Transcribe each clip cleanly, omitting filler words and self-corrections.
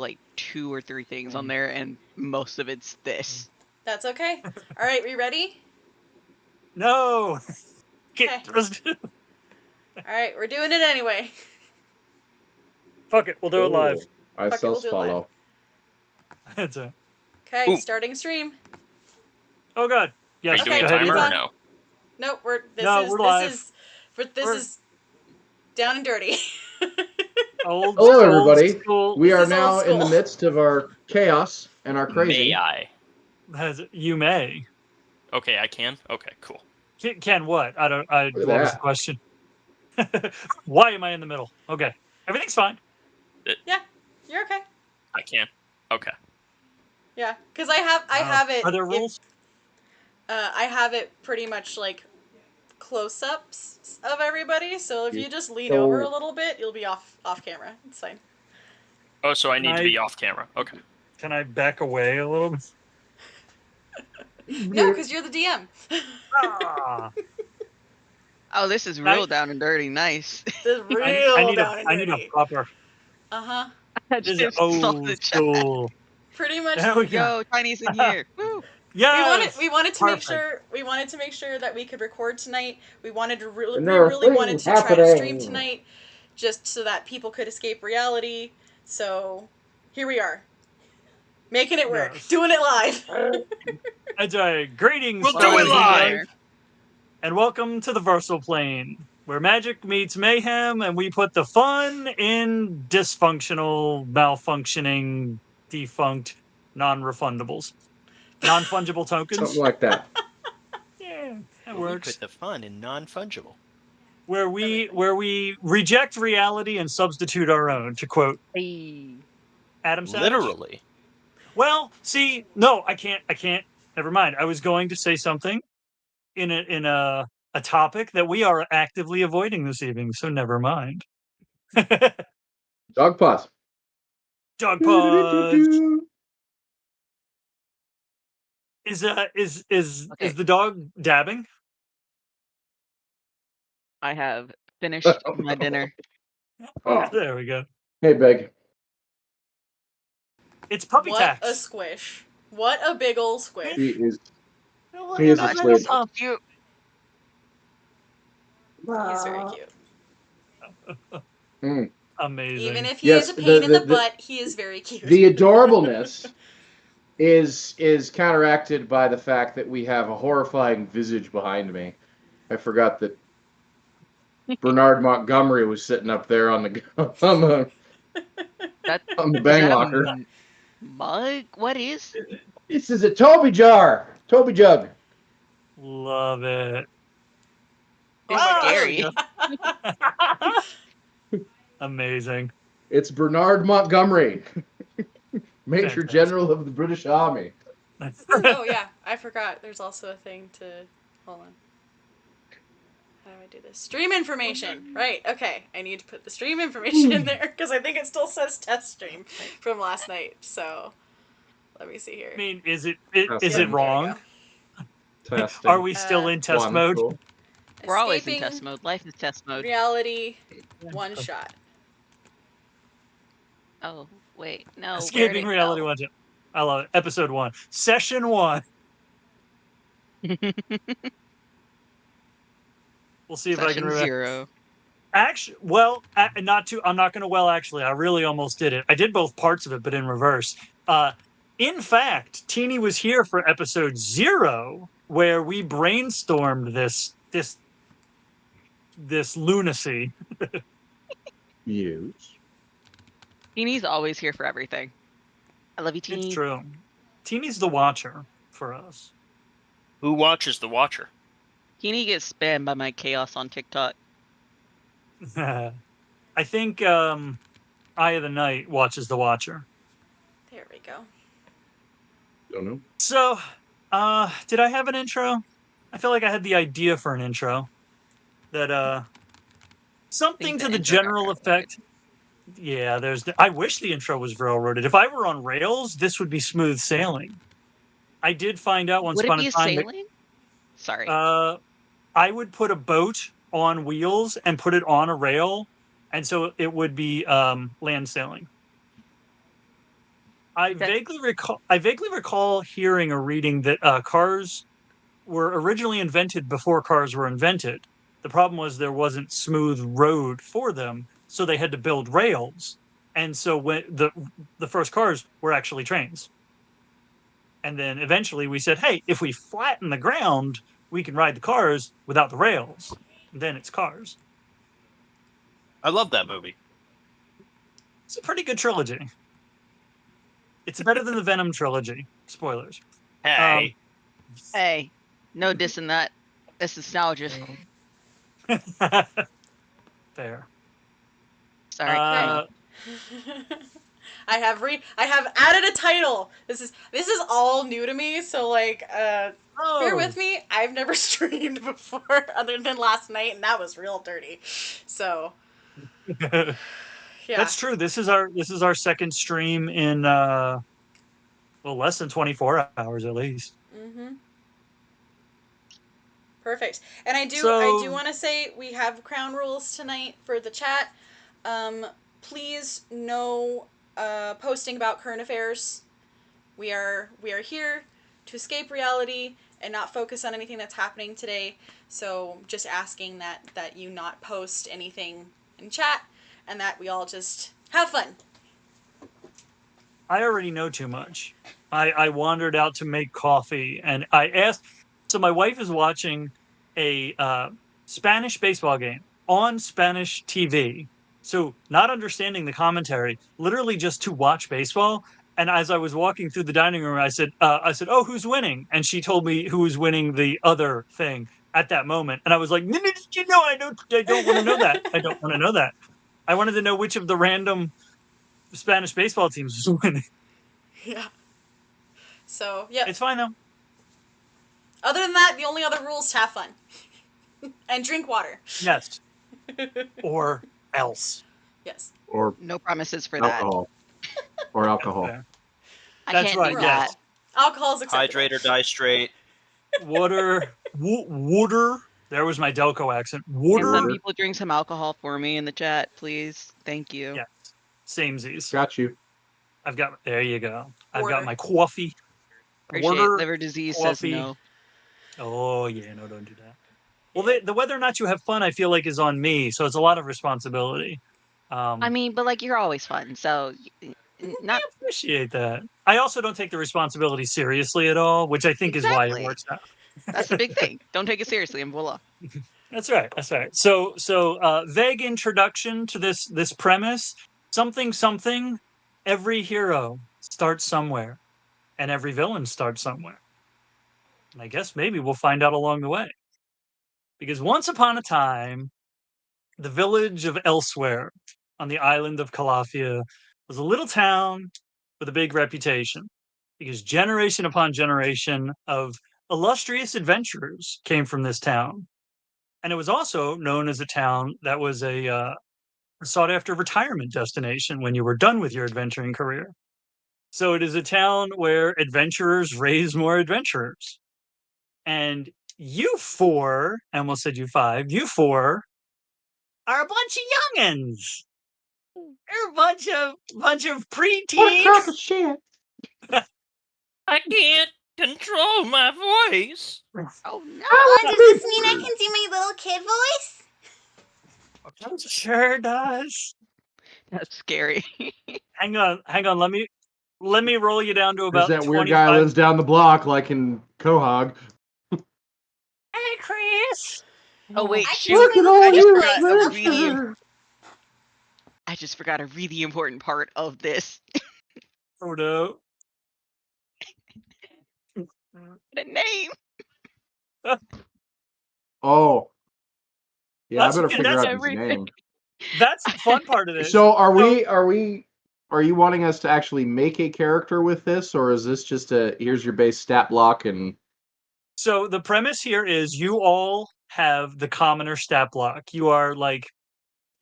like 2 or 3 things on there, and most of it's this. That's okay. All right, we ready? No. Okay. All right, we're doing it anyway. Fuck it, we'll do it live. I Fuck it, shall we'll do it live. follow. That's it. Okay, Ooh. starting stream. Oh god. Are Yes. you Okay, doing a go ahead, timer Ethan. or no? Nope, we're live. This is down and dirty. Old Hello, everybody. school. We This are is old now in the school. midst of our chaos and our crazy. May I? You may. Okay, I can. Okay, cool. Can what? I don't. Look at What was the that. question? Why am I in the middle? Okay, everything's fine. Yeah, you're okay. I can. Okay. Yeah, because I have it. Are there rules? I have it pretty much like close-ups of everybody. So if you just lean over a little bit, you'll be off camera. It's fine. Oh, so I Can need to I- be off camera. Okay. Can I back away a little bit? No, because you're the DM. Ah, Oh, this is real down and dirty. Nice. This is real I need down and I need a dirty. proper. Uh-huh. I This is just saw old the chat. school. Pretty much. There we go. Yo, Chinese in here. Woo. Yes. We wanted to make Perfect. sure that we could record tonight. We wanted to And there are really wanted things to try to stream happening. tonight, just so that people could escape reality. So here we are, making it work, Yes. doing it live. That's right. Greetings, We'll do fellas it and live. guys, and welcome to the Versal Plane, where magic meets mayhem, and we put the fun in dysfunctional, malfunctioning, defunct, non-refundables, non-fungible tokens. Something like that. Yeah, that We works. put the fun in non-fungible. Where we reject reality and substitute our own, to quote Hey. Adam Savage. Literally. Well, see, no, I can't. Never mind. I was going to say something in a topic that we are actively avoiding this evening, so never mind. Dog paws. Dog Podge. Is the dog dabbing? I have finished my dinner. Oh. There we go. Hey, Big. It's puppy What tax. a squish! What a big ol' squish! He is Look He at is that asleep. little So pup. cute. He's very cute. Mm. Amazing. Even if he Yes, is a pain in the- the butt, he is very cute. The adorableness is counteracted by the fact that we have a horrifying visage behind me. I forgot that Bernard Montgomery was sitting up there on the That, on the is bang that locker. a mug? What is? This is a Toby jar. Toby jug. Love it. It's there we scary. go. Amazing. It's Bernard Montgomery, Major Fantastic. General of the British Army. Oh yeah, I forgot. There's also a thing to hold on. How do I do this? Stream information. Right. Okay. I need to put the stream information in there because I think it still says test stream from last night. So let me see here. I mean, is it Testing. wrong? Testing. Are we still in test One. mode? Cool. We're always in Escaping test mode. Life is test mode. reality. One shot. Oh, wait. No. Escaping reality one. I love it. Episode 1. Session 1. We'll see if I can Session remember. 0. Actually, I'm not going to. Actually, I really almost did it. I did both parts of it, but in reverse. In fact, Teeny was here for episode 0, where we brainstormed this lunacy. Use. Teeny's always here for everything. I love you, Teeny. It's true. Teeny's the watcher for us. Who watches the Watcher? Teeny gets spammed by my chaos on TikTok. I think Eye of the Night watches the Watcher. There we go. Don't know. So, did I have an intro? I feel like I had the idea for an intro. That something to the general effect. Yeah, I wish the intro was railroaded. If I were on rails, this would be smooth sailing. I did find out once Would it upon be a a time. sailing? Sorry. I would put a boat on wheels and put it on a rail, and so it would be land sailing. I vaguely recall hearing or reading that cars were originally invented before cars were invented. The problem was there wasn't smooth road for them, so they had to build rails. And so when the first cars were actually trains. And then eventually we said, hey, if we flatten the ground, we can ride the cars without the rails. And then it's cars. I love that movie. It's a pretty good trilogy. It's better than the Venom trilogy. Spoilers. Hey, Hey, no dissing that. That's nostalgia. Fair. Sorry. Uh, I have added a title. This is all new to me, so like bear with me. I've never streamed before other than last night, and that was real dirty. So yeah. That's true. This is our second stream in less than 24 hours at least. Mm-hmm. Perfect. And I do So want to say we have crown rules tonight for the chat. Please no posting about current affairs. We are here to escape reality and not focus on anything that's happening today. So just asking that you not post anything in chat and that we all just have fun. I already know too much. I wandered out to make coffee and I asked. So my wife is watching a Spanish baseball game on Spanish TV. So not understanding the commentary, literally just to watch baseball. And as I was walking through the dining room, I said, "Oh, who's winning?" And she told me who was winning the other thing at that moment. And I was like, "No, no, you know, I don't want to know that. I don't want to know that. I wanted to know which of the random Spanish baseball teams was winning." Yeah. So, yep. It's fine though. Other than that, the only other rule is to have fun. And drink water. Yes. Or else. Yes. Or No promises for alcohol. Or alcohol. Okay. that. I That's can't right, do yes. that. Alcohol's acceptable. hydrate or die straight. Water. Water. There was my Delco accent. Can Water. some people drink some alcohol for me in the chat, please? Thank you. Yeah. Samesies. Got you. I've got. There you go. I've Water. got my coffee. Appreciate Water. liver disease Coffee. says no. Oh yeah, no, don't do that. Well, the whether or not you have fun, I feel like, is on me. So it's a lot of responsibility. I mean, but like you're always fun, so not I appreciate that. I also don't take the responsibility seriously at all, which I think is why it exactly. works out. That's the big thing. Don't take it seriously, and voila. That's right. That's right. So vague introduction to this premise. Something. Every hero starts somewhere, and every villain starts somewhere. And I guess maybe we'll find out along the way. Because once upon a time, the village of Elsewhere on the island of Calafia was a little town with a big reputation. Because generation upon generation of illustrious adventurers came from this town. And it was also known as a town that was a sought after retirement destination when you were done with your adventuring career. So it is a town where adventurers raise more adventurers. And you four, I almost said you five, you four are a bunch of youngins. You're a bunch of What a crock preteens. of shit. I can't control my voice. Oh no! Oh, does this mean I can do my little kid voice? Sure does. That's scary. Hang on. Let me roll you down to There's about that weird 25. guy lives down the block, like in Quahog. Hey, Chris. Oh wait, I shoot! can do my I just little forgot kid a voice. really. I just forgot a really important part of this. Oh no. The name. Oh. Yeah, I better That's figure out his everything. name. That's the fun part of this. So are you wanting us to actually make a character with this, or is this just here's your base stat block and So the premise here is you all have the commoner stat block. You are like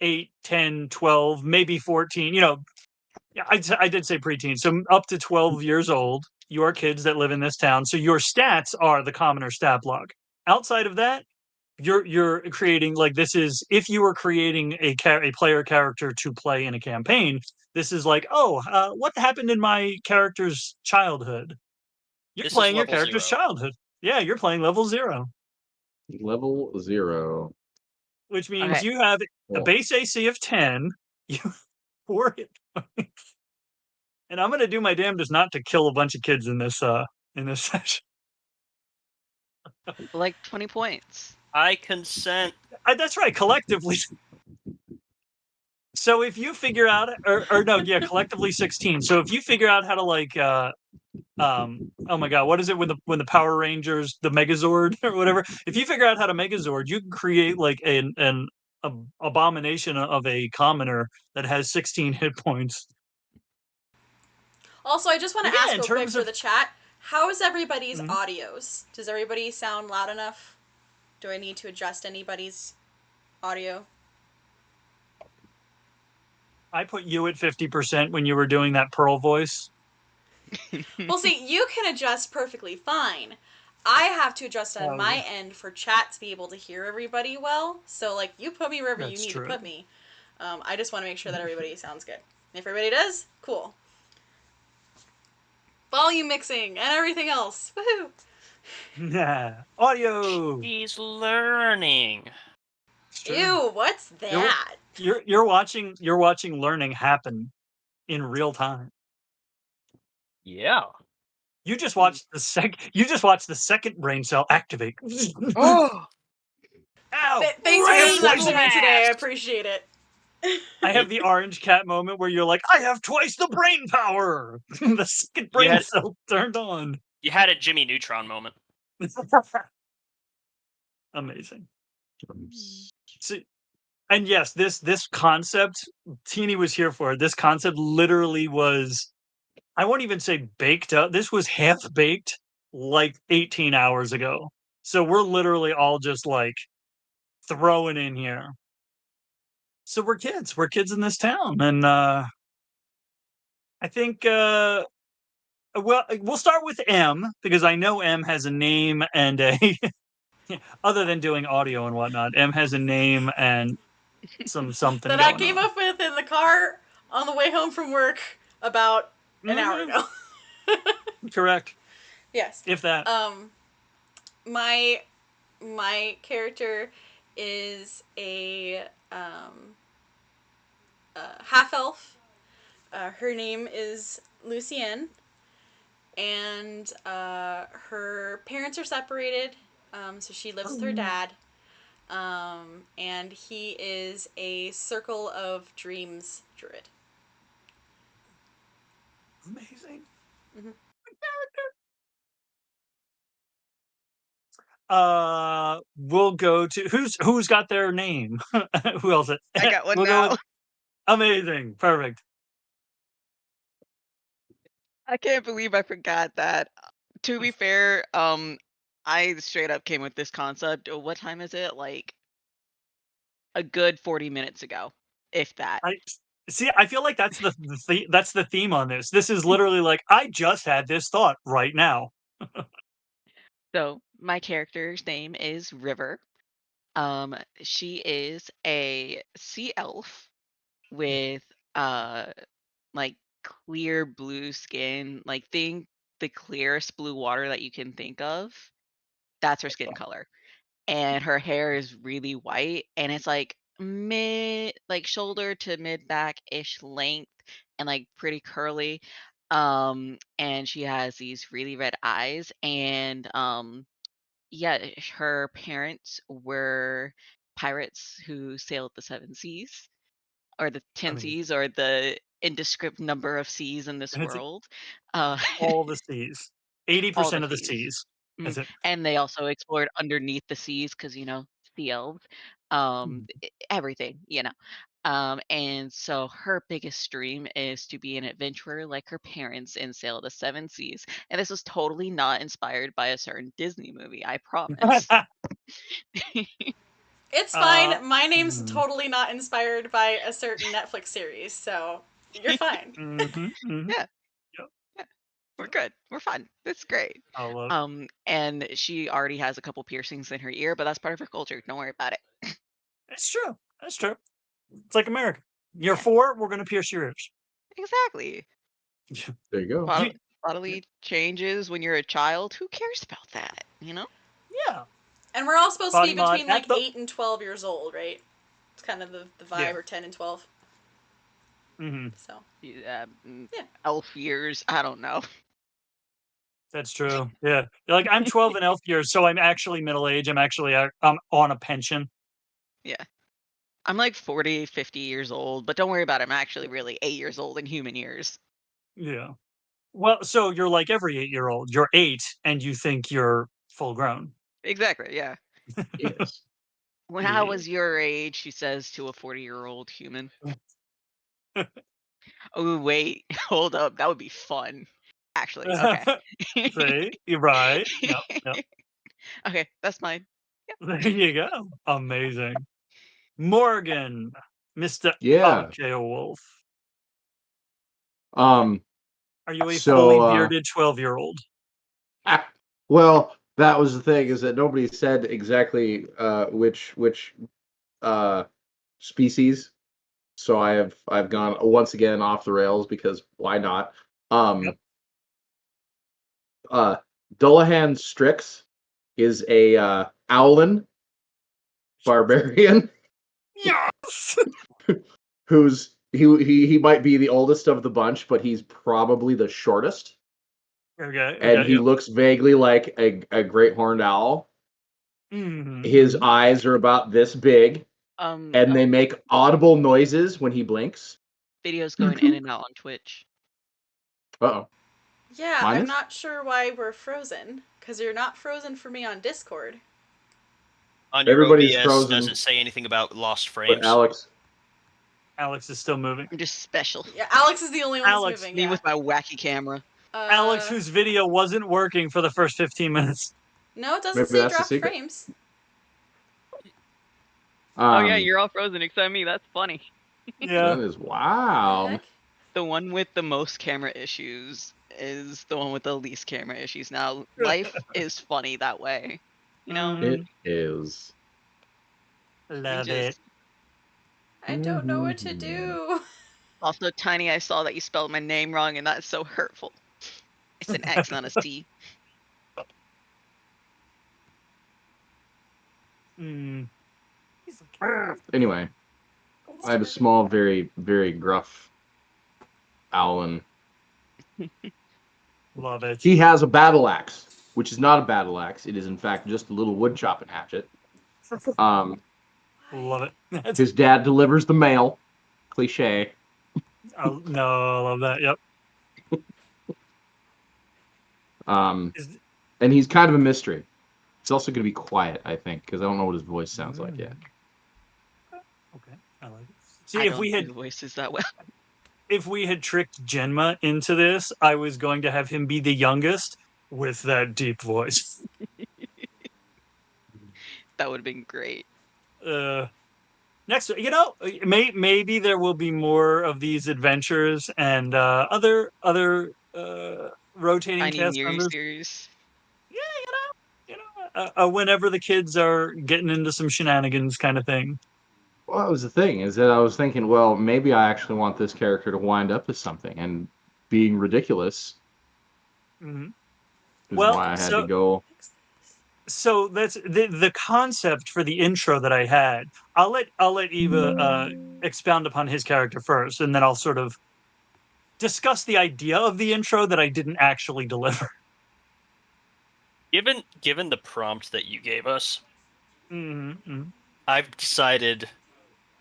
8, 10, 12, maybe 14. Yeah, I did say preteen. So up to 12 years old, you are kids that live in this town. So your stats are the commoner stat block. Outside of that, you're creating, like, this is if you were creating a player character to play in a campaign, This is like, oh, what happened in my character's childhood? You're This is playing your level character's 0. childhood. Yeah, you're playing level 0, Level 0. which means Okay. you have a Cool. base AC of 10. You 4 hit points. And I'm gonna do my damnedest not to kill a bunch of kids in this session. Like 20 points. I consent. That's right, collectively. So if you figure out, or no, yeah, collectively 16. So if you figure out how to like, oh my god, what is it when the Power Rangers, the Megazord or whatever? If you figure out how to Megazord, you can create like an abomination of a commoner that has 16 hit points. Also, I just want But to yeah, ask in real quick terms for of the chat, how is everybody's Mhm. audios? Does everybody sound loud enough? Do I need to adjust anybody's audio? I put you at 50% when you were doing that Pearl voice. Well, see, you can adjust perfectly fine. I have to adjust on Oh, my end for chat to be able to hear everybody well. So, like, you put me wherever you that's need to true. put me. I just want to make sure that everybody sounds good. If everybody does, cool. Volume mixing and everything else. Woohoo! Yeah, audio. He's learning. It's true. Ew, what's You're that? you're watching learning happen in real time. Yeah. You just watched the second brain cell activate. Oh, Ow! Thanks for I have giving that twice. to me today. I blast! appreciate it. I have the orange cat moment where you're like, I have twice the brain power. The second You brain had cell turned on. you had a Jimmy Neutron moment. Amazing. See, and yes, this concept, Teeny was here for it. This concept literally was, I won't even say baked up. This was half baked like 18 hours ago. So we're literally all just like throwing in here. So we're kids. We're kids in this town. And I think well, we'll start with M because I know M has a name and a other than doing audio and whatnot, M has a name and something That I going came on. up with in the car on the way home from work about an hour Mhm, ago. correct. Yes. If that. My character is a half elf. Her name is Lucienne, and her parents are separated. So she lives with her dad. And he is a Circle of Dreams druid. Amazing. Mhm. We'll go to who's got their name. Who else? I got one We'll go now. with amazing, perfect. I can't believe I forgot that. To be fair, I straight up came with this concept. What time is it? Like a good 40 minutes ago, if that. I see. I feel like that's the theme on this. This is literally like I just had this thought right now. So my character's name is River. She is a sea elf with uh like clear blue skin. Like think the clearest blue water that you can think of. That's her skin color. And her hair is really white and it's like mid like shoulder to mid back ish length and like pretty curly. And she has these really red eyes and yeah, her parents were pirates who sailed the seven seas or the 10 Amazing. seas or the indescript number of seas in this It's world. Uh all the seas. all the 80% of the seas. seas. Mhm, Is it? and they also explored underneath the seas because sea elves, everything, and so her biggest dream is to be an adventurer like her parents and sail the seven seas, and this was totally not inspired by a certain Disney movie, I promise. It's uh, fine. My name's mm, totally not inspired by a certain Netflix series, so you're fine. mhm, mhm. Yeah, Yep, yeah, we're yep. good, we're fine, it's great. I love. And she already has a couple piercings in her ear, but that's part of her culture, don't worry about it. It's true. That's true. It's like America. You're Yeah, 4, we're gonna pierce your ears. Exactly. There you go. Bod- bodily changes when you're a child. Who cares about that? Yeah. And we're all supposed to Body be mod between at like the 8 and 12 years old, right? It's kind of the vibe, Yeah. or 10 and 12. Hmm. So, Yeah, Yeah. elf years. I don't know. That's true. Yeah. Like I'm 12 in elf years, so I'm actually middle age. I'm actually on a pension. Yeah. I'm like 40, 50 years old, but don't worry about it. I'm actually really 8 years old in human years. Yeah. Well, so you're like every 8-year-old. You're 8 and you think you're full grown. Exactly, yeah. Yes. When I Yeah. was your age, she says to a 40-year-old human. Oh, wait. Hold up. That would be fun. Actually, okay. See, you're right. Yep. Yep. Okay, that's mine. There you go. Amazing. Morgan, Mr. Yeah. Wolf. Um. Are you a fully So. bearded 12-year-old? Well, that was the thing, is that nobody said exactly which uh species. So I've gone once again off the rails because why not? Yep. Um. Uh. Dullahan Strix is a Owlin barbarian Yes. who's he might be the oldest of the bunch, but he's probably the shortest. Okay. And Okay. he Yep. looks vaguely like a great horned owl. His Mm-hmm. eyes are about this big, and they Oh, make audible noises when he blinks. videos going in and out on Twitch. Uh-oh. yeah, I'm Minus? not sure why we're frozen, because you're not frozen for me on Discord. On your Everybody's OBS, does frozen it say anything about lost but frames? Alex. Alex is still moving. I'm just special. Yeah, Alex is the only one that's Alex, moving, Me yeah. with my wacky camera. Alex, whose video wasn't working for the first 15 minutes. No, it doesn't Maybe say that's the dropped secret. frames. Oh yeah, Um, you're all frozen except me. That's funny. Yeah. that is What the wow. heck? The one with the most camera issues is the one with the least camera issues. Now, life is funny that way. It Mm, is. We love it. just I don't know what to do. also Tiny. I saw that you spelled my name wrong, and that's so hurtful. It's an X, not a C. Mm. Anyway, I had a small, very, very gruff Owlin. Love it. He has a battle axe, which is not a battle axe. It is in fact just a little wood chopping hatchet. Um, Love it. That's, his dad delivers the mail. Cliche. no, I love that. Yep. Um, Is, and he's kind of a mystery. It's also going to be quiet, I think, because I don't know what his voice sounds like yet. mm. Okay, I like it. I See, don't do voices that well. if we had tricked Genma into this, I was going to have him be the youngest with that deep voice. That would have been great. Uh, next, maybe there will be more of these adventures and other rotating Tiny cast Miri members. series. Yeah, whenever the kids are getting into some shenanigans, kind of thing. Well, that was the thing, is that I was thinking, well, maybe I actually want this character to wind up as something, and being ridiculous Mhm. is Well, why I had to go. so that's the concept for the intro that I had. I'll let Eva expound upon his character first, and then I'll sort of discuss the idea of the intro that I didn't actually deliver. Given the prompt that you gave us, Mm-hmm. I've decided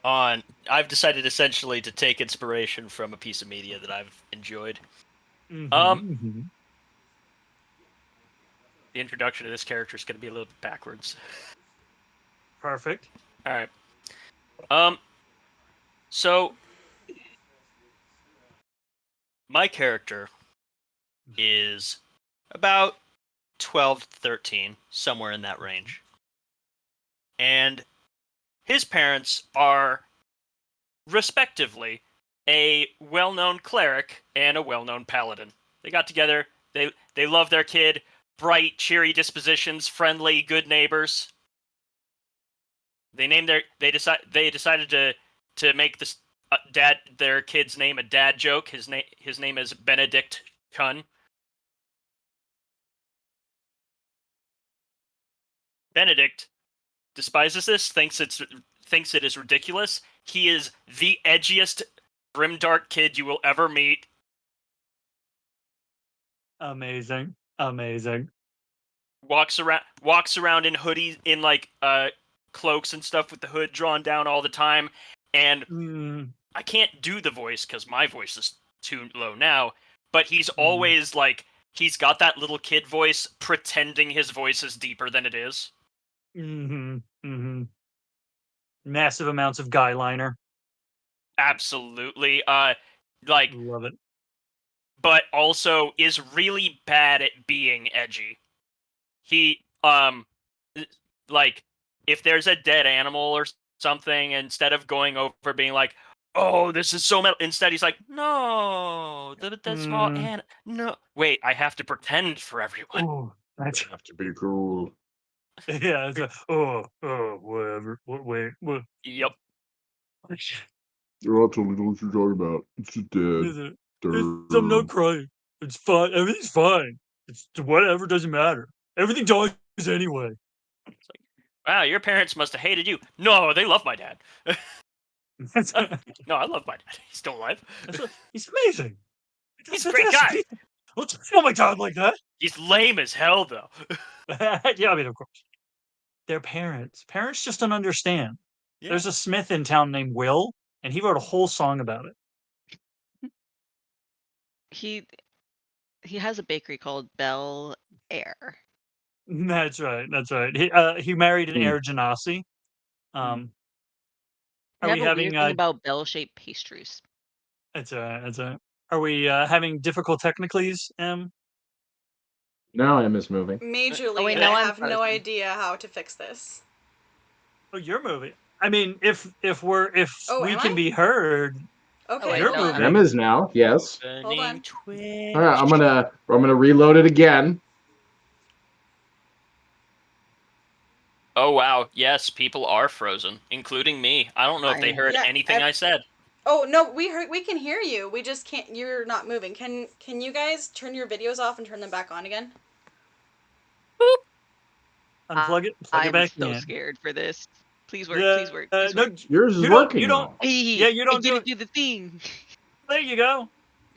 I've decided essentially to take inspiration from a piece of media that I've enjoyed. Mm-hmm. The introduction to this character is going to be a little bit backwards. Perfect. All right. So my character is about 12 to 13, somewhere in that range. And his parents are respectively a well-known cleric and a well-known paladin. They got together, they love their kid, bright, cheery dispositions, friendly, good neighbors. They decided to make this their kid's name a dad joke. His name is Benedict Kun. Benedict despises this, thinks it is ridiculous. He is the edgiest grimdark kid you will ever meet. Amazing. Walks around in hoodies, in like cloaks and stuff with the hood drawn down all the time. And I can't do the voice because my voice is too low now. But he's always like, he's got that little kid voice, pretending his voice is deeper than it is. Massive amounts of guy liner. Absolutely. Love it. But also is really bad at being edgy. He like, if there's a dead animal or something, instead of going over being like, "Oh, this is so metal," instead he's like, "No, the small no, wait, I have to pretend for everyone." Oh, that's have to be cool. yeah. It's whatever. Wait. Yep. You're all totally know what you're talking about. It's just dead. I'm not crying. It's fine. Everything's fine. It's whatever. Doesn't matter. Everything dies anyway. It's like, wow, your parents must have hated you. No, they love my dad. No, I love my dad. He's still alive. He's amazing. He's a great guy. Don't tell my dad like that. He's lame as hell, though. Yeah, I mean, of course. They're parents. Parents just don't understand. Yeah. There's a Smith in town named Will, and he wrote a whole song about it. He has a bakery called Bel Air. That's right. He married an Air Genasi. Are They have we a having? weird thing about bell-shaped pastries. That's a. Are we having difficult technicalities? Now M is moving. Majorly, Oh, wait, and now I I'm have no frozen. idea how to fix this. Oh, you're moving. I mean, if Oh, we am can I? be heard, Okay, you're hold on. moving. M is now. Yes. Hold on. Twitch. All right. I'm gonna reload it again. Oh wow, yes, people are frozen, including me. I don't know if they heard Yeah, anything I said. Oh no, we can hear you. We just can't. You're not moving. Can you guys turn your videos off and turn them back on again? Unplug it. Plug it I'm back so in. scared for this. Please work. Please work. Please No, work. Yours is you working don't. though. Yeah, you I don't do didn't it. do the thing. There you go.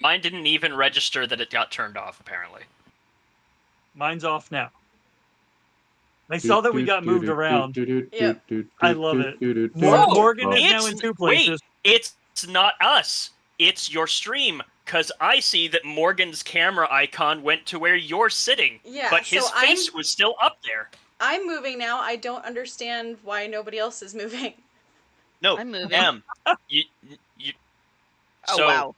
Mine didn't even register that it got turned off, apparently. Mine's off now. I saw that we got moved around. Yep. I love it. Oh, Morgan is now in two places. Wait, it's not us. It's your stream, because I see that Morgan's camera icon went to where you're sitting, Yeah, but his so face was still up there. I'm moving now. I don't understand why nobody else is moving. No, I'm moving. you, Oh, so wow.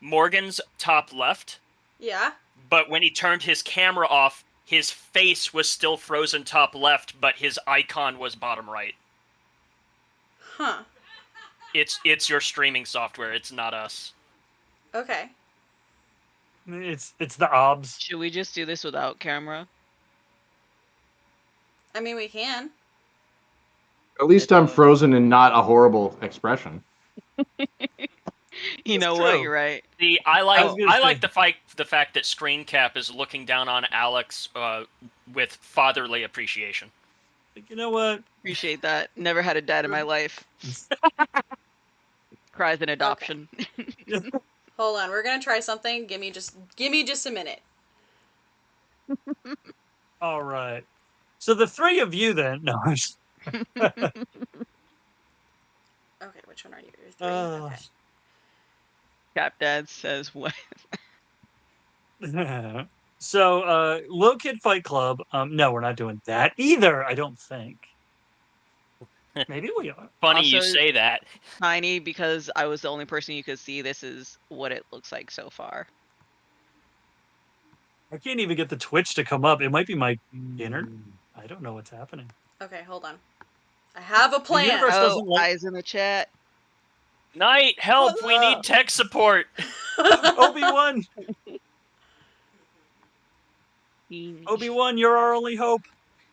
Morgan's top left, Yeah. but when he turned his camera off, his face was still frozen top left, but his icon was bottom right. Huh. It's your streaming software. It's not us. Okay. It's the obs. Should we just do this without camera? I mean, we can. At least I'm frozen and not a horrible expression. You know what? You're right. See, I like the fact that Screen Cap is looking down on Alix with fatherly appreciation. You know what? Appreciate that. Never had a dad in my life. Cries in adoption. Okay. Hold on, we're gonna try something. Give me just a minute. All right. So the three of you then. No. Okay, which one are you? You're three. Okay. Cap Dad says what? So, Low Kid Fight Club. No, we're not doing that either. I don't think. Maybe we are. Funny Also, you say that. Tiny, because I was the only person you could see. This is what it looks like so far. I can't even get the Twitch to come up. It might be my internet. I don't know what's happening. Okay, hold on. I have a plan. The universe doesn't like eyes in the chat. Knight, help! What's We need up? tech support. Obi-Wan. Obi-Wan, you're our only hope.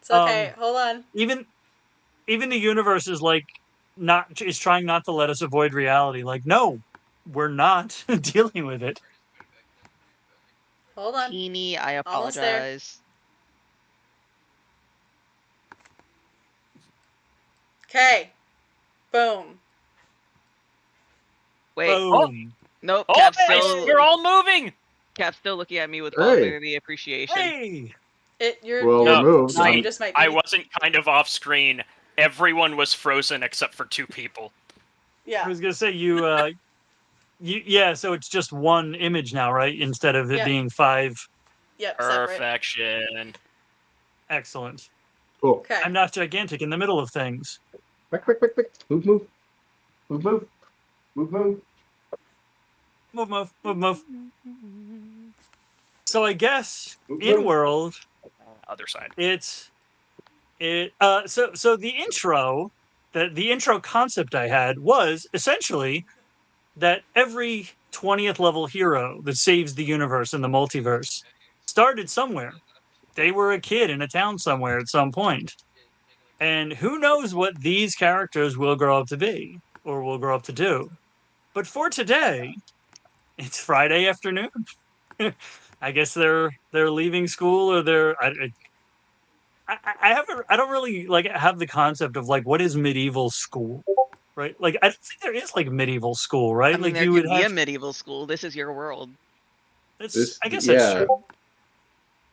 It's okay. Hold on. Even the universe is like, is trying not to let us avoid reality. Like, no, we're not dealing with it. Hold on. Teeny, I Almost there. apologize. Okay. Boom. Wait. Boom. Nope. Oh, we're all moving. Cap's still looking at me with Hey. fatherly appreciation. Hey. Your Well, No, we moved. stream I'm- just might be. I wasn't kind of off screen. Everyone was frozen except for 2 people. I Yeah. was gonna say yeah, so it's just one image now, right? Instead of it Yep. being 5. Yep. Separate. Perfection. Excellent. Cool. Okay. I'm not gigantic in the middle of things. Quick, quick, quick, quick. Move, move. Move, move. Move, move. Move, move, move, move. So I guess Move, in move. world, Other side. so the intro, the intro concept I had was essentially that every 20th level hero that saves the universe in the multiverse started somewhere. They were a kid in a town somewhere at some point. And who knows what these characters will grow up to be or will grow up to do. But for today, it's Friday afternoon. I guess they're leaving school or I don't really like have the concept of like what is medieval school, right? Like I don't think there is like medieval school, I right? mean, Like there you would could be have a medieval school. This is your world. I guess that's Yeah. true.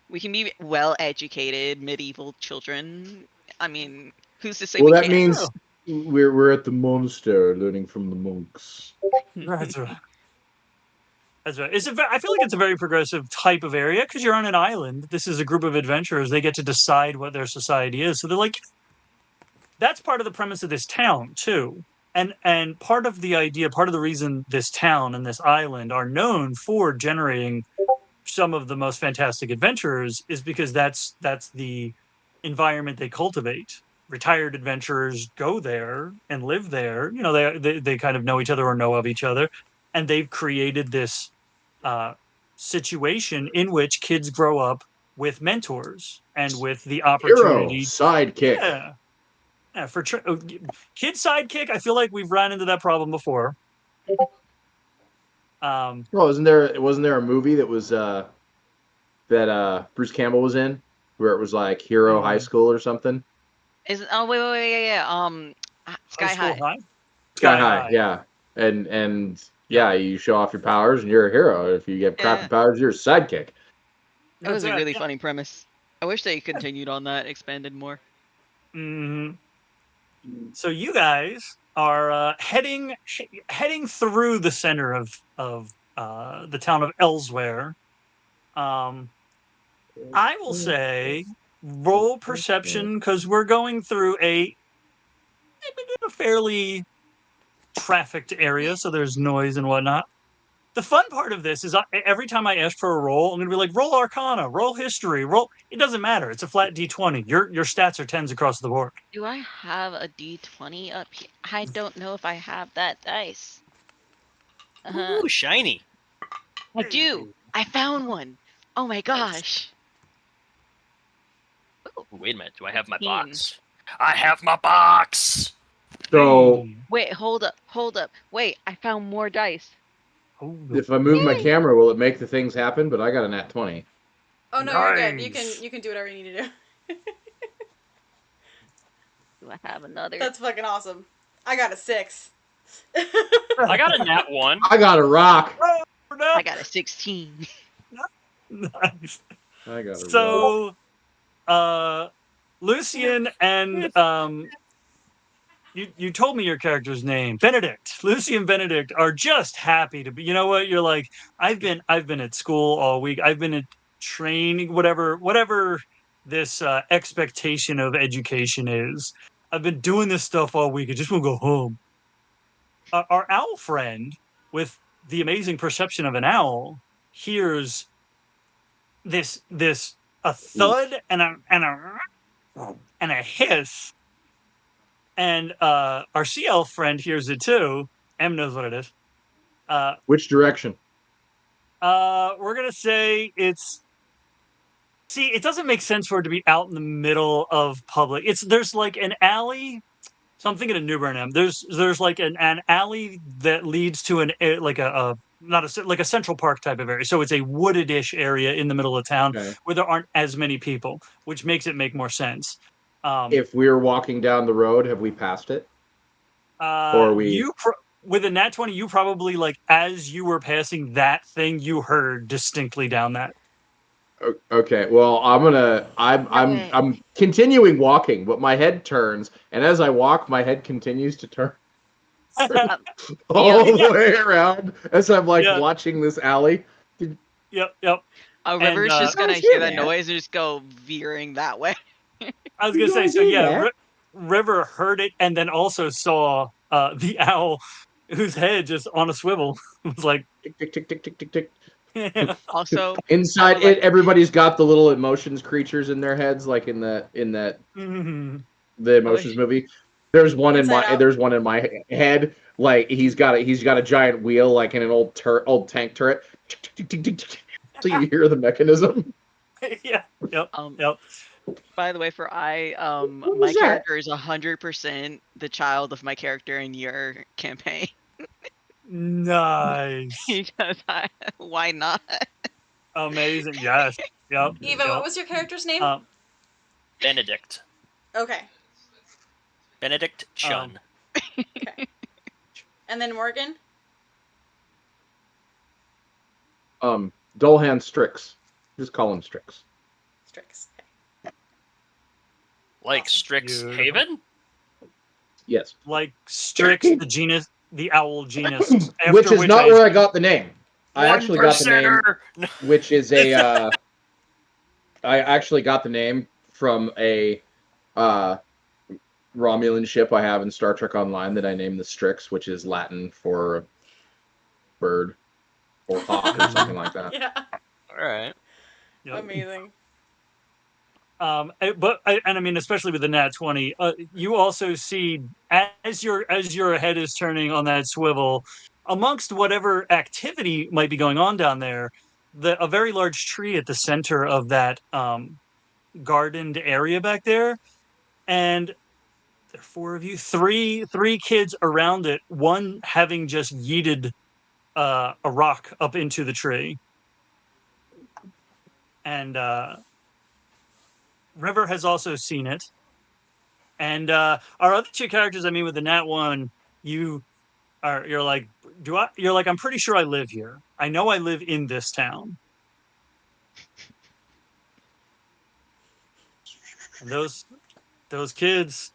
We can be well-educated medieval children. I mean, who's to say Well, we that can't? means we're at the monastery learning from the monks. That's right. That's right. I feel like it's a very progressive type of area because you're on an island. This is a group of adventurers. They get to decide what their society is. So they're like, that's part of the premise of this town too. And part of the idea, part of the reason this town and this island are known for generating some of the most fantastic adventurers is because that's the environment they cultivate. Retired adventurers go there and live there. You know, they kind of know each other or know of each other, and they've created this uh, situation in which kids grow up with mentors and with the Hero, opportunity. sidekick. Yeah, yeah. Kid sidekick, I feel like we've run into that problem before. Well, wasn't there a movie that was that Bruce Campbell was in where it was like Hero High mm, School or something? Wait, yeah. High Sky School High. High, Sky Sky High, High. yeah. And Yep, yeah, you show off your powers and you're a hero. If you have crappy Yeah, powers, you're a sidekick. it that's was a right. really Yeah. funny premise. I wish they continued on that, expanded more. Mhm. So you guys are heading through the center of the town of Elsewhere. Um, I will say roll perception because we're going through a fairly trafficked area, so there's noise and whatnot. The fun part of this is every time I ask for a roll, I'm going to be like, roll Arcana, roll History, roll. It doesn't matter. It's a flat D20. Your stats are tens across the board. Do I have a D20 up here? I don't know if I have that dice. Ooh, shiny. I do. I found one. Oh my gosh. Ooh, wait a minute. Do I have my 16. box? I have my box. So Wait, hold up. Wait, I found more dice. if I move my Yay! camera, will it make the things happen? But I got a nat 20. Oh no, you're good. Nice. You can do whatever you need to do. Do I have another? That's fucking awesome. I got a 6. I got a nat 1. I got a rock. Oh, no. I got a 16. Nice. I got a rock. So, Lucian and you told me your character's name, Benedict. Lucy and Benedict are just happy to be. You know what? You're like, I've been at school all week. I've been at training, whatever this expectation of education is. I've been doing this stuff all week. I just want to go home. Our owl friend, with the amazing perception of an owl, hears this a thud and a hiss, and our sea elf friend hears it too. M knows what it is. Uh, Which direction? we're gonna say it's. See, it doesn't make sense for it to be out in the middle of public. There's like an alley So I'm thinking of New Burnham. There's like an alley that leads to like a not a like a Central Park type of area. So it's a wooded-ish area in the middle of town Okay. where there aren't as many people, which makes it make more sense. If we're walking down the road, have we passed it? Or are we With a nat 20, you probably like as you were passing that thing, you heard distinctly down that. okay? Well, No way. I'm continuing walking, but my head turns, and as I walk, my head continues to turn Um, all yeah. the way around as I'm like Yeah. watching this alley. Yep. And River's just You gonna guys hear hear that that? noise and just go veering that way. I was You gonna say, guys so hear yeah, that? River heard it and then also saw the owl whose head just on a swivel. It was like, Tick tick tick tick tick tick tick. Also, I Inside would it, like everybody's got the little emotions creatures in their heads, like in that mhm. the I would emotions movie. Inside Out. There's one in my head. Like he's got a giant wheel like in an old tank turret. So you hear the mechanism. Yeah, yep, um yep. by the way, What my was that? character is 100% the child of my character in your campaign. Nice. Because why not? Amazing. Yes. Yep. Eva, what Yep. was your character's name? Um, Benedict. Okay. Benedict um, Chun. Okay. And then Morgan? Dullhand Strix. Just call him Strix. Strix. Okay. Like Awesome. Strix Beautiful. Haven? Yes. like Strix, the genus, the owl genus, Which after is which I not where I assume. got the name. I One actually got the name, percenter. which is I actually got the name from a uh, Romulan ship I have in Star Trek Online that I named the Strix, which is Latin for bird or hawk or something like that. Yeah. All right. Yep. Amazing. And I mean, especially with the nat 20, you also see as your head is turning on that swivel, amongst whatever activity might be going on down there, a very large tree at the center of that gardened area back there, and there are four of you, three kids around it, one having just yeeted a rock up into the tree, and River has also seen it. And our other two characters, I mean, with the Nat one, you you're like, do I? You're like, I'm pretty sure I live here. I know I live in this town. And those kids,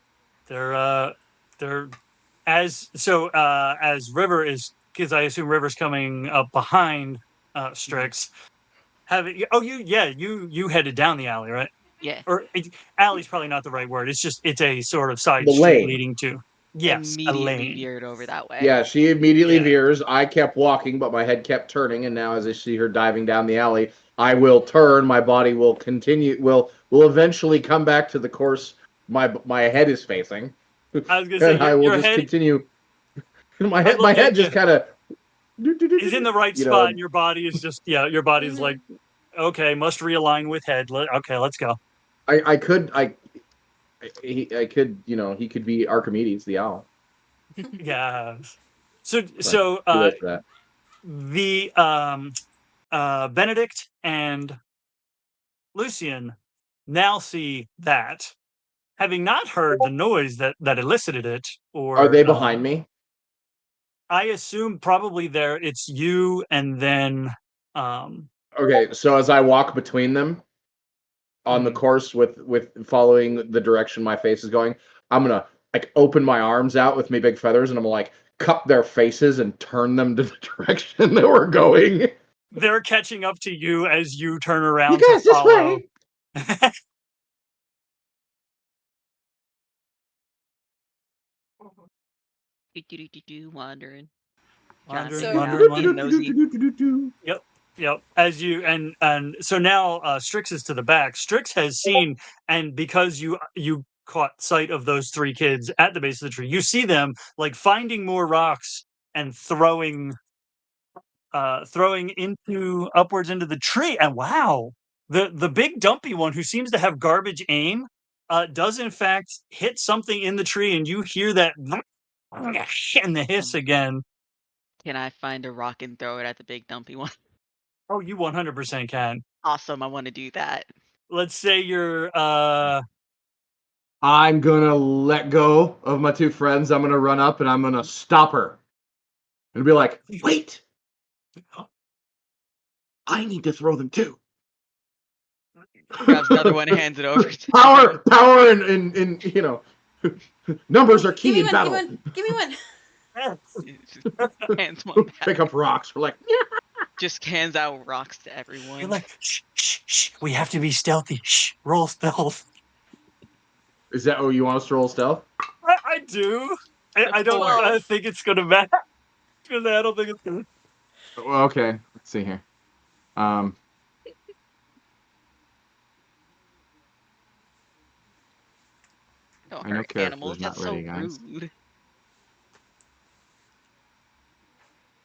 they're they're as River is, because I assume River's coming up behind Strix. Having oh you headed down the alley, right? Yeah, Or alley's probably not the right word. It's a sort of side The street lane. leading to, yes, a immediately lane. veered over that way. Yeah, she immediately Yeah. veers. I kept walking, but my head kept turning, and now as I see her diving down the alley, I will turn. My body will continue. Will eventually come back to the course my head is facing, I was gonna say and I will your just head. continue. I My love the head just idea kind of is in the right you spot, know. and your body is just your body's Mm-hmm. like, okay, must realign with head. Okay, let's go. I could I could he could be Archimedes the owl. Yeah. So But so too late for that. the Benedict and Lucian now see that, having not heard the noise that elicited it, Are or they behind me? I assume probably there it's you and then um Okay, so as I walk between them on the mhm. course with following the direction my face is going, I'm gonna like open my arms out with my big feathers and I'm gonna like cup their faces and turn them to the direction that we're going. They're catching up to you as you turn You around to guys this follow. way. Wandering, trying to Wandering, figure it So out, wandering, wandering. being nosy. Yep, yep. As you and so now Strix is to the back. Strix has seen, and because you caught sight of those three kids at the base of the tree, you see them like finding more rocks and throwing into upwards into the tree. And wow, the big dumpy one who seems to have garbage aim does in fact hit something in the tree, and you hear that and the hiss again. Can I find a rock and throw it at the big dumpy one? Oh, you 100% can. Awesome, I want to do that. Let's say you're I'm gonna let go of my two friends. I'm gonna run up and I'm gonna stop her and be like, "Wait, I need to throw them too." Grabs another one and hands it over to Power, and you know, numbers are key in battle. Give me one. hands one back. Pick up rocks. We're like, Just hands out rocks to everyone. you're like, shh, shh, shh. We have to be stealthy. Shh, roll stealth. is that what you want us to roll stealth? I do. I don't 12. think it's gonna matter because I don't think it's gonna. Well, okay, let's see here. Don't I know hurt animals. character's not That's so ready, guys. rude.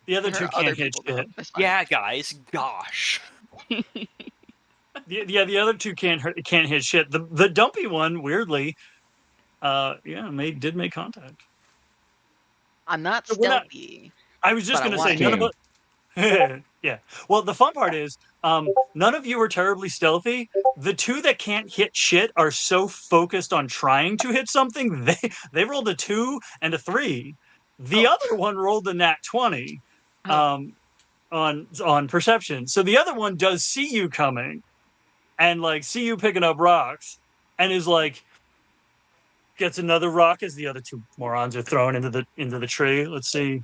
The other I two hurt other can't hit people shit. though. That's fine. Yeah, guys. Gosh. The other two can't hit shit. The dumpy one, weirdly, did make contact. I'm not We're not. stealthy, I was just but I gonna say want none of to. us. Yeah. Well, the fun part is, none of you are terribly stealthy. The two that can't hit shit are so focused on trying to hit something. They rolled a 2 and a 3. The other one rolled a nat 20 Oh, on perception. So the other one does see you coming and like see you picking up rocks and is like gets another rock as the other two morons are thrown into the tree. Let's see.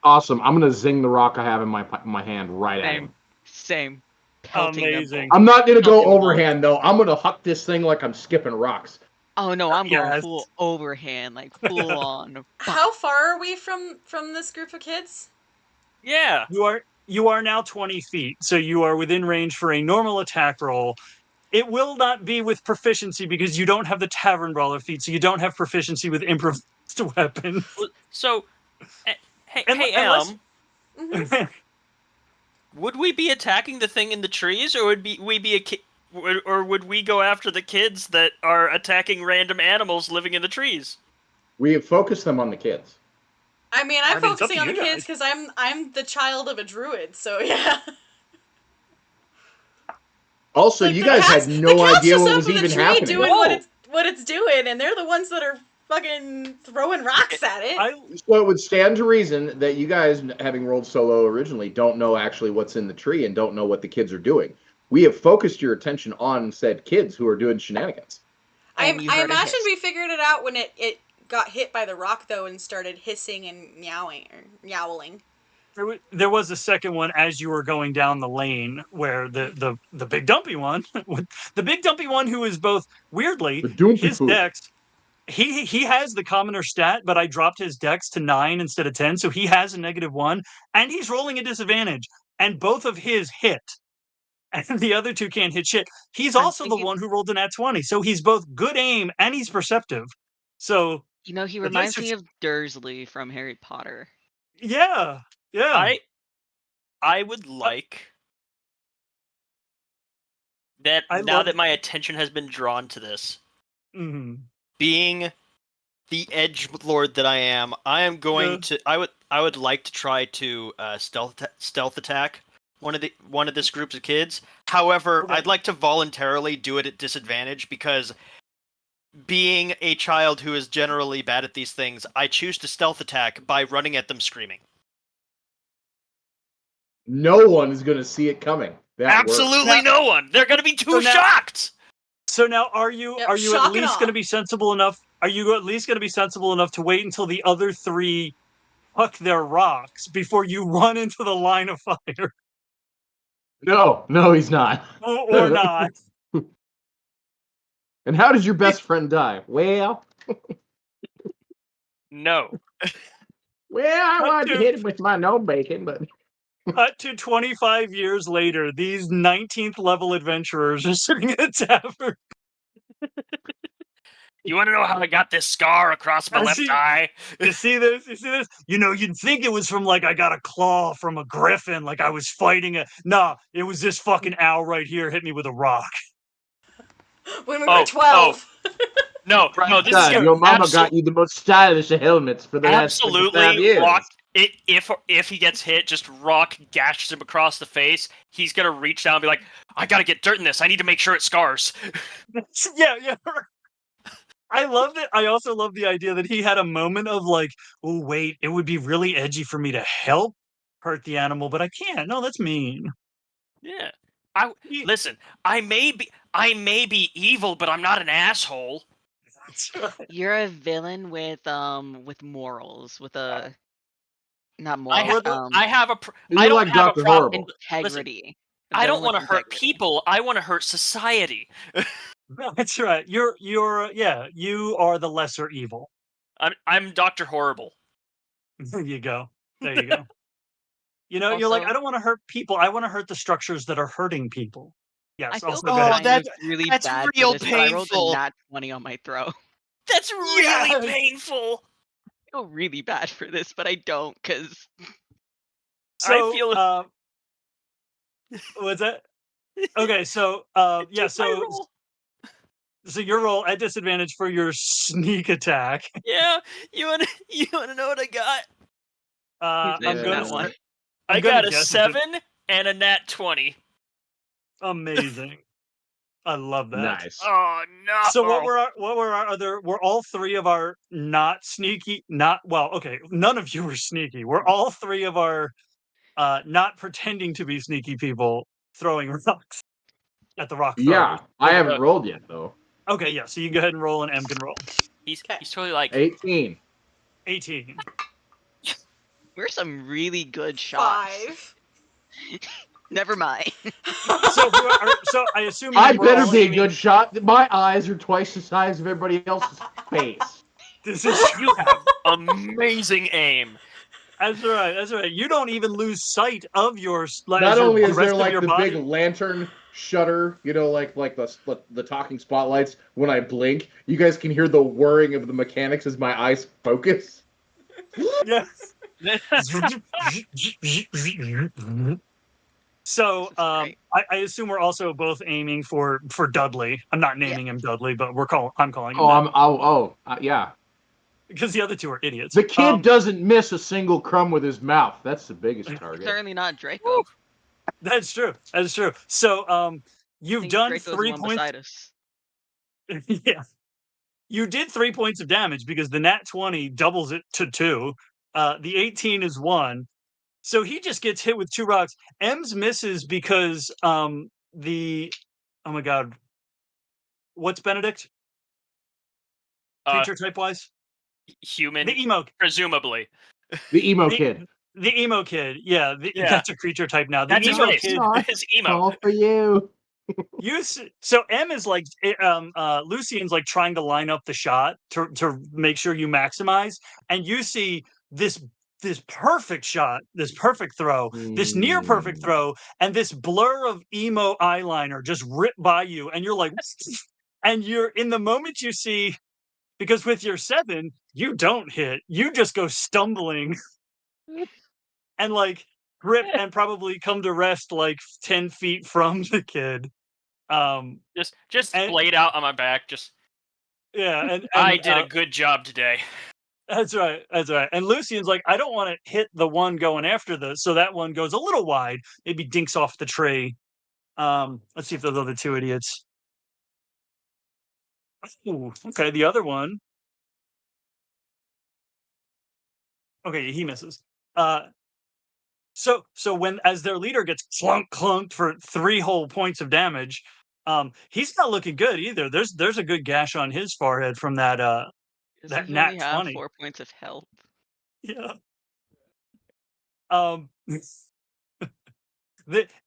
Awesome. I'm gonna zing the rock I have in my hand right at him. same. Pelting them Amazing. all. I'm not gonna go Pelting them all. overhand though. I'm gonna huck this thing like I'm skipping rocks. Oh no, I'm going Yes. full overhand, like full on. How far are we from this group of kids? Yeah. You are now 20 feet, so you are within range for a normal attack roll. It will not be with proficiency because you don't have the tavern brawler feat, so you don't have proficiency with improvised weapons. So, hey, Unless would we be attacking the thing in the trees, or or would we go after the kids that are attacking random animals living in the trees? We have focused them on the kids. I mean, I'm I mean, it's up focusing to on the you kids because I'm the child of a druid, so yeah. Also, Like you guys had the no cat's idea just what up was in the even tree happening. doing Whoa. what it's doing, and they're the ones that are fucking throwing rocks at it. So it would stand to reason that you guys, having rolled so low originally, don't know actually what's in the tree and don't know what the kids are doing. We have focused your attention on said kids who are doing shenanigans. And you I heard a imagine hiss. we figured it out when it got hit by the rock though and started hissing and meowing or meowling. there was a second one as you were going down the lane where the big dumpy one, the big dumpy one who is both weirdly The Doompy his Poo. dex. He has the commoner stat, but I dropped his dex to 9 instead of 10, so he has a -1, and he's rolling a disadvantage, and both of his hit, and the other two can't hit shit. He's I'm also the thinking, one who rolled a nat 20, so he's both good aim and he's perceptive. So he the dice reminds me of Dursley from Harry Potter. yeah, yeah. I would like that I now love. that my attention has been drawn to this, Mhm. being the edge lord that I am, I am going to. I would like to try to stealth attack one of this group of kids. However, Okay. I'd like to voluntarily do it at disadvantage because being a child who is generally bad at these things, I choose to stealth attack by running at them screaming. No one is going to see it coming. Absolutely no one. They're going to be too shocked. So now, are you Yep, at shock and least awe. going to be sensible enough? Are you at least going to be sensible enough to wait until the other three huck their rocks before you run into the line of fire, No, he's not. or not? And how did your best friend die? Well, No. I Cut wanted to to, hit him with my no bacon, but cut to 25 years later, these 19th level adventurers are sitting in a tavern. You want to know how I got this scar across my left eye? You see this? You see this? You'd think it was from like I got a claw from a griffin, like I was fighting a. Nah, it was this fucking owl right here hit me with a rock. When we were 12. No, this is Son, your mama absol- got you the most stylish of helmets for the last 25 absolutely years. rock. If he gets hit, just rock gashes him across the face. He's gonna reach down and be like, "I gotta get dirt in this. I need to make sure it scars." Yeah. I loved it. I also love the idea that he had a moment of like, oh wait, it would be really edgy for me to help hurt the animal, but I can't. No, that's mean. Yeah. He- Listen. I may be evil, but I'm not an asshole. You're a villain with morals, with a not I morals, have I have a pr- I You're don't like have a Dr. problem. Horrible. Listen, integrity. A I villain don't with want to hurt integrity. people. I want to hurt society. That's right. You are the lesser evil. I'm Dr. Horrible. There you go. There you go. You're like, I Also, don't want to hurt people. I want to hurt the structures that are hurting people. I Yes, feel also go ahead. Oh, kind that's of really that's bad for real this, but I rolled a painful. nat 20 on my throw. That's really Yes! painful. I feel really bad for this, but I don't because I So, feel what's that? Okay, so, yeah, take my so roll. so your roll at disadvantage for your sneak attack. Yeah, you wanna know what I got? I'm there's gonna that Yeah. one. I'm I gonna got a guess it's 7 and a nat 20. amazing. I love that. Nice. Oh So no! what were our other were all three of our not sneaky not well, okay, none of you were sneaky. We're all three of our not pretending to be sneaky people throwing rocks at the rock throwers. Yeah, I haven't Uh, rolled yet though. Okay, he, yeah, so you can go ahead and roll and M can roll. Okay. he's totally like, 18. 18. We're some really good shots. 5. Never mind. So I assume I then we're better all be a aiming. good shot. My eyes are twice the size of everybody else's face. This is you have amazing aim. that's right. That's right. You don't even lose sight of Not only the is there rest of like your the big body. lantern shutter, like the talking spotlights. When I blink, you guys can hear the whirring of the mechanics as my eyes focus. Yes. So This is great. I assume we're also both aiming for Dudley. I'm not Yeah. naming him Dudley, but I'm calling him Oh, that yeah. because the other two are idiots. The kid doesn't miss a single crumb with his mouth. That's the biggest It's target. certainly not Draco. That's true. That's true. So I you've think done Draco's the 3 one points. beside us. Yeah. You did 3 points of damage because the nat 20 doubles it to 2. The 18 is 1. So he just gets hit with 2 rocks. M's misses because the oh my god. What's Benedict? Uh, Creature type wise? human, The emo presumably. The emo the, kid. the emo kid. Yeah, Yeah, that's a creature type now. The that's his emo race. kid His emo. All for you. so M is like Lucian's like trying to line up the shot to make sure you maximize, and you see this perfect shot, this perfect throw, this near perfect throw, and this blur of emo eyeliner just rip by you, and you're like, and you're in the moment you see because with your 7 you don't hit, you just go stumbling and like grip and probably come to rest like 10 feet from the kid. Just And splayed out on my back. Just yeah, I did a good job today. that's right, that's right. And Lucian's like, I don't want to hit the one going after so that one goes a little wide, maybe dinks off the tree. Let's see if those other 2 idiots. Ooh, okay, the other one. Okay, he misses. Uh, so when as their leader gets clunked for 3 whole points of damage, he's not looking good either. There's a good gash on his forehead from Does that he only nat have 20. 4 points of health? Yeah. Um,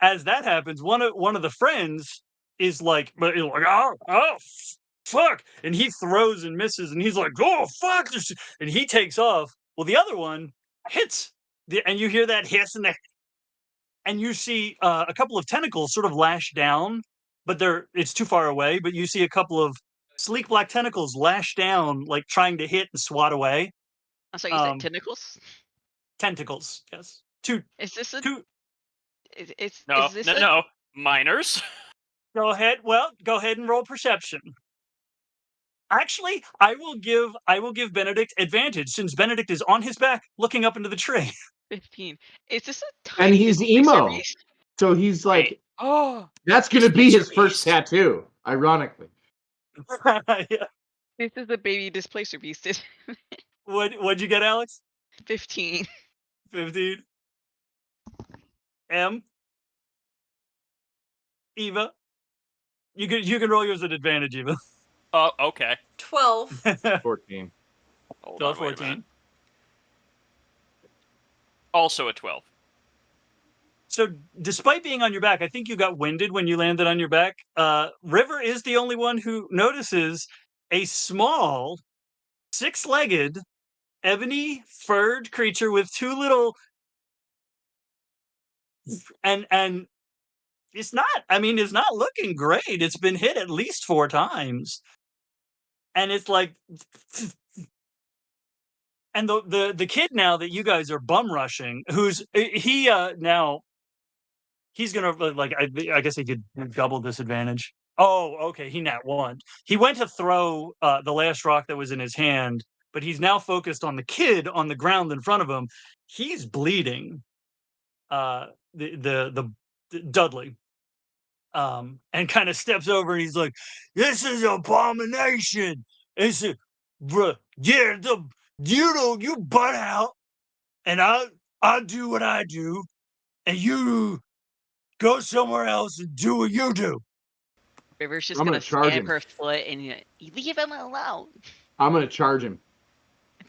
as that happens, one of the friends is like, oh, fuck, and he throws and misses, and he's like, oh fuck, and he takes off. Well, the other one hits, and you hear that hiss, and you see a couple of tentacles sort of lash down, but it's too far away. But you see a couple of sleek black tentacles lash down, like trying to hit and swat away. I'm sorry, you said Um, tentacles? tentacles, yes, two, Is this a two. No, is this no, a no. Minors. Go ahead. Well, go ahead and roll perception. Actually, I will give Benedict advantage since Benedict is on his back looking up into the tree. 15. Is this a And tiny he's displacer emo. beast? So he's like, Oh, that's going to be Displacer his first Beast. tattoo, ironically. Yeah. This is a baby displacer beast. What'd you get, Alex? 15. 15. M. Eva. You can roll yours at advantage, Eva. Oh, okay. 12. 14. Hold 12, on, wait a 14. minute. Also a 12. So, despite being on your back, I think you got winded when you landed on your back. River is the only one who notices a small, six-legged, ebony furred creature with two little, and it's not. I mean, it's not looking great. It's been hit at least 4 times, and it's like, and the kid now that you guys are bum rushing, who's he now he's gonna like I guess he could double disadvantage. Oh, okay. He nat one. He went to throw the last rock that was in his hand, but he's now focused on the kid on the ground in front of him. He's bleeding. Uh, the Dudley, and kind of steps over and he's like, "This is abomination. It's a, bruh, yeah, you butt out, and I'll do what I do, and you go somewhere else and do what you do." River's just I'm gonna gonna charge stamp him. her foot and you leave him alone. I'm going to charge him.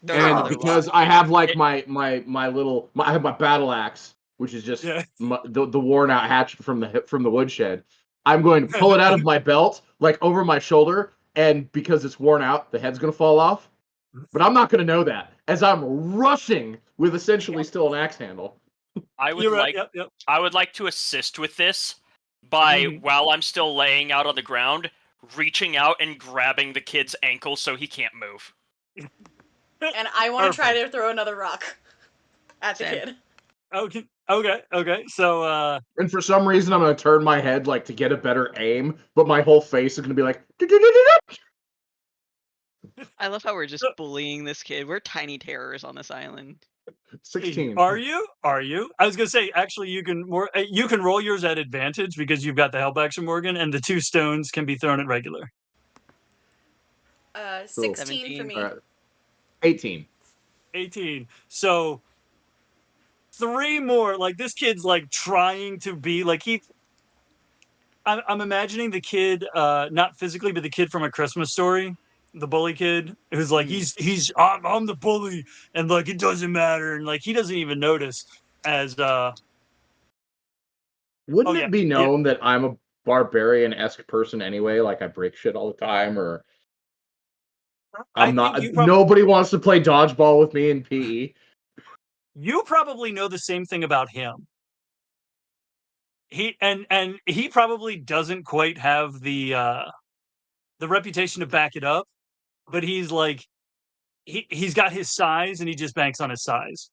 Throws And another rock. because I have like It- I have my battle axe, which is just Yeah. the worn out hatchet from the woodshed. I'm going to pull it out of my belt, like over my shoulder, and because it's worn out, the head's gonna fall off. But I'm not gonna know that as I'm rushing with essentially still an axe handle. I would You're right. like Yep. I would like to assist with this by Mhm. while I'm still laying out on the ground, reaching out and grabbing the kid's ankle so he can't move. And I want to try Perfect. to throw another rock at the Same. kid. Okay. So, And for some reason, I'm gonna turn my head like to get a better aim, but my whole face is gonna be like. I love how we're just bullying this kid. We're tiny terrors on this island. 16. are you? Are you? I was gonna say, actually, you can roll yours at advantage because you've got the help action, Morgan, and the 2 stones can be thrown at regular. 16 for 17. me. All right. 18. 18. So 3 more. Like this kid's like trying to be like he. I'm imagining the kid, not physically, but the kid from A Christmas Story, the bully kid, who's like I'm the bully, and like it doesn't matter, and like he doesn't even notice as oh Wouldn't yeah it be yeah known that I'm a barbarian-esque person anyway? Like I break shit all the time, or I I'm think not. Nobody wants to play dodgeball with me in PE. you probably know the same thing about him. And he probably doesn't quite have the reputation to back it up, but he's like he's got his size and he just banks on his size.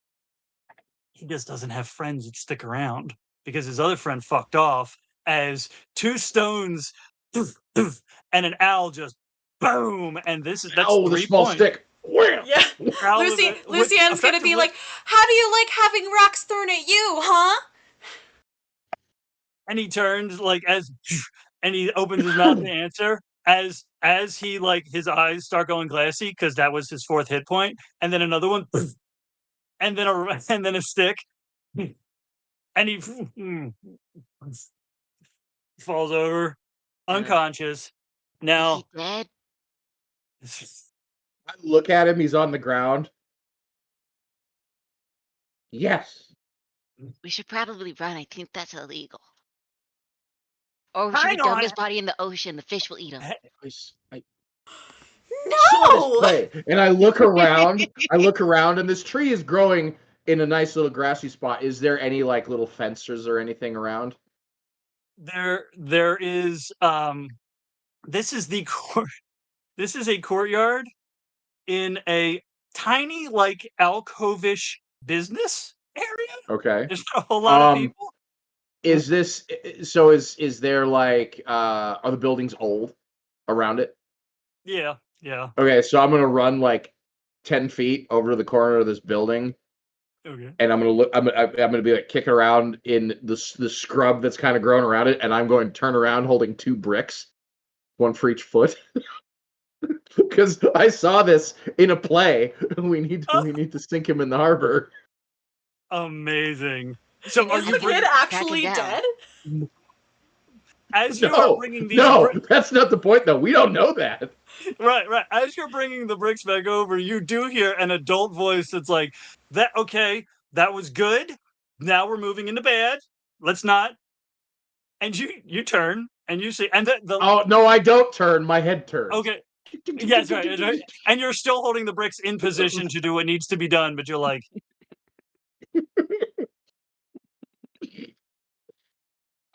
He just doesn't have friends that stick around because his other friend fucked off as 2 stones and an owl just boom, and that's Ow, with a 3 small points. stick. Wham! Yeah. Owl with Lucienne's gonna be effectively like, how do you like having rocks thrown at you, huh? and he turns like as and he opens his mouth to answer as he like his eyes start going glassy because that was his 4th hit point, and then another one, and then a stick, and he falls over unconscious. Is Now, he dead? I look at him. He's on the ground. Yes. We should probably run. I think that's illegal. Or should we hang dump on. his body in the ocean? The fish will eat him. I saw this No! play, and I look around. I look around, and this tree is growing in a nice little grassy spot. Is there any like little fences or anything around? There is this is the court this is a courtyard in a tiny like alcovish business area. Okay. There's not a whole lot of Um, people. is this so? Is there like are the buildings old around it? Yeah. Yeah. Okay, so I'm gonna run like 10 feet over to the corner of this building, Okay. and I'm gonna look. I'm gonna be like kicking around in the scrub that's kind of grown around it, and I'm going to turn around holding 2 bricks, one for each foot, because I saw this in a play. We need to sink him in the harbor. Amazing. So are Is you the kid bringing Track him actually down. dead? as you are No, bringing these no, that's not the point though. We don't know that. right. As you're bringing the bricks back over, you do hear an adult voice that's like, "That okay? That was good. Now we're moving into bad. Let's not." And you turn and you see, and the Oh no, I don't turn. My head turns. okay, yes, right, that's right. And you're still holding the bricks in position to do what needs to be done, but you're like,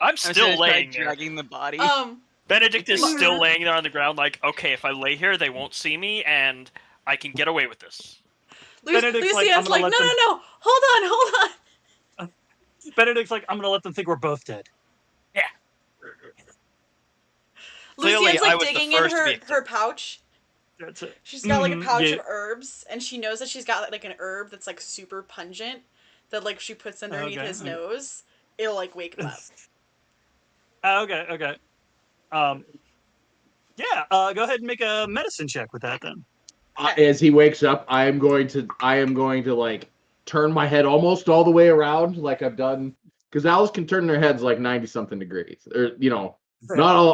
I'm I'm just gonna still try laying there. dragging the body. Benedict is My- still laying there on the ground, like, okay, if I lay here, they won't see me, and I can get away with this. Benedict's like, I'm Lucien's gonna like, let no, them. no, no, hold on. Benedict's like, I'm gonna let them think we're both dead. Yeah. Clearly, Lucien's I like was the digging in first victim. her pouch. That's it. She's got like a pouch Yeah. of herbs, and she knows that she's got like an herb that's like super pungent that like she puts underneath Okay. his nose. It'll like wake him up. Okay. Okay. Um. Yeah. Go ahead and make a medicine check with that then. As he wakes up, I am going to like turn my head almost all the way around, like I've done, because owls can turn their heads like 90 something degrees, or not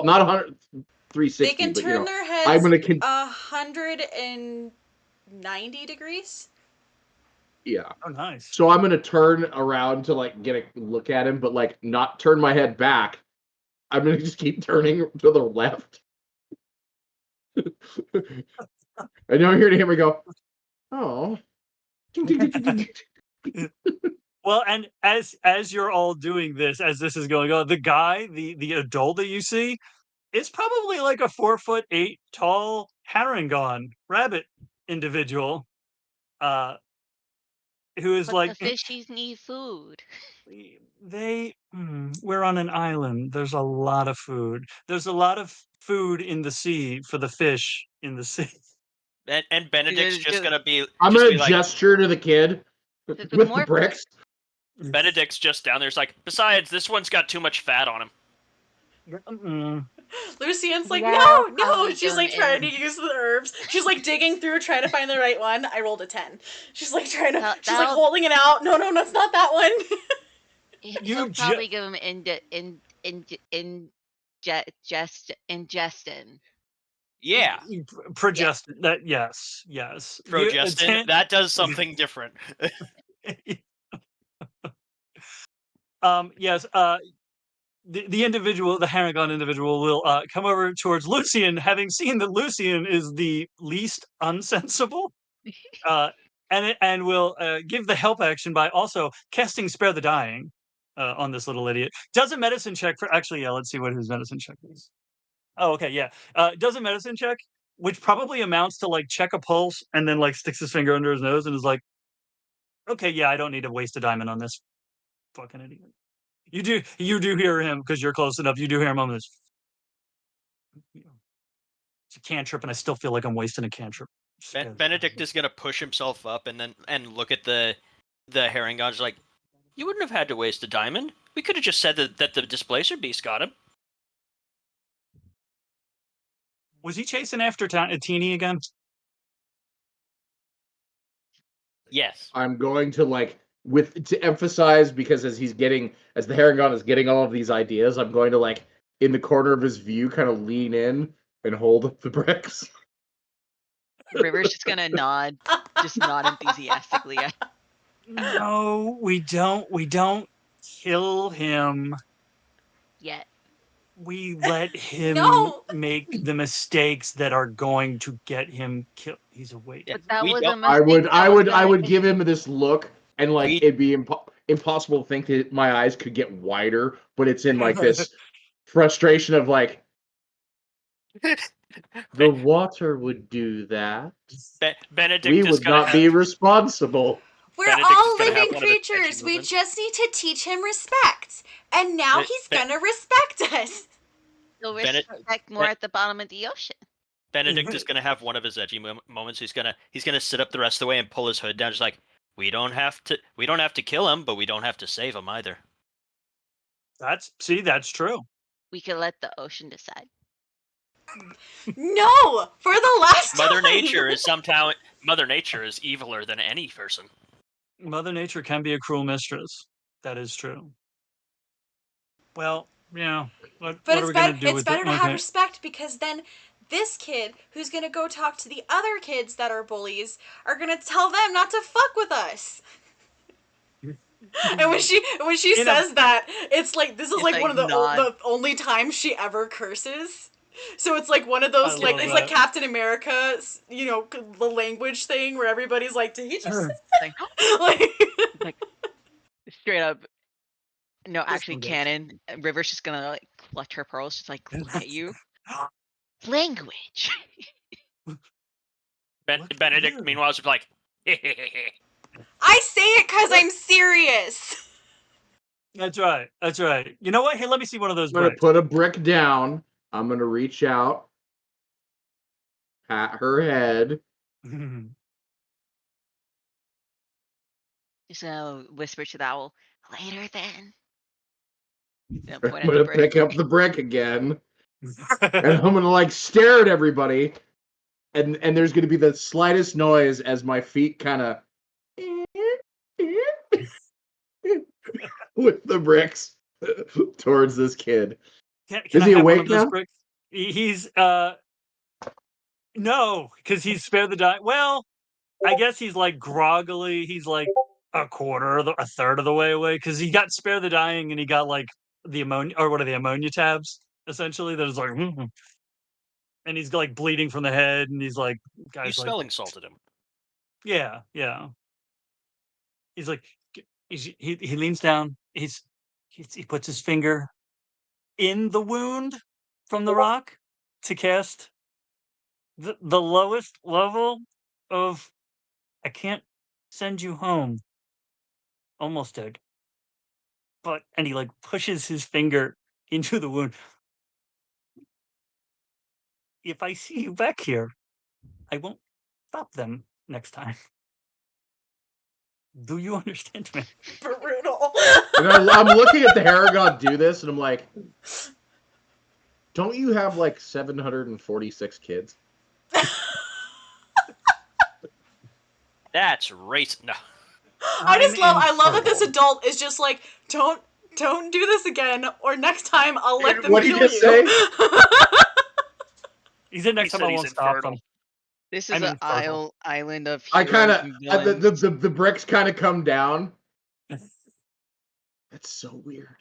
100, They 360, can but turn their I'm heads gonna 190 degrees. yeah. Oh, nice. So I'm gonna turn around to like get a look at him, but like not turn my head back. I'm gonna just keep turning to the left. And you'll hear him go, oh. Well, and as you're all doing this, as this is going on, the guy, the adult that you see, is probably like a 4'8" tall Harangon rabbit individual, uh, who is But like the fishies need food. we're on an island. There's a lot of food. There's a lot of food in the sea for the fish in the sea. And Benedict's just gonna be I'm just gonna be like, gesture to the kid There's with the more bricks. Benedict's just down there. It's like, besides, this one's got too much fat on him. Lucien's like, Yeah, no, I'll no. probably She's go like trying to in. use the herbs. She's like digging through, trying to find the right one. I rolled a 10. She's like trying to. That, She's like that'll holding it out. No, no, no, it's not that one. You he'll just probably give him ingestin. Yeah, Yeah. progestin. That yes. You progestin. That does something different. yes. The individual, the Haragon individual, will come over towards Lucian, having seen that Lucian is the least unsensible, uh, and will give the help action by also casting Spare the Dying on this little idiot. Does a medicine check for actually, yeah. Let's see what his medicine check is. Oh, okay, yeah. Does a medicine check, which probably amounts to like check a pulse, and then like sticks his finger under his nose and is like, okay, yeah, I don't need to waste a diamond on this fucking idiot. You do hear him because you're close enough. You do hear him on this. It's a cantrip, and I still feel like I'm wasting a cantrip. Benedict is gonna push himself up and look at the Harangon's like, you wouldn't have had to waste a diamond. We could have just said that the displacer beast got him. Was he chasing after Teeny again? Yes. I'm going to like to emphasize, because as the Haragon is getting all of these ideas, I'm going to like in the corner of his view kind of lean in and hold up the bricks. River's just gonna just nod enthusiastically. No, we don't. We don't kill him. Yet. We let him No. make the mistakes that are going to get him killed. He's awake. Yeah, But that we was don't. a mistake. I would give him this look, and like We- it'd be impossible to think that my eyes could get wider, but it's in like this frustration of like the water would do that. Benedict We is would gonna not have. be responsible. We're Benedict is all gonna have living one of his creatures. sketchy We movements. just need to teach him respect. And now Be- he's Be- gonna respect us. You'll Bennett- respect more at the bottom of the ocean. Benedict is gonna have one of his edgy moments. He's gonna sit up the rest of the way and pull his hood down, just like, we don't have to kill him, but we don't have to save him either. That's true. We could let the ocean decide. No, for the last Mother time. Nature is Mother Nature is eviler than any person. Mother Nature can be a cruel mistress. That is true. Well, yeah. What are we gonna do It's with better it? to have Okay. respect, because then this kid who's gonna go talk to the other kids that are bullies are gonna tell them not to fuck with us. And when she says that, it's like this is It's like like one of not. the only times she ever curses. So it's like one of those, I like, love it's like that. Captain America, you know, the language thing where everybody's like, did he just Like, like like straight up. No, This actually, one goes. canon. River's just gonna like clutch her pearls, just like look at you. Language. Look at Benedict, you. meanwhile, is like, I say it because I'm serious. That's right. That's right. You know what? Hey, let me see one of those I'm gonna bricks. put a brick down. I'm gonna reach out, pat her head. Just gonna whisper to the owl. Later then. Gonna I'm point at the gonna brick. pick up the brick again, and I'm gonna like stare at everybody, and there's gonna be the slightest noise as my feet kind of with the bricks towards this kid. Can Is I he have one of awake those now? bricks? He's no, because he's spared the dying. Well, I guess he's like groggily. He's like a third of the way away because he got spare the dying and he got like the ammonia, or what are the ammonia tabs essentially? That is like, and he's like bleeding from the head, and he's like, you guys, like, smelling salted him. yeah, yeah. He's like, he leans down. He puts his finger in the wound from the rock to cast the lowest level of I can't send you home. Almost dead. But and he like pushes his finger into the wound. If I see you back here, I won't stop them next time. Do you understand me? Brutal. And I'm looking at the Harrigan do this, and I'm like, don't you have like 746 kids? That's racist. No. I'm I love that this infertile. adult is just like, don't do this again, or next time I'll let them What did kill you just say? He said He next time said I he's won't stop infertile. them. This is I'm an infertile. island of I kind heroes of and the, villains. the bricks kind of come down. That's so weird.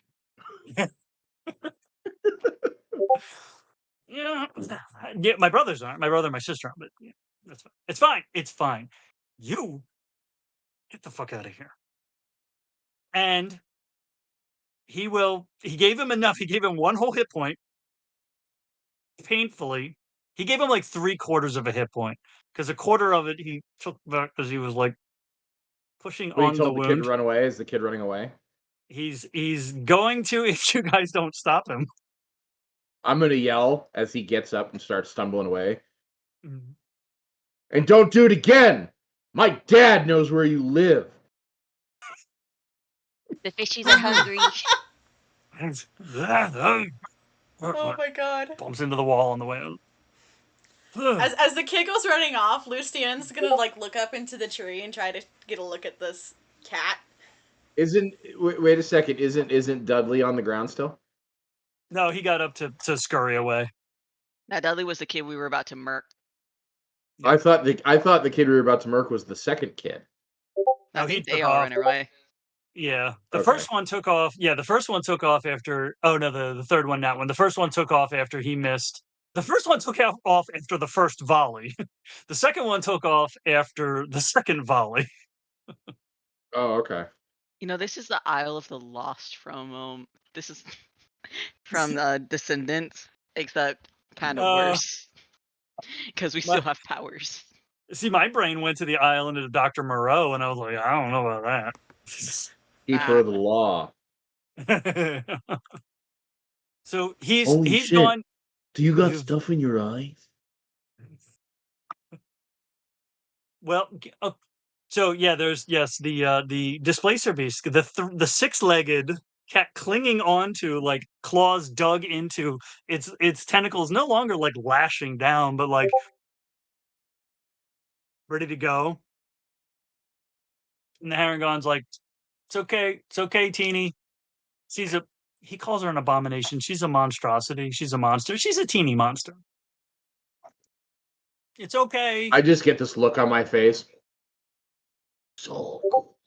Yeah, yeah. My brothers aren't. My brother and my sister aren't. But yeah, that's fine. It's fine. It's fine. You get the fuck out of here. And he will. He gave him enough. He gave him one whole hit point. Painfully, he gave him like 3/4 of a hit point because a quarter of it he took back because he was like pushing When he on the told the kid to wound. run away, is the kid running away? He's going to if you guys don't stop him. I'm gonna yell as he gets up and starts stumbling away. Mhm. And don't do it again! My dad knows where you live. The fishies are hungry. Oh my god. Bumps into the wall on the way out. As the kid goes running off, Lucien's gonna like look up into the tree and try to get a look at this cat. Wait a second, isn't Dudley on the ground still? No, he got up to scurry away. Now Dudley was the kid we were about to murk. Yeah. I thought the kid we were about to murk was the second kid. I No, he think they took all off. ran away. Yeah, the Okay. first one took off. Yeah, the first one took off after. Oh no, the third one, that one. The first one took off after he missed. The first one took off after the first volley. The second one took off after the second volley. Oh, okay. You know, this is the Isle of the Lost from this is from Descendants, except kind of Uh, worse because we my, still have powers. see, my brain went to the island of Dr. Moreau, and I was like, I don't know about Keeper of the law. that. So Holy he's shit. gone. Do you got stuff in your eyes? Well, so yeah, there's the displacer beast, the six-legged cat clinging onto like claws dug into its tentacles, no longer like lashing down, but like ready to go. And the Harangon's like, it's okay, teeny. She's a he calls her an abomination. She's a monstrosity. She's a monster. She's a teeny monster. It's okay. I just get this look on my face. So cool.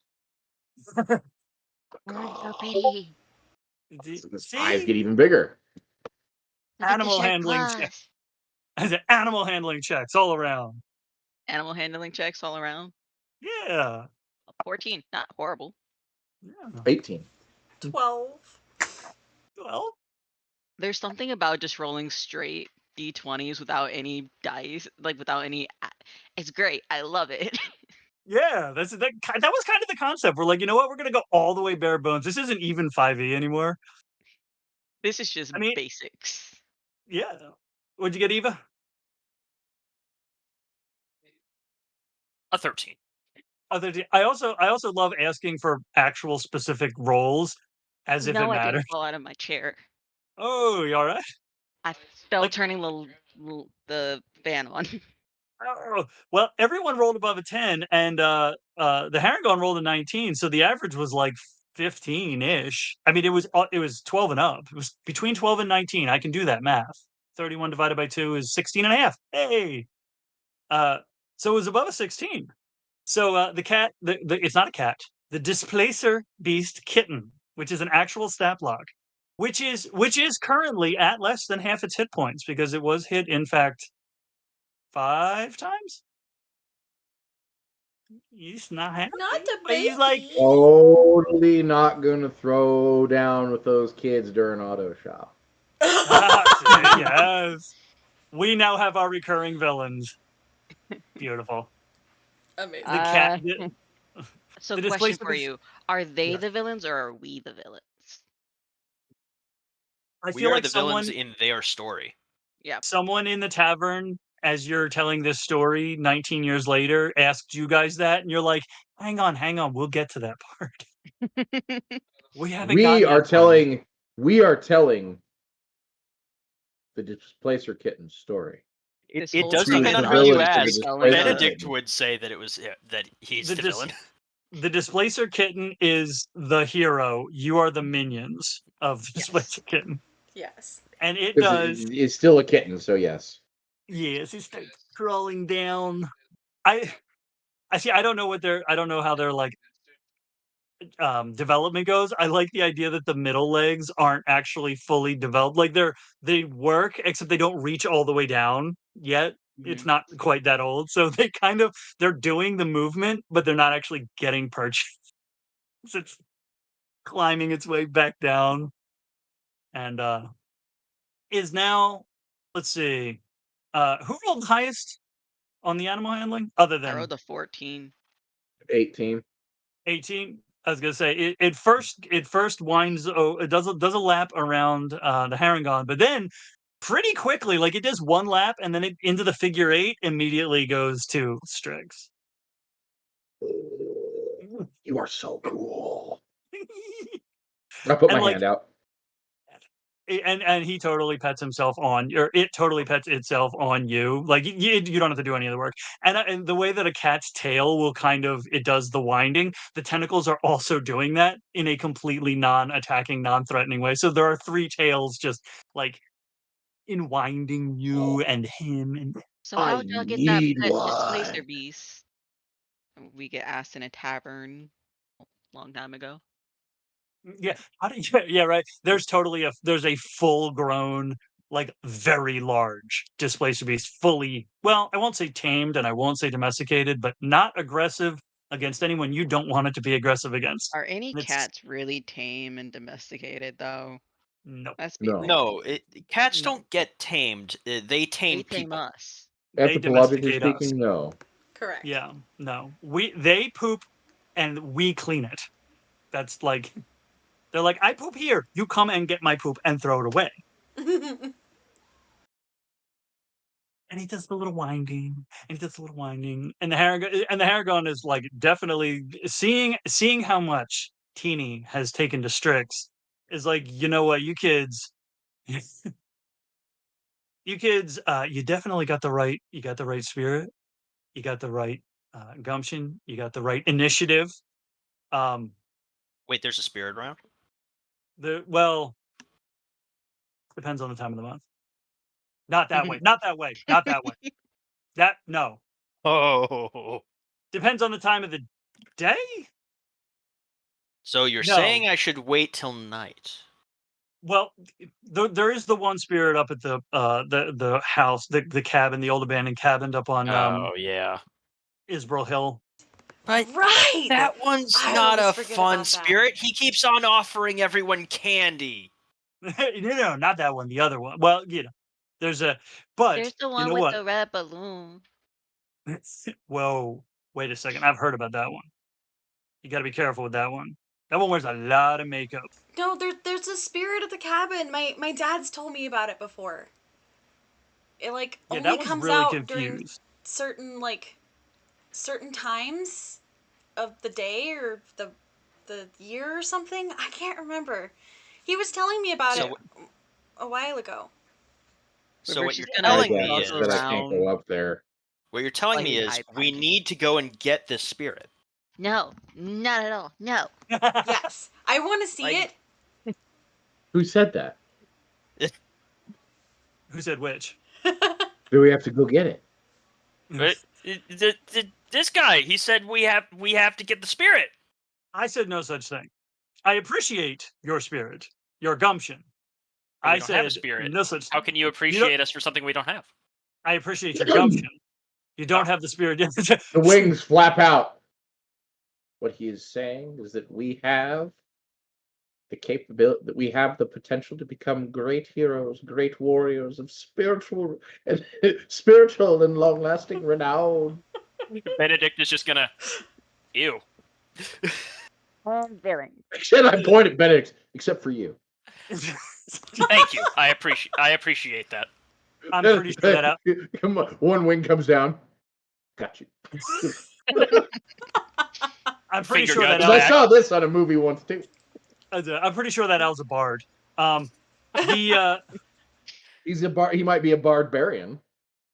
Oh, so pretty. His eyes See? get even bigger. Look at the Animal sharp handling check. claws. Animal handling checks all around. Animal handling checks all around. Yeah. 14, not horrible. Yeah. 18. 12. Well, There's something about just rolling straight d20s without any dice, like without any. It's great. I love it. yeah, that was kind of the concept. We're like, you know what? We're gonna go all the way bare bones. This isn't even 5e anymore. This is just I mean, basics. yeah. What'd you get, Eva? A 13. I also love asking for actual specific roles as if it No, I didn't mattered. fall out of my chair. Oh, you all right? I fell Like, turning the fan on. oh, well, everyone rolled above a 10, and the Harangon rolled a 19, so the average was like 15-ish. I mean, it was 12 and up. It was between 12 and 19. I can do that math. 31 divided by 2 is 16 and a half. Hey. Uh, so it was above a 16. So the cat, it's not a cat, the displacer beast kitten, which is an actual stat block, which is currently at less than half its hit points because it was hit, in fact, 5 times. He's not happy, Not a but he's like, baby. Totally not gonna throw down with those kids during auto shop. see, yes, we now have our recurring villains. Beautiful. Amazing. The cat, So the question displacer for beast. you. Are they Yes, the villains or are we the villains? I We feel are like the villains in their story. Yeah. someone in the tavern, as you're telling this story 19 years later, asked you guys that, and you're like, hang on, we'll get to that part. We haven't We gotten are that far yet. telling we are telling the displacer kitten's story. It, This it whole does Who come story is in is the about handy you you villain to the ask. expelling displacer us. Benedict kitten? would say that he's The the villain. the displacer kitten is the hero. You are the minions of the Yes. displacer kitten, Yes. and it Because does. it's still a kitten, so yes. Yes, it starts crawling down. I I see. I don't know how they're like development goes. I like the idea that the middle legs aren't actually fully developed. Like they work, except they don't reach all the way down yet. It's Mhm. not quite that old, so they're doing the movement, but they're not actually getting perched. It's climbing its way back down, and is now. Let's see. Who rolled highest on the animal handling, other I than rolled a 14. 18. 18? I was gonna say it first winds. Oh, it does a lap around the Harangon, but then pretty quickly, like it does one lap, and then it into the figure eight immediately goes to Strix. You are so cool. I put And my like hand out. and he totally pets himself on, or it totally pets itself on you. Like you don't have to do any of the work. And the way that a cat's tail will kind of it does the winding, the tentacles are also doing that in a completely non-attacking, non-threatening way. So there are three tails just like in winding you and him, and So I how'd y'all get that need pet displacer one. beast? We get asked in a tavern long time ago. yeah, how do you, yeah, right. There's a full grown, like very large displacer beast, fully, well, I won't say tamed and I won't say domesticated, but not aggressive against anyone you don't want it to be aggressive against. Are any It's cats really tame and domesticated though? no, Let's be No. real. No, cats no. don't get tamed. They They tame tame people. us. They Anthropologically domesticate us. speaking, no. Correct. Yeah, no. They poop and we clean it. That's like they're like, I poop here. You come and get my poop and throw it away. and he does the little winding, and he does the little winding, and the Haragon is like definitely seeing how much Teeny has taken to Strix is like, you know what, you kids, you definitely got the right, spirit, you got the right gumption, you got the right initiative. Um, Wait, there's a spirit round? well, depends on the time of the month. Not that way. Not that way. Not that way. That no. Oh. Depends on the time of the day. So you're No. saying I should wait till night? Well, there is the one spirit up at the house, the cabin, the old abandoned cabin up on Oh yeah. Isbro Hill. But Right. that one's I not always a forget fun about that. spirit. He keeps on offering everyone candy. No, not that one. The other one. Well, there's a. But There's the you one know with what? the red balloon. Whoa! Wait a second. I've heard about that one. You got to be careful with that one. That one wears a lot of makeup. No, there's a spirit at the cabin. My dad's told me about it before. It like Yeah, only that one's comes really out during confused. certain times of the day or the year or something. I can't remember. He was telling me about So it a while ago. So River, what she's you're gonna My telling dad me toss said I is can't around go up there. what you're telling while me he is hide we behind you. need to go and get this spirit. No, not at all. No. Yes, I want to see Like, Who said that? Who said which? it. Do we have to go get it? But this guy, he said we have to get the spirit. I said no such thing. I appreciate your spirit, your gumption. But we I don't have a said spirit. no such How thing. can you You don't, appreciate us for something we don't have? I appreciate your gumption. You don't have the spirit. The wings flap out. What he is saying is that we have the capability, that we have the potential to become great heroes, great warriors of spiritual and long-lasting renown. Benedict is just gonna, ew. Very. Shit, I point at Benedict, except for you. Thank you. I appreciate that. I'm pretty sure that Come on, one wing comes down. Got you. I'm pretty Finger sure that guns I Al, back. saw this on a movie once too. I'm pretty sure that Al's a bard. The He's a bar. He might be a barbarian.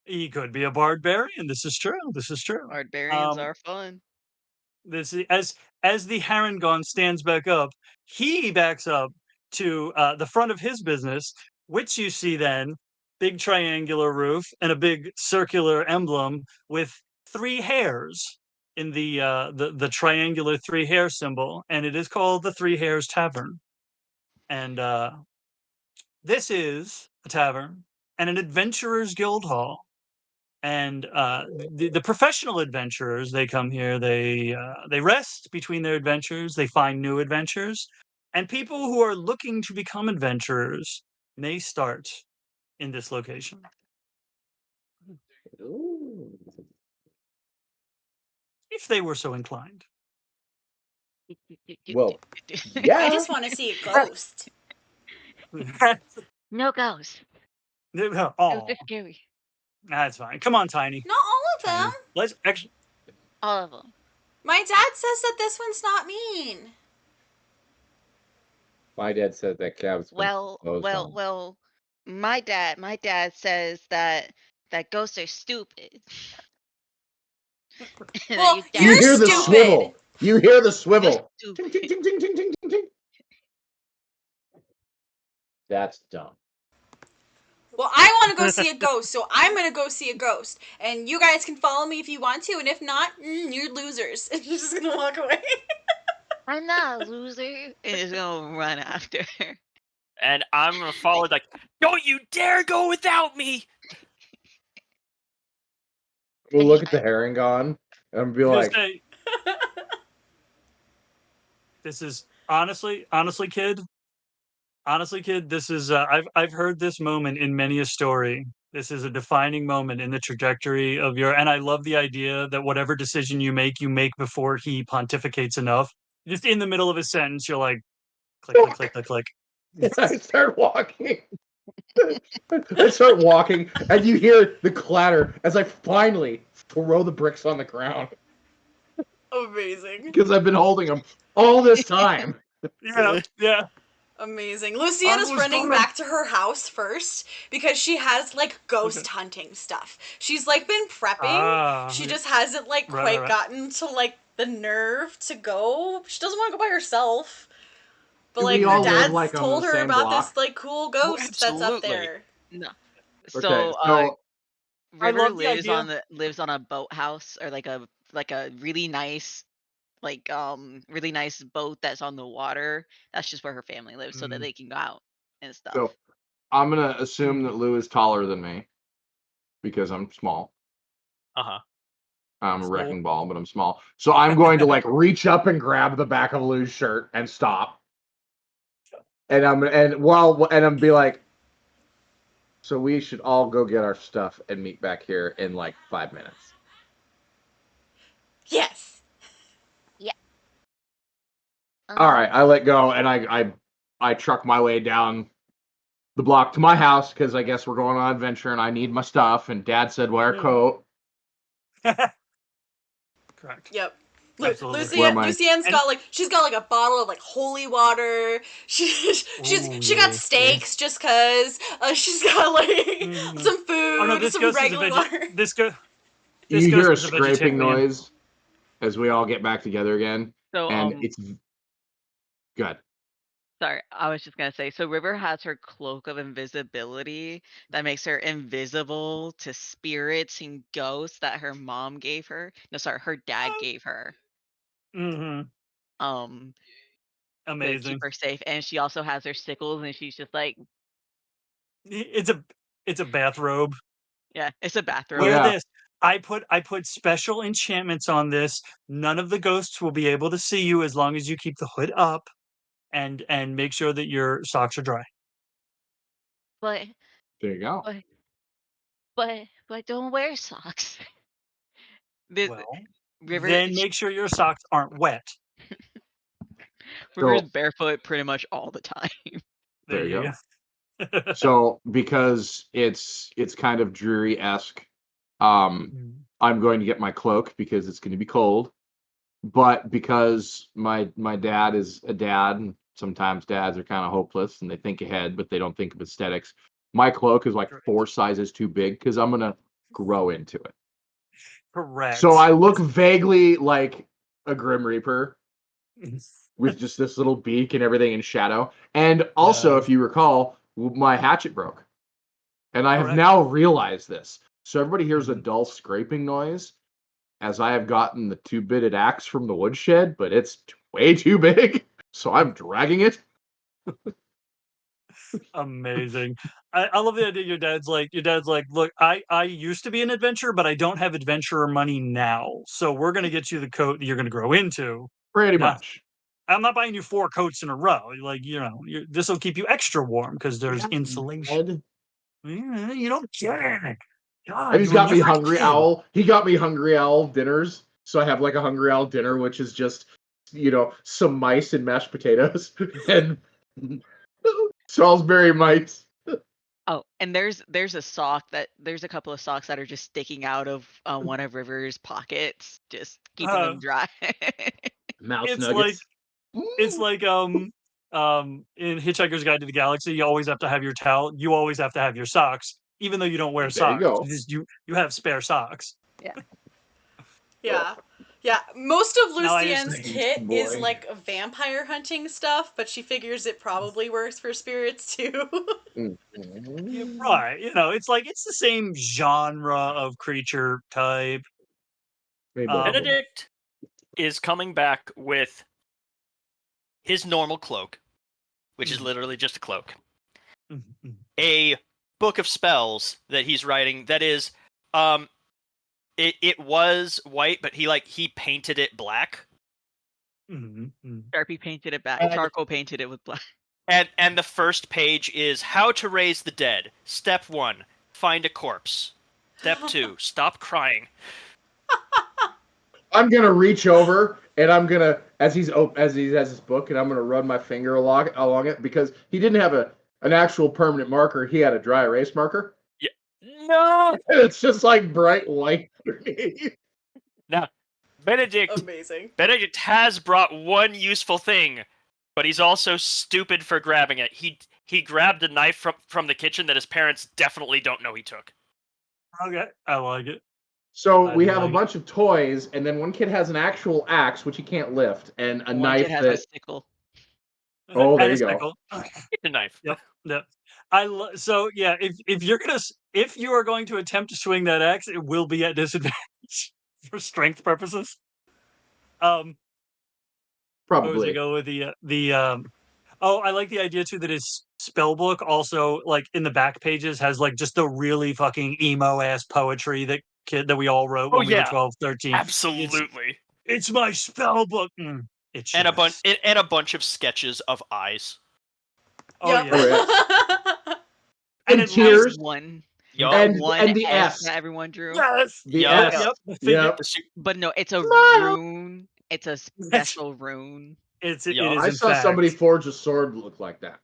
he could be a barbarian. This is true. This is true. Barbarians are fun. This is, as the Harangon stands back up, he backs up to the front of his business, which you see then big triangular roof and a big circular emblem with three hairs in the triangular three hair symbol, and it is called the Three Hairs Tavern. And this is a tavern and an adventurers guild hall. And the professional adventurers, they come here, they rest between their adventures, they find new adventures, and people who are looking to become adventurers may start in this location Ooh. if they were so inclined. Well, I yeah. just want to see a ghost. No ghosts. Those Oh, are scary. that's fine. Come on, Tiny. Not all of them. Tiny. Let's actually. All of them. My dad says that this one's not mean. My dad said that cab's been Well, closed well, on. well. My dad says that ghosts are stupid. And that Well, you You you're can't hear the fall. stupid. swivel. You hear the You're swivel. Ting, ting, stupid. ting, ting, ting, ting, ting, ting. That's dumb. Well, I want to go see a ghost, so I'm gonna go see a ghost, and you guys can follow me if you want to, and if not, you're losers. And you're just gonna walk away. I'm not a loser. And is gonna run after her. And I'm gonna follow like, don't you dare go without me. We'll look at the Harangon and be Just like, say, this is honestly, kid. Honestly, kid, this is I've heard this moment in many a story. This is a defining moment in the trajectory of your, and I love the idea that whatever decision you make before he pontificates enough. Just in the middle of a sentence, you're like, click, click, click, click, click. I start walking. I start walking, and you hear the clatter as I finally throw the bricks on the ground Amazing. because I've been holding them all this time. Yeah. Amazing. I Luciana's was running gonna. back to her house first because she has like Okay. ghost hunting stuff. She's like been prepping. She just hasn't like Right, right, quite right. gotten to like the nerve to go. She doesn't want to go by herself. But Do like we her all live dad's like on the told her same about block? this like cool Oh, ghost that's up absolutely. there. No. Okay, So, so I River love the idea. lives on a boathouse or like a really nice really nice boat that's on the water. That's just where her family lives so that Mm, they can go out and so stuff. I'm gonna assume that mhm. Lou is taller than me because I'm small. Uh-huh. I'm a Swole. wrecking ball, but I'm small. So I'm going to like reach up and grab the back of Lou's shirt and stop. And I'm be like, so we should all go get our stuff and meet back here in like 5 minutes. Yes. Yeah. All right, Um I let go and I truck my way down the block to my house because I guess we're going on an adventure and I need my stuff. And Dad said wear a coat. Correct. Yep. Absolutely. Where am I? Lucienne's And got like she's got like a bottle of like holy water. oh She got yeah, yeah. steaks just cause. She's got like Mhm. some Oh no, food, this some ghost is a regular water. this You hear ghost a is a scraping vegetarian. noise as we all get back together again, so and it's good. sorry, I was just gonna say, so River has her cloak of invisibility that makes her invisible to spirits and ghosts that her mom gave her. No, sorry, her dad gave her. Mm-hmm. Um, to keep Amazing. her safe. And she also has her sickles and she's just like, It's a bathrobe. yeah, it's a bathrobe. Wear Yeah, this. I put special enchantments on this. None of the ghosts will be able to see you as long as you keep the hood up and make sure that your socks are dry. But there you go. but but don't wear socks. This Well, River then make sure your socks aren't wet. River's So barefoot pretty much all the time. There there you you go. go. So because it's kind of dreary esque, um, Mm. I'm going to get my cloak because it's going to be cold. But because my dad is a dad, and sometimes dads are kind of hopeless and they think ahead, but they don't think of aesthetics. My cloak is like Correct. 4 sizes too big because I'm gonna grow into it. So Correct. I look vaguely like a Grim Reaper Yes. with just this little beak and everything in shadow. And also, if Yes. you recall, my hatchet broke. And I have Correct. now realized this. So everybody hears a Mhm. dull scraping noise as I have gotten the two-bitted axe from the woodshed, but it's way too big. So I'm dragging it. Amazing. I love the idea your dad's like, look, I used to be an adventurer, but I don't have adventurer money now. So we're gonna get you the coat that you're gonna grow into. Pretty Not much. I'm not buying you 4 coats in a row. Like, this will keep you extra warm because there's Yeah, insulation. Ed. Yeah, you don't get it. And God, he's you were got me never a Hungry kid. Owl. He got me Hungry Owl dinners. So I have like a Hungry Owl dinner, which is just, some mice and mashed potatoes and Salisbury mice. Oh, and there's a couple of socks that are just sticking out of one of River's pockets, just keeping Uh, them dry. Mouse it's like nuggets. it's like in Hitchhiker's Guide to the Galaxy, you always have to have your socks, even though you don't wear There you socks. go. You have spare socks. Yeah. Yeah. Yeah, most of Now I just Lucienne's Thanks, kit is boy. like vampire hunting stuff, but she figures it probably works for spirits too. Yeah, Mhm. right. It's the same genre of creature type. Hey, bud. Um, Benedict is coming back with his normal cloak, which is mm, literally just a cloak, mm, mm, a book of spells that he's writing that is um it was white, but he painted it black. mm. Sharpie painted it back. And Charcoal painted it with black. And the first page is how to raise the dead. Step 1, find a corpse. Step 2, stop crying. I'm gonna reach over and I'm gonna, as he has his book, and I'm gonna run my finger along it because he didn't have an actual permanent marker. He had a dry erase marker. No. It's just like bright white underneath. Now, Benedict Amazing. has brought one useful thing, but he's also stupid for grabbing it. He grabbed a knife from the kitchen that his parents definitely don't know he took. Okay, I like it. So I we have a like it. bunch of toys, and then one kid has an actual axe, which he can't lift, and a One knife kid has that. a sickle. Oh, there And a you go. sickle. It's a knife. Yep. Yep. So yeah, if you are going to attempt to swing that axe, it will be at disadvantage for strength purposes. What was I Probably. go with Oh, I like the idea too that his spell book also, like in the back pages, has like just the really fucking emo ass poetry that we all wrote Oh, when we were yeah. 12, 13. Absolutely. It's my spell book. It And shows. a bunch of sketches of eyes. Oh Yep. yeah. Oh, And And it That lasts. tears, one. Yup. That and one the S S, that everyone drew. Yes. the Yup. S. Yep. The figure. Yep. The su- But no, it's a Smile. rune. It's a That's- special rune. it Yup. is I in saw fact somebody forge a sword that looked like that.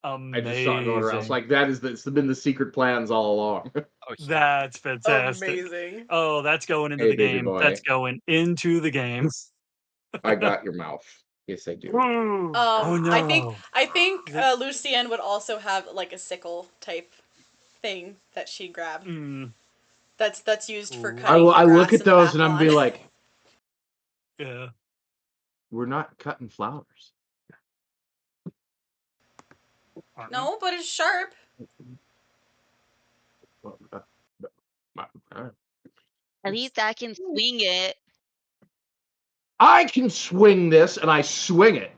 I just saw it going around. It's amazing. like it's been the secret plans all along. Oh, yeah. That's fantastic. Amazing. Oh, that's going into Hey, the baby game. That's boy, going into the game. I got your mouth. Yes, I do. Oh no. I think Is it- Lucienne would also have like a sickle type thing that she'd grab. Mm, That's used for Ooh. cutting the I look grass at in the those back and I'm lawn. be like, yeah. we're not cutting flowers. Aren't we? No, but it's sharp. Well, At least I can swing it. I can swing this, and I swing it.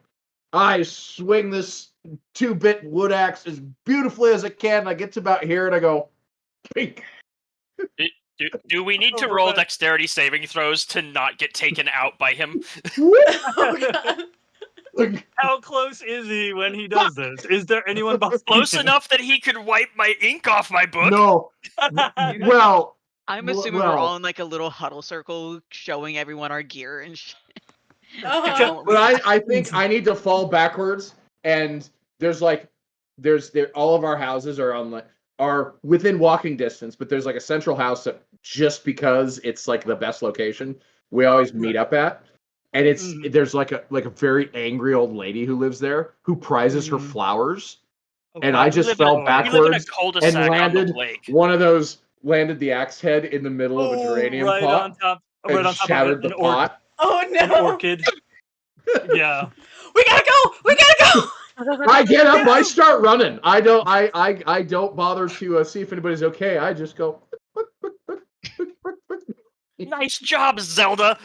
I swing this 2-bit wood axe as beautifully as I can. And I get to about here, and I go, pink. Do we need to Oh, roll man. dexterity saving throws to not get taken out by him? Oh god. Like, How close is he when he does this? Is there anyone behind Close him? enough that he could wipe my ink off my book? no. Well, I'm assuming we're all in like a little huddle circle showing everyone our gear and Uh-huh. what but we got. I think I need to fall backwards, and there's all of our houses are are within walking distance, but there's like a central house that just because it's like the best location, we always meet up at. And there's like a very angry old lady who lives there who prizes her flowers. And Okay. I just We fell live in a backwards and cul-de-sac on the lake. landed the axe head in the middle of a Oh, geranium right on pot top and of shattered the pot. Oh no. an orchid. Yeah. We gotta go. We gotta go. I get up, I start running. I don't bother to see if anybody's okay. I just go. Nice job, Zelda.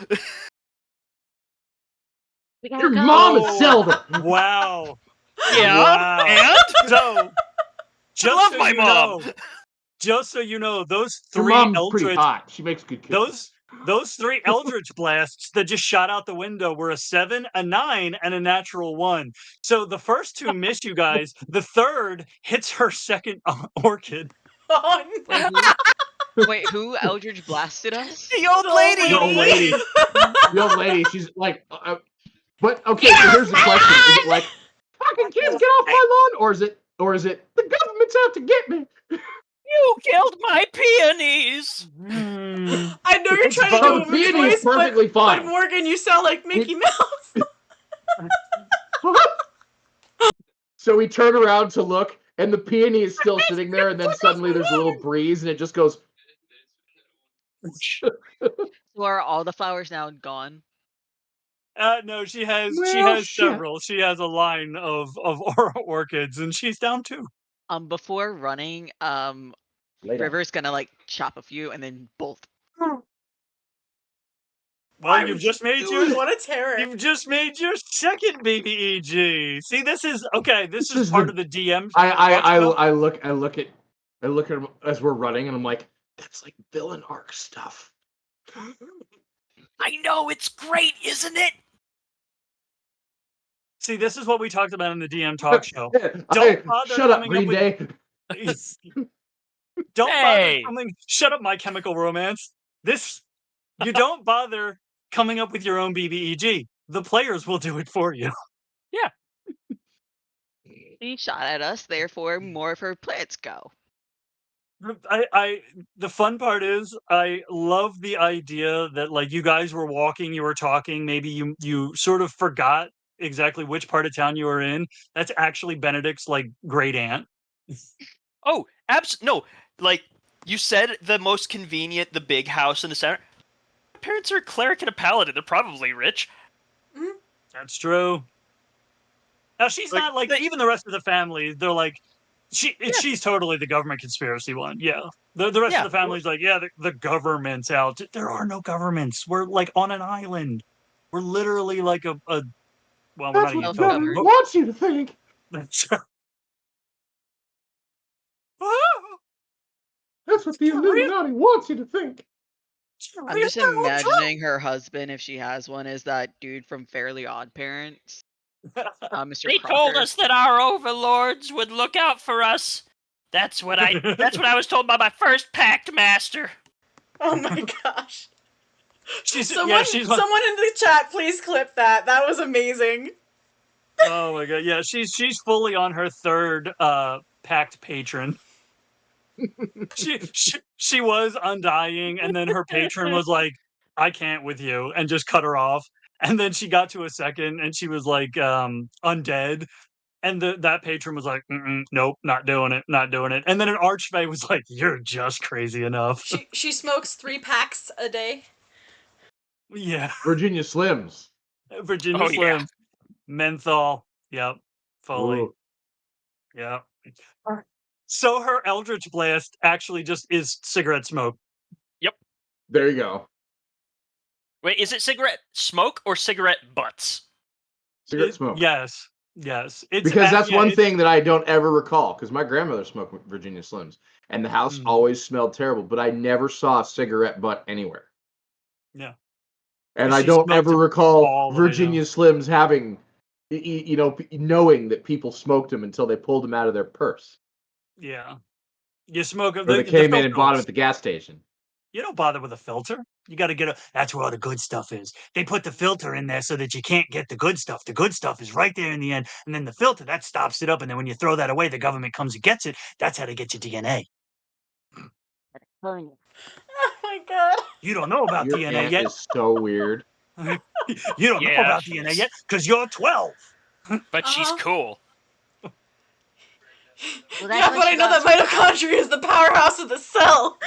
Your mom is Oh. Zelda. Wow. Yeah. Wow. And So, just love so my you mom. know, just so you know, those Your three mom's pretty eldritch hot. She makes good cookies. those three eldritch blasts that just shot out the window were a 7, a 9, and a natural 1. So the first two miss you guys. The third hits her second orchid. Oh no. Wait, who Eldridge blasted us? The old The lady. The old lady. The old lady. She's like, but okay. So here's the question: is it like fucking kids get off my lawn, or is it the government's out to get me? You killed my peonies. I know you're It's trying to both. do a movie Peony is voice, perfectly but fine. Morgan, you sound like Mickey Mouse. So we turn around to look, and the peony is still sitting there, and then suddenly there's a little breeze, and it just goes. So are all the flowers now gone? No, she has Well, shit. several. She has a line of orchids, and she's down 2. Before running, Later. River's gonna like chop a few and then bolt. Well, you've just made What a terror. your second baby EG. See, this is okay. This This is is part the- of the DM. I look at him as we're running, and I'm like, that's like villain arc stuff. I know, it's great, isn't it? See, this is what we talked about in the DM talk show. Don't bother shut up, coming Green up Day. Don't Hey. bother coming. Shut up, My Chemical Romance. You don't bother coming up with your own BBEG. The players will do it for you. She shot at us, therefore more of her plants go. The fun part is I love the idea that like you guys were walking, you were talking, maybe you sort of forgot exactly which part of town you were in. That's actually Benedict's like great aunt. Oh, no. Like you said, the most convenient, the big house in the center. My parents are a cleric and a paladin. They're probably rich. That's true. Now she's Like, not like even the rest of the family. They're like Yeah. she's totally the government conspiracy one. Yeah. The rest Yeah. of the family's like, yeah, the government's out. There are no governments. We're like on an island. We're literally like a well, we're not That's a what the utopia. government wants you to think. That's That's what the Illuminati wants you to think. I'm just imagining her husband, if she has one, is that dude from Fairly Odd Parents, Mr. They told Crocker. us that our overlords would look out for us. That's what I was told by my first pact master. Oh my gosh. she's Someone in the chat, please clip that. That was amazing. oh my god, yeah, she's fully on her third pact patron. she was undying, and then her patron was like, I can't with you, and just cut her off. And then she got to a second and she was like undead. And that patron was like, nope, not doing it, not doing it. And then an archfey was like, you're just crazy enough. She smokes 3 packs a day. Yeah. Virginia Slims. Virginia Slims. Menthol. Yep. Fully. Ooh. Yep. So her Eldritch Blast actually just is cigarette smoke. Yep. There you go. Wait, is it cigarette smoke or cigarette butts? Cigarette smoke. Yes. Yes. It's because that's one thing that I don't ever recall. Because my grandmother smoked Virginia Slims, and the house always smelled terrible. But I never saw a cigarette butt anywhere. Yeah. And I don't ever recall Virginia Slims having, knowing that people smoked them until they pulled them out of their purse. Yeah. You smoke them. Or they came in and bought them at the gas station. You don't bother with a filter. You got to get that's where all the good stuff is. They put the filter in there so that you can't get the good stuff. The good stuff is right there in the end. And then the filter, that stops it up. And then when you throw that away, the government comes and gets it. That's how they get your DNA. Oh my god. You don't know about Your DNA aunt yet. is so weird. You don't know about DNA yet because you're 12. But she's cool. Well, yeah, but I know that mitochondria is the powerhouse of the cell.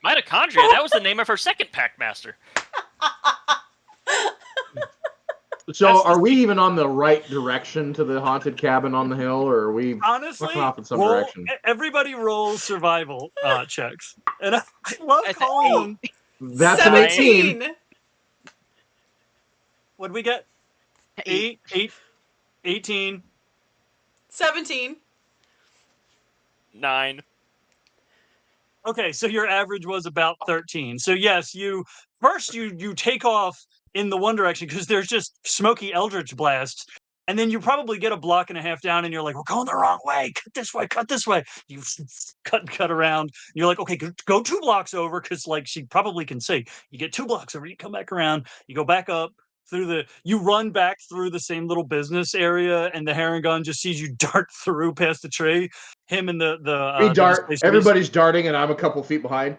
Mitochondria? That was the name of her second pact master. So are we even on the right direction to the haunted cabin on the hill, or are we honestly off in some direction? Everybody rolls survival checks. And I love calling them. That's 17. an 18. What'd we get? 18. 17. 9. Okay, so your average was about 13. So yes, you take off in the one direction because there's just smoky eldritch blasts, and then you probably get a block and a half down, and you're like, "We're going the wrong way. Cut this way. Cut this way." You cut around. And you're like, "Okay, go 2 blocks over," because like she probably can see. You get 2 blocks over. You come back around. You go back up through you run back through the same little business area, and the heron gun just sees you dart through past the tree. Him and we dart. Everybody's darting, and I'm a couple feet behind.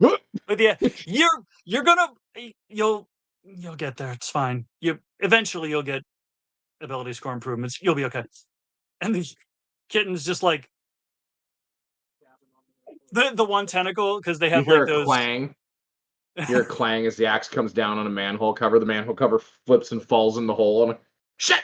But yeah, you're gonna you'll get there. It's fine. Eventually you'll get ability score improvements. You'll be okay. And the kitten's just like the one tentacle because they have you hear like a those clang. You hear a clang as the axe comes down on a manhole cover. The manhole cover flips and falls in the hole. And shit!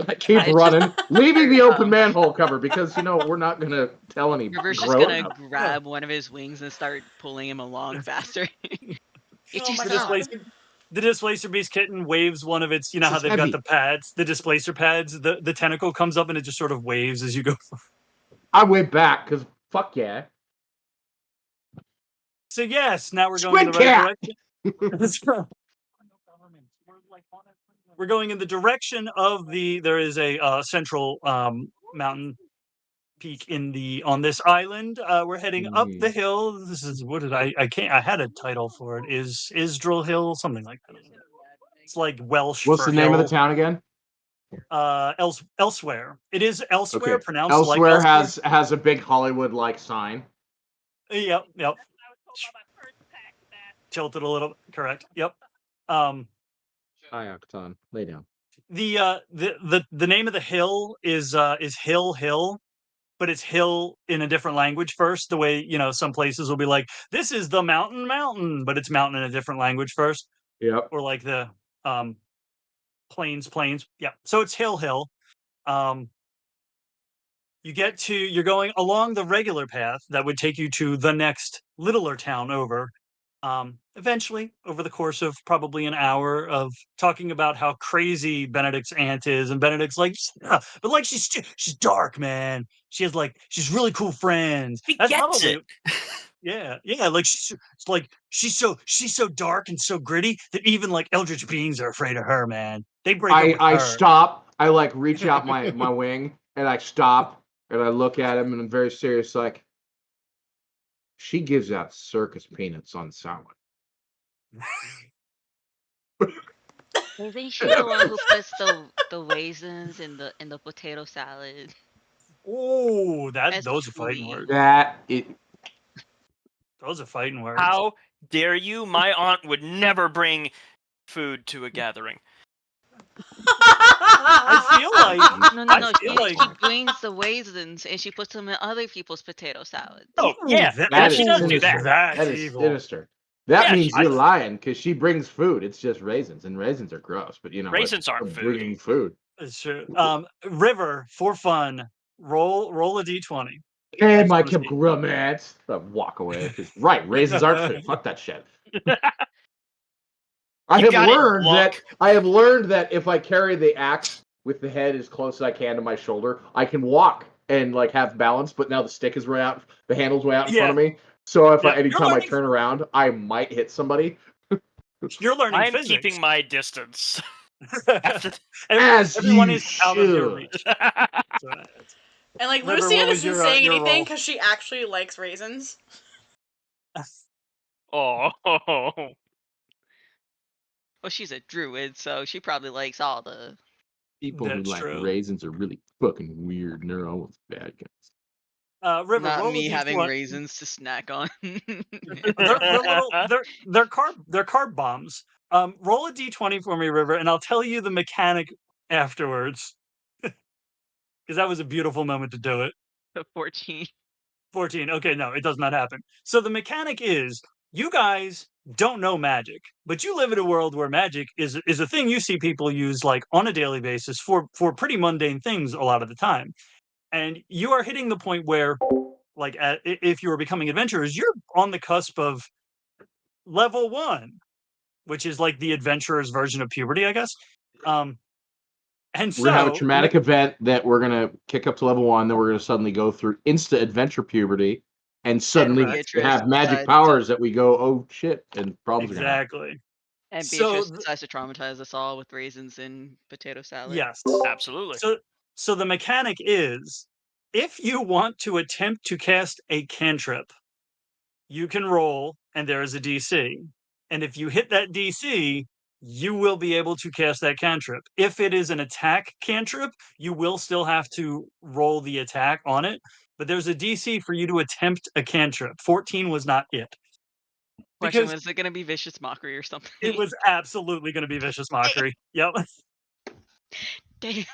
I keep running, leaving the open manhole cover because we're not gonna tell any. River's just gonna grab one of his wings and start pulling him along faster. The displacer beast kitten waves one of its. You know how they've got the pads, the displacer pads. The tentacle comes up and it just sort of waves as you go. I wave back because fuck yeah. So yes, now we're going in the right direction. We're going in the direction of there is a central mountain peak on this island. We're heading up the hill. This is what did I can't I had a title for it. Is Isdril Hill, something like that. It's like Welsh What's for the name of the hill. town again? Elsewhere. It is elsewhere, Okay. pronounced like Elsewhere elsewhere. has a big Hollywood like sign. Yep. Tilted a little. Correct. Yep. Um, Hi, Octon. Lay down. the name of the hill is Hill, but it's hill in a different language first. The way some places will be like, this is the mountain, but it's mountain in a different language first, Yep. or like the plains. Yeah. So it's Hill. Um, you're going along the regular path that would take you to the next littler town over. Eventually, over the course of probably an hour of talking about how crazy Benedict's aunt is, and Benedict's like, "Yeah, but like she's dark, man. She's really cool friends. He That's gets probably it. yeah. Like she's so dark and so gritty that even like eldritch beings are afraid of her, man. They break up with I her." stop. I like reach out my wing and I stop and I look at him and I'm very serious. Like, she gives out circus peanuts on salad. Isn't she the one who puts the raisins in the potato salad Oh, as a those are fighting treat? words. That it. Those are fighting words. How dare you? My aunt would never bring food to a gathering. I feel like No, I feel She like brings the raisins and she puts them in other people's potato salads. Oh, ooh, yeah. That She is does do sinister. that. That's That is evil. sinister. That Yeah, means she you're does. lying because she brings food. It's just raisins, and raisins are gross. But you know what? Raisins aren't food. Bringing food. It's true. River, for fun, roll a d20. Hey, Just my wanna see. romance. Walk away. Right, raisins aren't food. Fuck that shit. I You have got it, learned Luck. that if I carry the axe with the head as close as I can to my shoulder, I can walk and like have balance. But now the stick is way out, the handle's way out in front Yeah, of me. So if yeah. You're anytime I learning. turn around, I might hit somebody. You're learning I'm physics. keeping my distance. As Everyone you is out of your should. reach. So, And like River, Lucian what was isn't saying your anything roll? because she actually likes raisins. Oh. Well, she's a druid, so she probably likes all the. People who That's like true. raisins are really fucking weird, and they're almost bad guys. River, Not roll a me having d20. raisins to snack on. They're carb bombs. Roll a d20 for me, River, and I'll tell you the mechanic afterwards. Because that was a beautiful moment to do it. 14. 14. Okay, no, it does not happen. So the mechanic is you guys don't know magic, but you live in a world where magic is a thing you see people use like on a daily basis for pretty mundane things a lot of the time. And you are hitting the point where like if you are becoming adventurers, you're on the cusp of level 1, which is like the adventurer's version of puberty, I guess. And We're gonna have a so traumatic event that we're gonna kick up to level 1. Then we're gonna suddenly go through insta adventure puberty, and And suddenly correct, Beatrice have magic decides to powers that we go, oh shit, and problems are gonna happen. exactly. and So Beatrice decides to traumatize us all with raisins and potato salad. yes. Absolutely. So the mechanic is if you want to attempt to cast a cantrip, you can roll and there is a DC. And if you hit that DC, you will be able to cast that cantrip. If it is an attack cantrip, you will still have to roll the attack on it. But there's a DC for you to attempt a cantrip. 14 was not it. Question Because was it gonna be vicious mockery or something? it was absolutely going to be vicious mockery. Yep. Damn.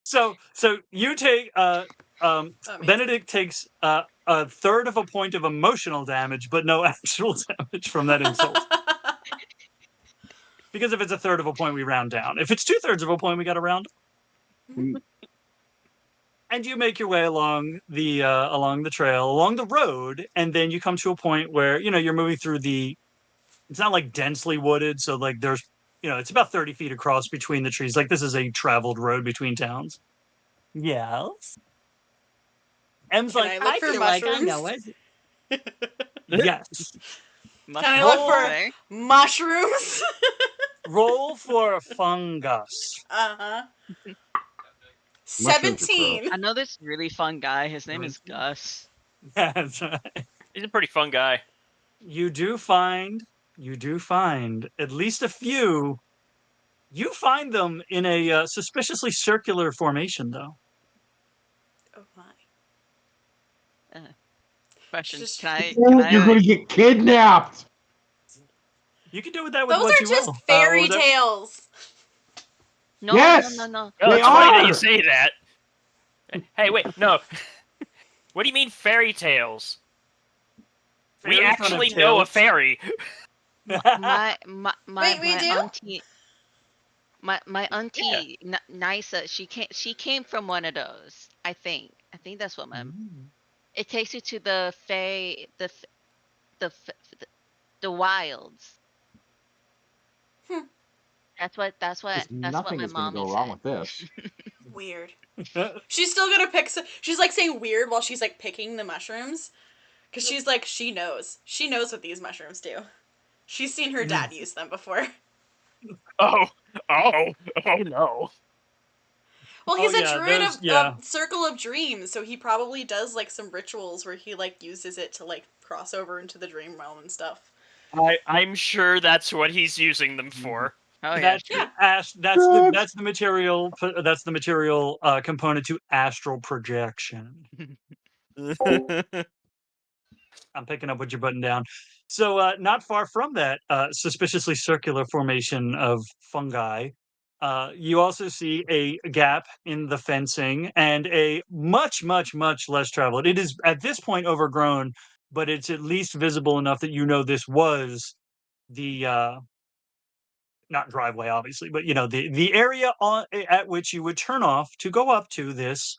So you take Amazing. Benedict takes a third of a point of emotional damage, but no actual damage from that insult. Because if it's a third of a point, we round down. If it's 2/3 of a point, we got to round. And you make your way along the trail, along the road, and then you come to a point where you're moving through the. It's not like densely wooded, so like there's it's about 30 feet across between the trees. Like this is a traveled road between towns. Yes. M's Can like, I look I for feel like I know mushrooms? it. Yes. Can I Mushroom look Roll for there. mushrooms? roll for fungus. Uh-huh. Mushrooms are gross. 17. I know this really fun guy. His name is 17. Gus. That's right. He's a pretty fun guy. You do find at least a few. You find them in a suspiciously circular formation, though. Oh my. Question: Just- Can I? Can You're I? going to get kidnapped. You can do with that with Those what are you just will. What fairy was that? tales. No, Yes! no, no, no. Oh, They it's funny that are! you say that. Hey, wait, no. What do you mean fairy tales? We Fairies don't have actually know a tails. fairy. My Wait, we do? auntie. My auntie Nisa, she came from one of those. I think that's what my. Mm. It takes you to the the f- the wilds. Hmm. Because That's what nothing my is going to go mommy wrong said. with this. Weird. She's still gonna pick. She's like saying weird while she's like picking the mushrooms, because she's like she knows. She knows what these mushrooms do. She's seen her dad use them before. Oh, oh no. Well, Oh he's a yeah, druid those of Circle of Dreams, so he probably does like some rituals where he like uses it to like cross over into the dream realm and stuff. I'm sure that's what he's using them for. Oh yeah, That's true. that's the material component to astral projection. I'm picking up what you're putting down. So, not far from that suspiciously circular formation of fungi, you also see a gap in the fencing and a much, much, much less traveled. It is at this point overgrown, but it's at least visible enough that you know this was the not driveway, obviously, but the area at which you would turn off to go up to this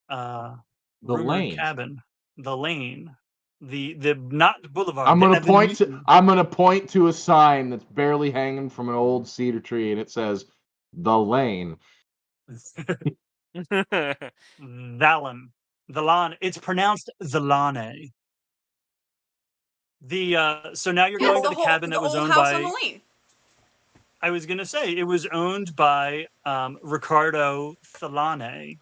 uh, The rumored lane. cabin, the lane, the not the boulevard, I'm the gonna point to avenue. I'm gonna point to a sign that's barely hanging from an old cedar tree, and it says "The Lane." Valen, the lawn. It's pronounced the Lane. So now you're Yeah, it's going to the cabin the that was old owned house on by. the lane. I was gonna say it was owned by Ricardo Thalane.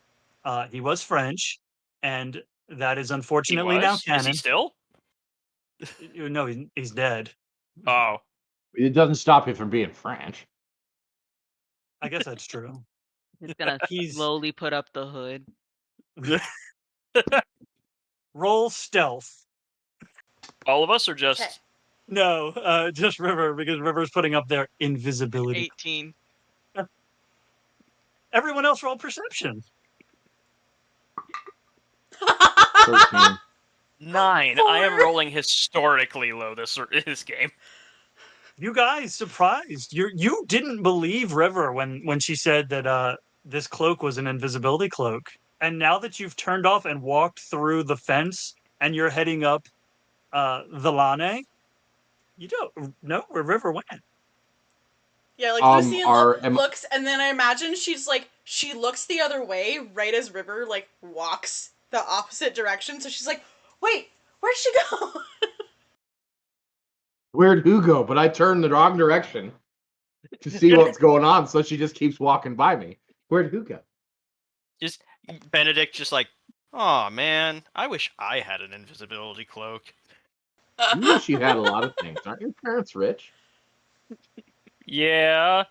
He was French, and that is He unfortunately now was? Is he canon. still? No, he's dead. Oh. It doesn't stop you from being French. I guess that's true. Just gonna He's slowly put up the hood. roll stealth. All of us or Okay. just No, just River because River's putting up their invisibility. 18. Everyone else roll perception. 13. 9? I am 4. rolling historically low this game. You guys surprised. You didn't believe River when she said that this cloak was an invisibility cloak. And now that you've turned off and walked through the fence and you're heading up the Lane, you don't know where River went. Yeah, like Lucien Am looks, and then I imagine she looks the other way right as River like walks the opposite direction. So she's like, "Wait, where'd she go?" where'd who go? But I turned the wrong direction to see what's going on, so she just keeps walking by me. Where'd who go? Just Benedict just like, oh man, I wish I had an invisibility cloak. You wish you had a lot of things. Aren't your parents rich? Yeah,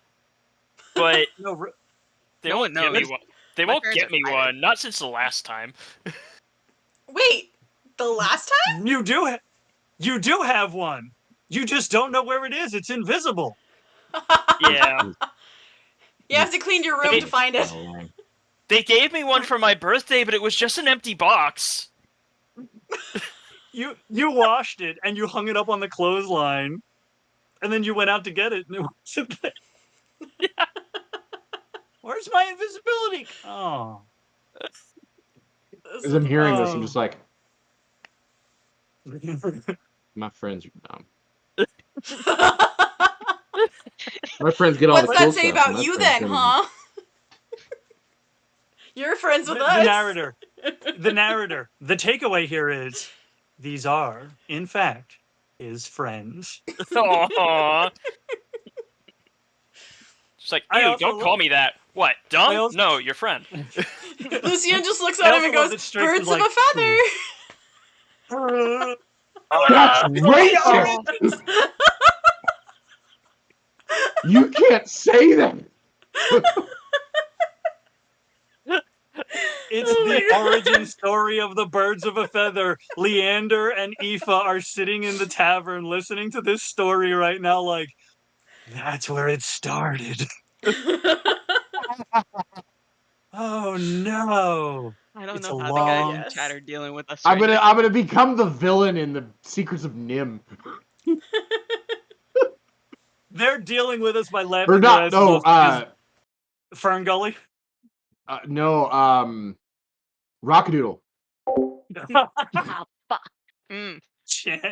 but No, they No won't one get me knows. one. They My won't parents get are me pirates. one. Not since the last time. Wait, the last time? you do have one. You just don't know where it is. It's invisible. Yeah, You have to clean your room they to find it. they gave me one for my birthday, but it was just an empty box. You washed it and you hung it up on the clothesline, and then you went out to get it, and it wasn't there. Where's my invisibility? Oh, This As is I'm hearing this, I'm oh. just like, my friends are dumb. My friends get all the What's cool that say stuff, and about my you friends then, don't even. huh? You're friends with the us. narrator, the takeaway here is these are, in fact, his friends. Aww. Just like, I ew, also don't call me that. What? Dumb? also- No, your friend. Lucien just looks I at him also and love goes, that Strix is "Birds of like, a feather." That's It's racist. You can't say that. It's Oh the my God. origin story of the Birds of a Feather. Leander and Aoife are sitting in the tavern listening to this story right now, like, that's where it started. Oh no. I don't It's know a how the guys long in chat Yes. are dealing with us I'm right gonna now. I'm gonna become the villain in the Secrets of Nim. They're dealing with us by Or laughing their not? asses No. off because Fern Gully. No. Rockadoodle. Ah, fuck. Mm.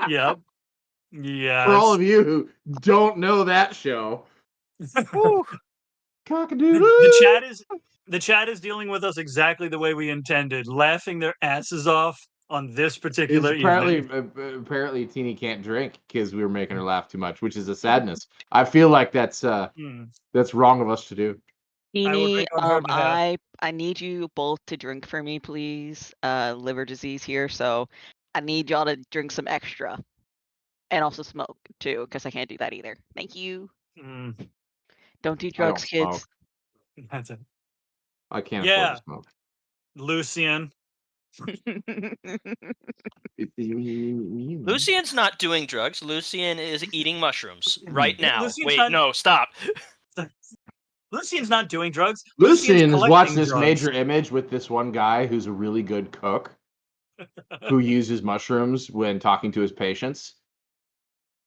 Yep. For all Yes. of you who don't know that show, Whew. Cockadoodle. The chat is dealing with us exactly the way we intended, laughing their asses off on this Is particular evening. apparently Teeny can't drink because we were making her laugh too much, which is a sadness. I feel like that's Hmm. wrong of us to do. I will Teeny, drink on her behalf. I need you both to drink for me, please. Liver disease here, so I need y'all to drink some extra. And also smoke too, because I can't do that either. Thank you. Mm, Don't do I drugs, don't smoke. kids. that's it. I can't afford Yeah, to smoke. Lucian. Lucian's not doing drugs. Lucian is eating mushrooms right now. Lucian's Wait, not. no, stop. Lucian's not doing drugs. Lucian's Lucian is watching collecting this drugs. major image with this one guy who's a really good cook who uses mushrooms when talking to his patients.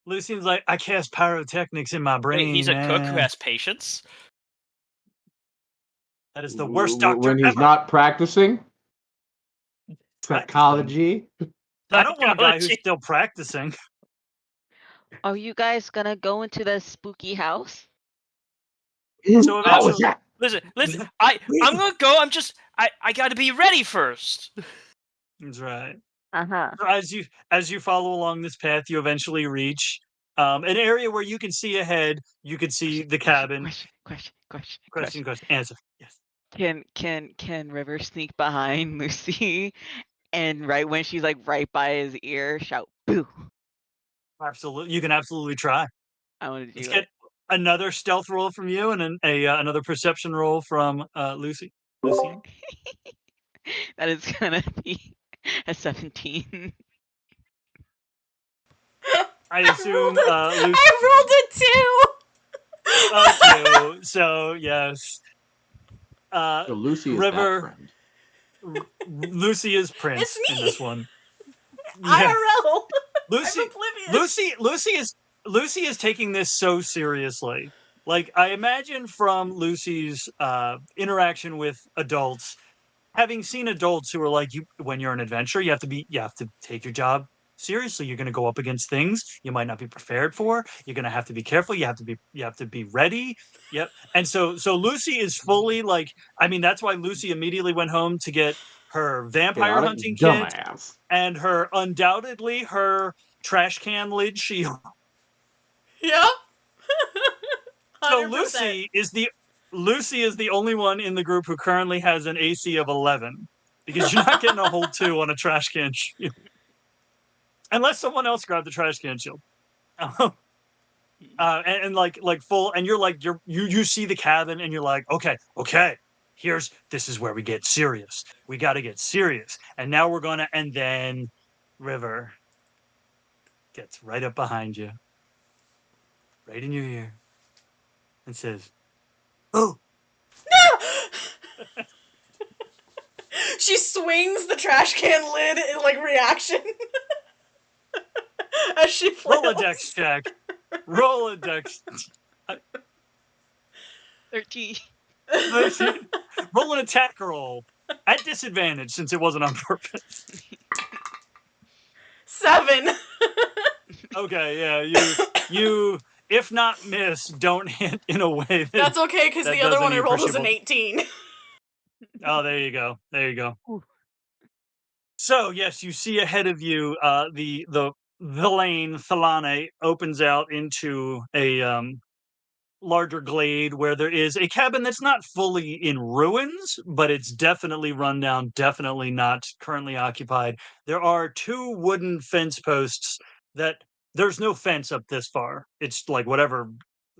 Lucian's like, I cast pyrotechnics in my brain. Wait, he's a cook who man. has patience? That is the worst doctor When he's ever. not practicing Practicing. psychology. I don't want a guy who's Psychology. still practicing. Are you guys gonna go into the spooky house? So Oh, eventually, yeah. Listen. I'm gonna go. I gotta be ready first. that's right. Uh-huh. So as you follow along this path, you eventually reach an area where you can see ahead. You can see the cabin. Question. Question. Answer. Yes. Can River sneak behind Lucy and right when she's like right by his ear, shout boo? Absolutely. You can absolutely try. I wanna Let's do get it. another stealth roll from you and another perception roll from Lucian. That is gonna be a 17. I assume Lucy. I rolled a 2. Oh, 2. So yes. So Lucy is that River. friend. Lucy is It's Prince in me. this one. Yeah. IRL. I'm Lucy oblivious. Lucy is taking this so seriously. Like I imagine from Lucy's interaction with adults, having seen adults who are like, you when you're an adventurer, you have to take your job seriously. You're going to go up against things you might not be prepared for. You're going to have to be careful. You have to be ready. Yep. And so Lucy is fully like, I mean, that's why Lucy immediately went home to get her vampire Chaotic hunting kit dumbass. and her trash can lid shield. Yep. So 100%. Lucy is the only one in the group who currently has an AC of 11 because you're not getting a whole 2 on a trash can shield unless someone else grabbed the trash can shield. And like full, and you see the cabin and you're like, okay, this is where we get serious. We got to get serious, and now we're gonna, and then River gets right up behind you, right in your ear, and says, "Oh, She swings the trash can lid in like reaction as she roll a dex flails. check, roll a dex." 13. Roll an attack roll at disadvantage since it wasn't on purpose. 7. Okay, yeah, you if not miss, don't hit in a way That's okay because that the does other one any I rolled was an appreciable. 18. Oh, there you go. Ooh. So yes, you see ahead of you, the lane Thalane opens out into a larger glade where there is a cabin that's not fully in ruins, but it's definitely run down, definitely not currently occupied. There are 2 wooden fence posts that there's no fence up this far. It's like whatever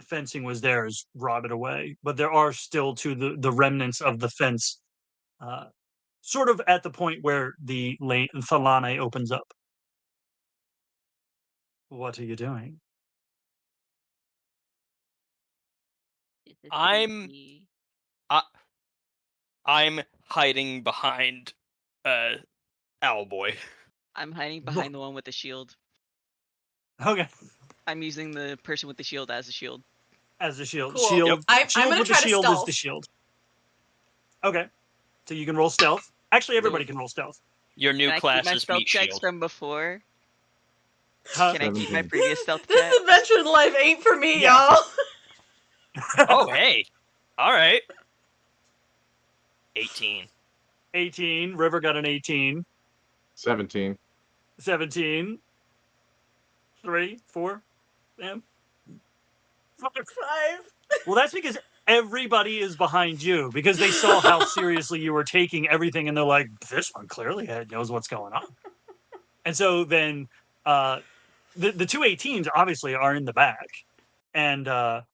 fencing was there is rotted away, but there are still the remnants of the fence, uh, sort of at the point where the Thalane opens up. What are you doing? This is I'm creepy. I, I'm hiding behind Owlboy. I'm hiding behind the one with the shield. Okay, I'm using the person with the shield as a shield. as a shield. Cool. Yep. I'm Shield gonna with the try to shield is the stealth. shield. Okay, so you can roll stealth. Actually, everybody So- can roll stealth. Your new Can I keep class my is stealth Meat checks Shield. from before? Huh? Can I keep my 17. previous stealth This checks? adventure in life ain't for me, Yes. y'all. Oh, hey. All right. 18. 18. River got an 18. 17. 17. 3, 4. Yeah. 5. 5. Well, that's because everybody is behind you because they saw how seriously you were taking everything, and they're like, "This one clearly knows what's going on." And so then, the 2 18s obviously are in the back, and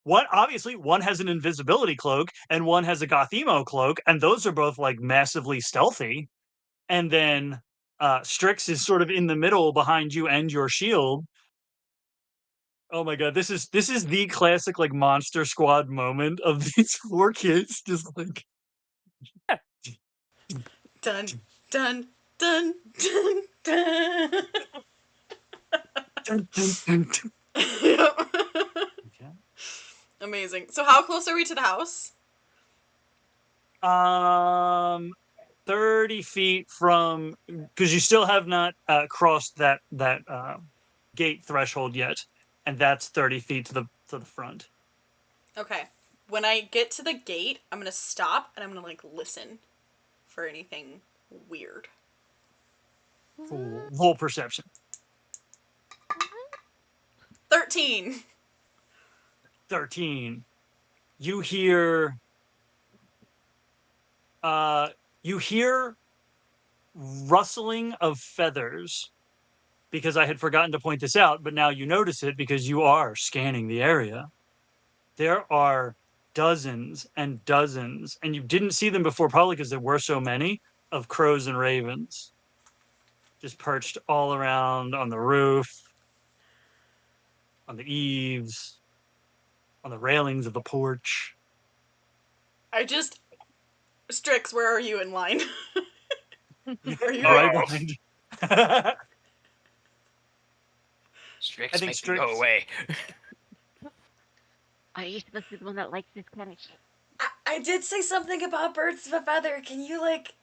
one has an invisibility cloak and one has a Gothemo cloak, and those are both like massively stealthy. And then Strix is sort of in the middle behind you and your shield. Oh my god, this is the classic like Monster Squad moment of these 4 kids just like Dun, dun, dun, dun, dun. dun, dun, dun, dun. Yep. Okay. Amazing. So how close are we to the house? 30 feet from, because you still have not crossed that gate threshold yet, and that's 30 feet to the front. Okay. When I get to the gate, I'm gonna stop and I'm gonna like listen for anything weird. Full perception. 13. 13. You hear uh you hear rustling of feathers, because I had forgotten to point this out, but now you notice it because you are scanning the area. There are dozens and dozens, and you didn't see them before, probably because there were so many, of crows and ravens just perched all around on the roof, on the eaves, on the railings of the porch. I just Strix, where are you in line? Are you Right Oh, behind. I Strix, think make them go Strix. away. Are you supposed to be the one that likes this kind of shit? I did say something about birds of a feather. Can you like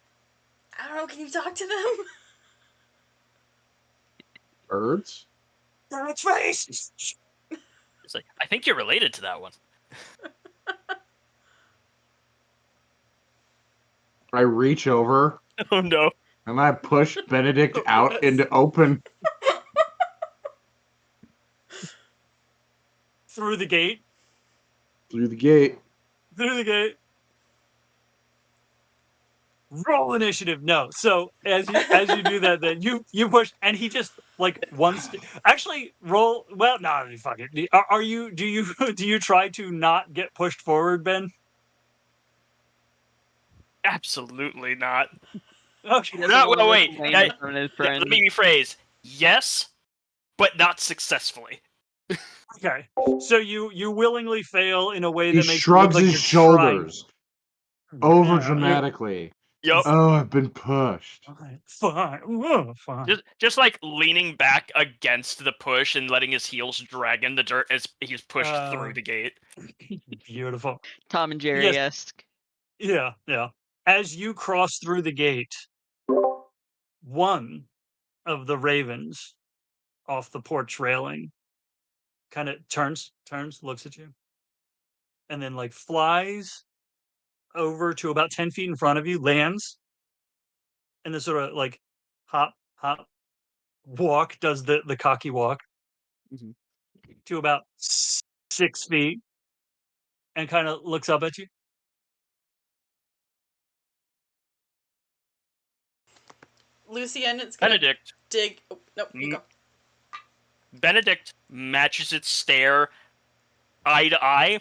I don't know, can you talk to them? Birds? That's racist. It's like, I think you're related to that one. I reach over Oh, no. and I push Benedict Oh, out goodness. into open. Through the gate. Through the gate. Through the gate. Roll initiative. No. So as you do that, then you push, and he just like actually roll. Well, no, fuck it. Are you? Do you do you try to not get pushed forward, Ben? Absolutely not. Okay. He doesn't No, want to well, look wait. lame in front of his Let friends. me rephrase. Yes, but not successfully. Okay. So you willingly fail in a way He that makes it look shrugs like his you're trying. shoulders over Yeah. dramatically. Yup. Oh, I've been pushed. Fine. Fine. Oh, fine. Just like leaning back against the push and letting his heels drag in the dirt as he's pushed through the gate. Beautiful. Tom and Yes. Jerry-esque. Yeah. Yeah. As you cross through the gate, one of the ravens off the porch railing kind of turns, looks at you, and then like flies over to about 10 feet in front of you, lands, and then sort of like hop, hop, walk, does the cocky walk Mhm. to about 6 feet, and kind of looks up at you. Lucian is gonna Benedict. dig. Oh, no, you go. Benedict matches its stare eye to eye.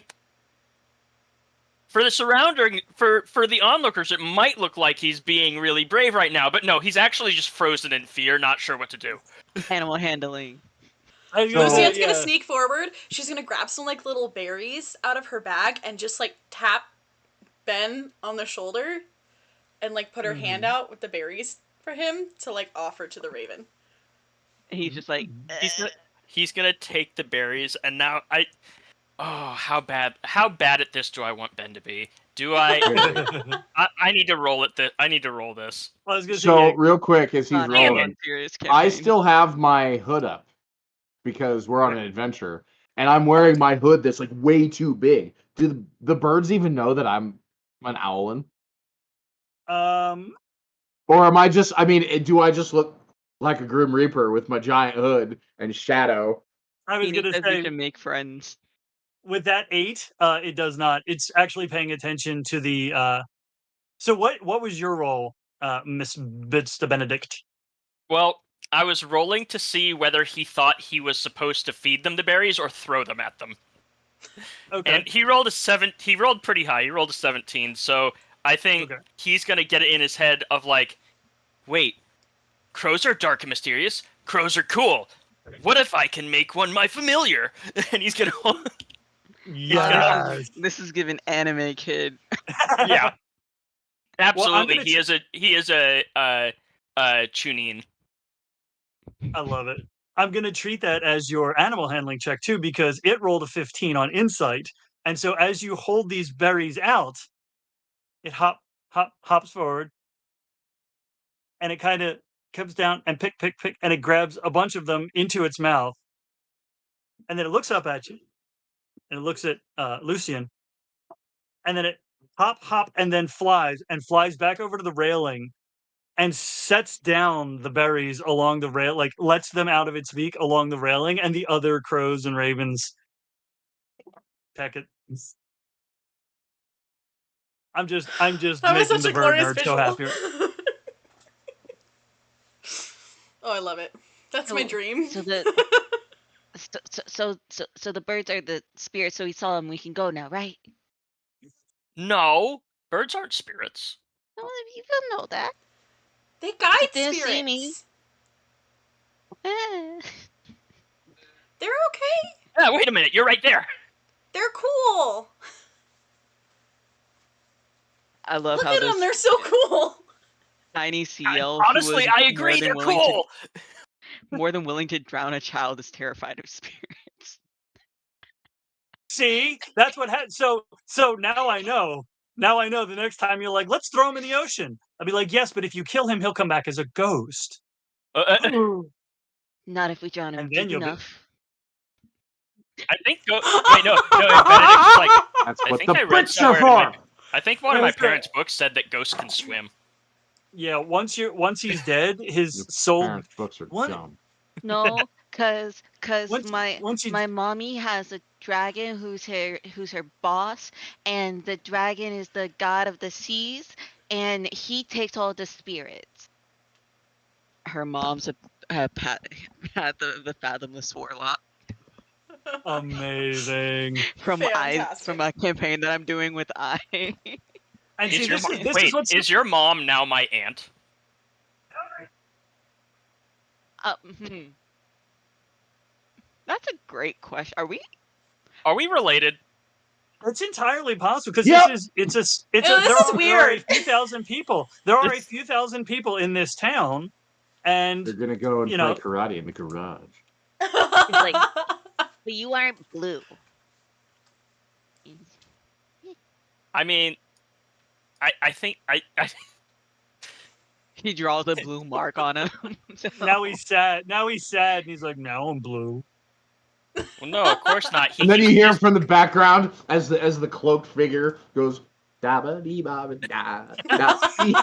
For the surrounding, for the onlookers, it might look like he's being really brave right now, but no, he's actually just frozen in fear, not sure what to do. Animal handling. Lucian's gonna Yeah. sneak forward. She's gonna grab some like little berries out of her bag and just like tap Ben on the shoulder and like put her hand out with the berries for him to like offer to the raven. He's just like, He's gonna take the berries, and now how bad at this do I want Ben to be? Do I? I need to roll it. I need to roll this. I was gonna say, So yeah, real quick, as he's on rolling, serious I campaign. still have my hood up because we're on an adventure, and I'm wearing my hood that's like way too big. Do the birds even know that I'm an owlin? Or am I just? I mean, do I just look like a Grim Reaper with my giant hood and shadow? I was Teeny gonna says we say should make friends. with that 8, it does not. It's actually paying attention to the. So what was your role, Mr. Benedict? Well, I was rolling to see whether he thought he was supposed to feed them the berries or throw them at them. Okay. And he rolled He rolled pretty high. He rolled a 17. So I think he's gonna get it in his head of like, wait, crows are dark and mysterious. Crows are cool. What if I can make one my familiar? And he's gonna. Yeah. This is giving anime kid. Yeah. Absolutely. Well, He is a Chunin. I love it. I'm going to treat that as your animal handling check too, because it rolled a 15 on insight. And so as you hold these berries out, it hops forward, and it kind of comes down and pick, and it grabs a bunch of them into its mouth. And then it looks up at you, and it looks at Lucian, and then it hop, and then flies back over to the railing and sets down the berries along the rail, like lets them out of its beak along the railing, and the other crows and ravens peck it. I'm just That was making such the a bird glorious nerd so visual. happy. Oh, I love it. That's my dream. So the so the birds are the spirits. So we saw them. We can go now, right? No, birds aren't spirits. No, you don't know that. They guide They see me. spirits. Eh. They're okay. Yeah, wait a minute. You're right there. They're cool. I love Look how at them. this They're so cool. tiny seal. Honestly, I agree. They're cool. More than willing to drown a child is terrified of spirits. See, that's what happened. So now I know. Now I know. The next time you're like, let's throw him in the ocean. I'll be like, yes, but if you kill him, he'll come back as a ghost. Not if we drown him And then deep you'll be- enough. I think. Wait, no. Benedict's like. That's I what think the I read bricks are somewhere. for. I think one of my parents' books said that ghosts can swim. Yeah, once he's dead, his soul. Parents' books are What? dumb. No, cause Once you- my mommy has a dragon who's her boss, and the dragon is the god of the seas, and he takes all the spirits. Her mom's had the fathomless warlock Amazing. from Fantastic. a campaign that I'm doing with I. And see, Wait, is your mom now my aunt? Hmm. That's a great question. Are we? Are we related? It's entirely possible because Yep. this is This there is are weird. a few thousand people. There are a few thousand people in this town, and They're gonna go and you play know, karate in the garage. It's like, but you aren't blue. I mean, I think I He draws a blue mark on him. now he's sad. Now he's sad, and he's like, "Now I'm blue." well, no, of course not. And then you hear from the background as the cloaked figure goes da ba dee ba ba da da dee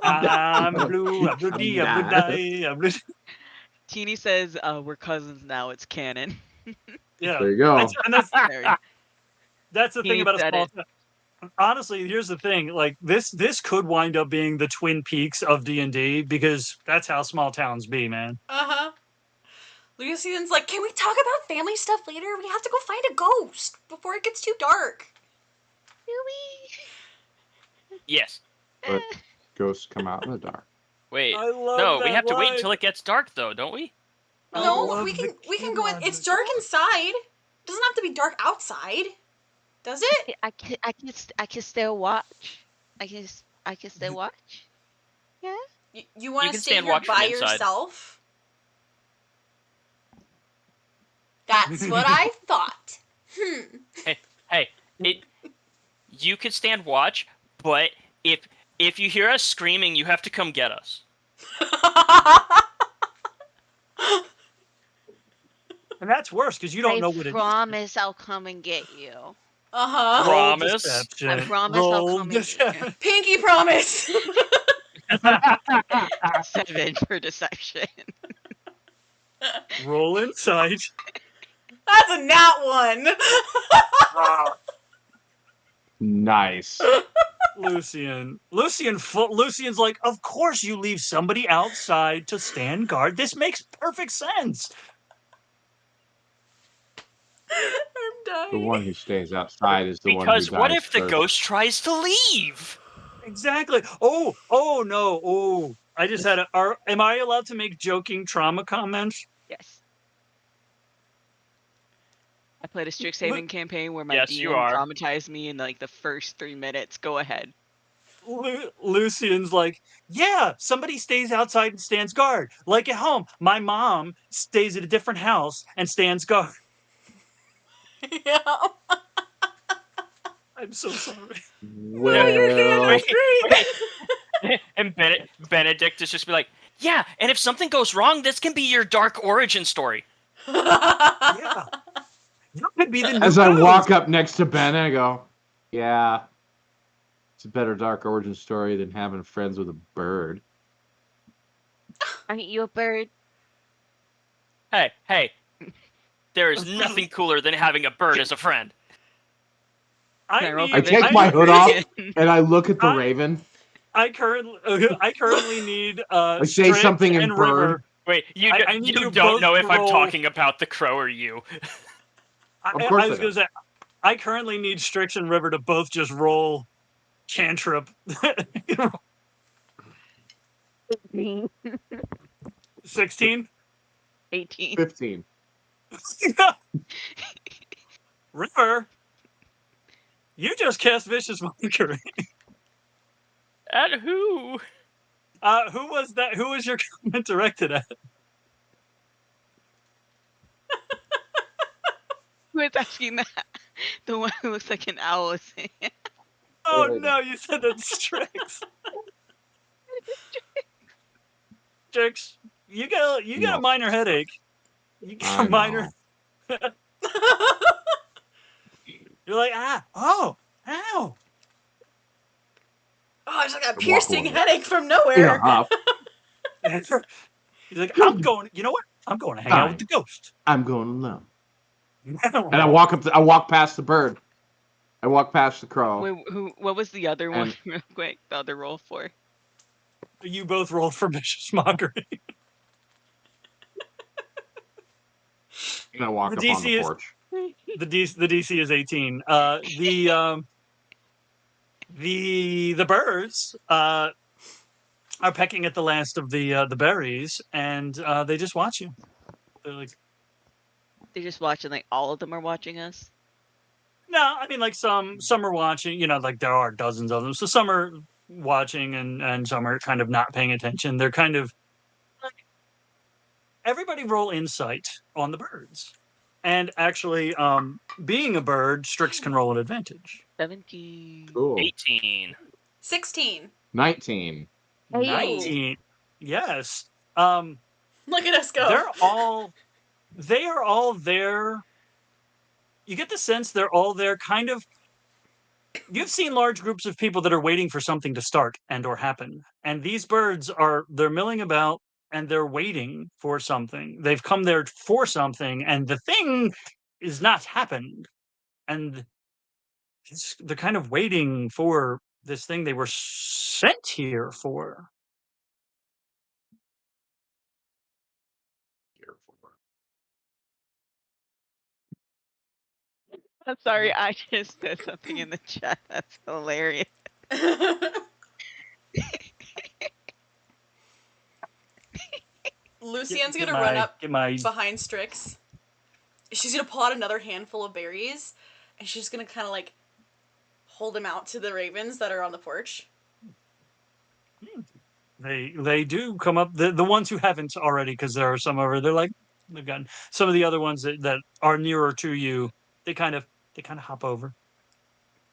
I'm blue. I'm blue. I'm blue. I'm blue. Teeny says, "We're cousins now. It's canon." Yeah. There you go. And that's Very- That's the thing He about a said small it. town. Honestly, here's the thing: like this could wind up being the Twin Peaks of D&D because that's how small towns be, man. Uh-huh. Lucian's like, can we talk about family stuff later? We have to go find a ghost before it gets too dark. Do Yes. we? But ghosts come out in the dark. Wait. I love No, we that have to wait line. until it gets dark, though, don't we? I No, love we the can kid go in. logic. It's dark inside. It doesn't have to be dark outside. Does it? I can still watch. I can still watch. Yeah. You want You to can stay stand here watch from by inside. yourself? That's what I thought. Hey, you can stand watch, but if you hear us screaming, you have to come get us. And that's worse because you don't I know what it is. promise I'll come and get you. Uh-huh. Roll Promise. I deception. promise I'll Roll come and get you. Pinky promise. 7 for deception. Roll insight. That's a nat one. Nice. Lucian's like, of course you leave somebody outside to stand guard. This makes perfect sense. I'm dying. The one who stays outside is the one who Because what dies if the first. ghost tries to leave? Exactly. Oh no. Oh, I just had am I allowed to make joking trauma comments? Yes. I played a Strixhaven Lu- campaign where my Yes, you DM are. traumatized me in like the first 3 minutes. Go ahead. Lucian's like, yeah, somebody stays outside and stands guard. Like at home, my mom stays at a different house and stands guard. Yeah. I'm so sorry. No, you're good. Well, That's great. Wait. And Benedict is just be like, yeah, and if something goes wrong, this can be your dark origin story. Yeah, you could be the new as I ghost. walk up next to Ben, I go, "Yeah, it's a better dark origin story than having friends with a bird." Aren't you a bird? Hey, there is nothing cooler than having a bird as a friend. Can I roll I for take vision? my hood off Vision. and I look at the I- raven. I currently need I say Strix something in and bird. River. Wait, I need you you don't both know to if I'm roll. talking about the crow or you. Of I course I was gonna don't. say I currently need Strix and River to both just roll cantrip. 16. 18. 15. River, you just cast vicious mockery. At who? Who was that? Who was your comment directed at? Who is asking that? The one who looks like an owl is saying. Oh Wait. no, you said that's Strix. Strix, you got a No, minor headache. You got I a minor. know. You're like ow. Oh, I just got a I walk piercing away. headache from In a nowhere. huff. He's like, I'm going. You know what? I'm going to hang out with the ghost. I'm going alone. No. And I walk past the bird. I walk past the crow. Wait, what was the other one, And- real quick? The other roll for? You both rolled for vicious mockery. And I walk The up on DC the is porch. the DC is 18. The birds are pecking at the last of the berries, and they just watch you. They're like, They're just watching, like all of them are watching us. no, I mean like some are watching. You know, like there are dozens of them, so some are watching, and some are kind of not paying attention. They're kind of like everybody roll insight on the birds. And actually, being a bird, Strix can roll an advantage. 17. Cool. 18. 16. 19. 19. Yes. Look at us go. They are all there. You get the sense they're all there kind of. You've seen large groups of people that are waiting for something to start and or happen. And these birds they're milling about and they're waiting for something. They've come there for something and the thing is not happened. And they're kind of waiting for this thing they were sent here for. I'm sorry, I just said something in the chat. That's hilarious. Lucienne's Get gonna run my up behind Strix. She's gonna pull out another handful of berries, and she's gonna kind of like hold them out to the ravens that are on the porch. They do come up, the ones who haven't already, because there are some over. They're like they've gotten some of the other ones that are nearer to you. They kind of hop over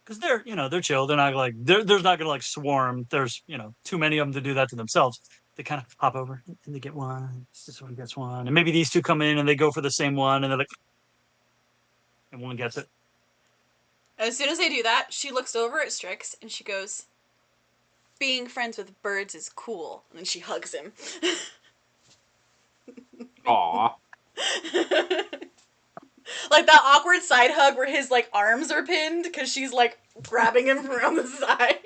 because they're they're chill. They're not like there's not gonna like swarm. There's too many of them to do that to themselves. They kind of hop over and they get one. This one gets one, and maybe these two come in and they go for the same one, and they're like, and one gets it. As soon as they do that, she looks over at Strix and she goes, "Being friends with birds is cool." And then she hugs him. Aw. Like that awkward side hug where his like arms are pinned because she's like grabbing him from on the side.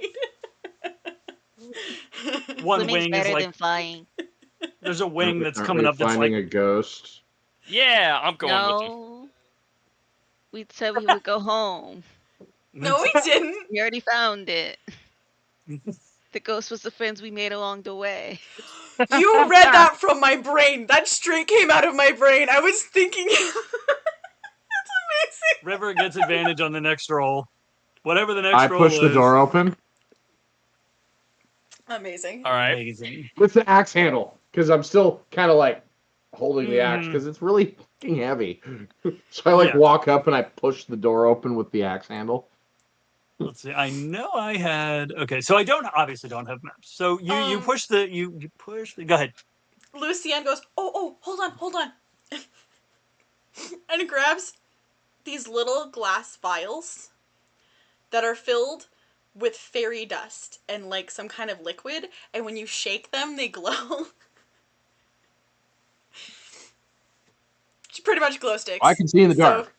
One Swimming's wing is better like than flying. there's a wing that's Aren't coming we up that's like finding a ghost? Yeah, I'm going with you. No. We said we would go home. No, we didn't. We already found it. The ghost was the friends we made along the way. You read that from my brain. That straight came out of my brain. I was thinking. That's amazing. River gets advantage on the next roll. Whatever the I next roll push the is. door open Amazing. All right. Amazing. with the axe handle because I'm still kind of like holding the axe Mhm. because it's really fucking heavy. So I like Yeah. walk up and I push the door open with the axe handle. Let's see. I know I had. Okay, so I obviously don't have maps. So you push the you push. Go ahead. Lucienne goes, oh, hold on. And grabs these little glass vials that are filled with fairy dust and like some kind of liquid, and when you shake them, they glow. It's pretty much glow sticks. I can see in the dark.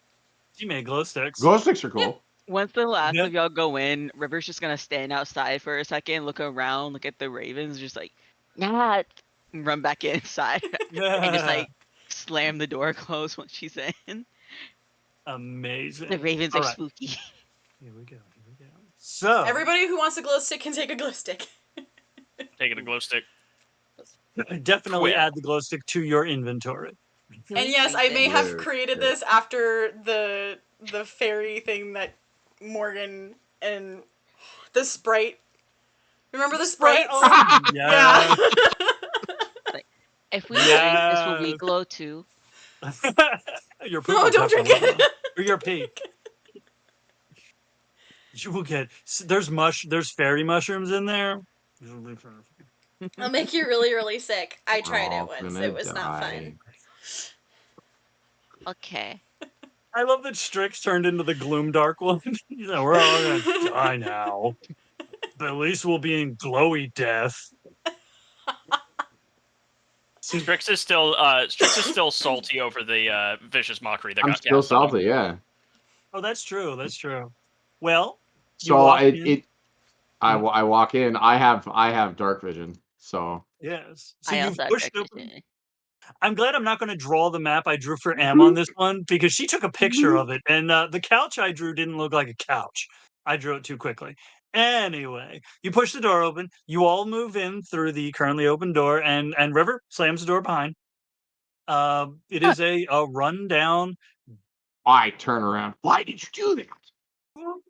She made glow sticks. Glow sticks are cool. Once the last Yeah. of y'all go in, River's just gonna stand outside for a second, look around, look at the ravens, just like, nah, and run back inside, and just like slam the door closed once she's in. Amazing. The ravens All are right. spooky. Here we go. So Everybody who wants a glow stick can take a glow stick. Taking a glow stick. definitely Quit. add the glow stick to your inventory. And yes, I may have There, created there. this after the fairy thing that Morgan and the sprite. Remember the sprites? Oh, Yeah. Like, if we drink, this will we yes. glow too. Your poop No, will don't drink definitely it. glow. Or your pee. You will get. There's fairy mushrooms in there. I'll make you really, really sick. I We're tried it all once. gonna It was not die. fun. Okay. I love that Strix turned into the gloom dark one. We're all gonna die now. But at least we'll be in glowy death. Strix is still salty over the vicious mockery that I'm got still cast on him. salty, yeah. Oh, that's true. That's true. Well, you So walk in. I walk in. I have dark vision. So Yes. So I you've also have pushed dark open. vision. I'm glad I'm not going to draw the map I drew for Em on this one because she took a picture of it, and the couch I drew didn't look like a couch. I drew it too quickly. Anyway, you push the door open. You all move in through the currently open door, and River slams the door behind. It is a rundown. I turn around. Why did you do that?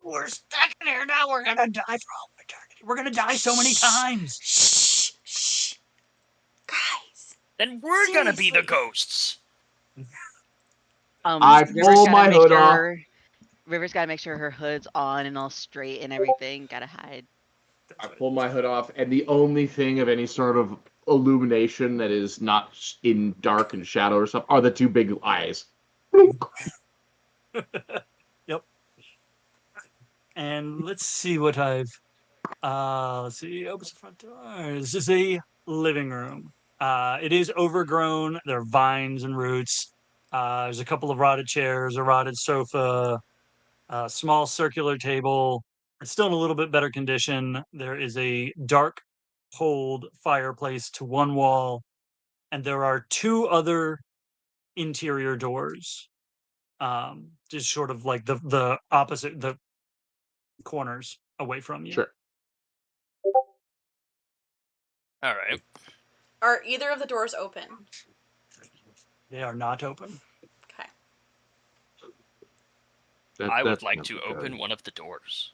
We're stuck in here now. We're gonna die for all eternity. We're gonna die so many times. Shh. Guys. Then we're gonna be the Seriously. ghosts. I River's pull gotta my make hood off. sure. River's gotta make sure her hood's on and all straight and everything. Gotta hide. I pull my hood off, and the only thing of any sort of illumination that is not in dark and shadow or something are the two big eyes. Yep. And let's see what I've. Let's see. Opens the front door. This is a living room. It is overgrown. There are vines and roots. There's a couple of rotted chairs, a rotted sofa. a small circular table. It's still in a little bit better condition. There is a dark, cold fireplace to one wall, and there are two other interior doors, just sort of like the opposite, the corners away from you. Sure. All right. Are either of the doors open? They are not open. Okay. I would That's like never to good. open one of the doors.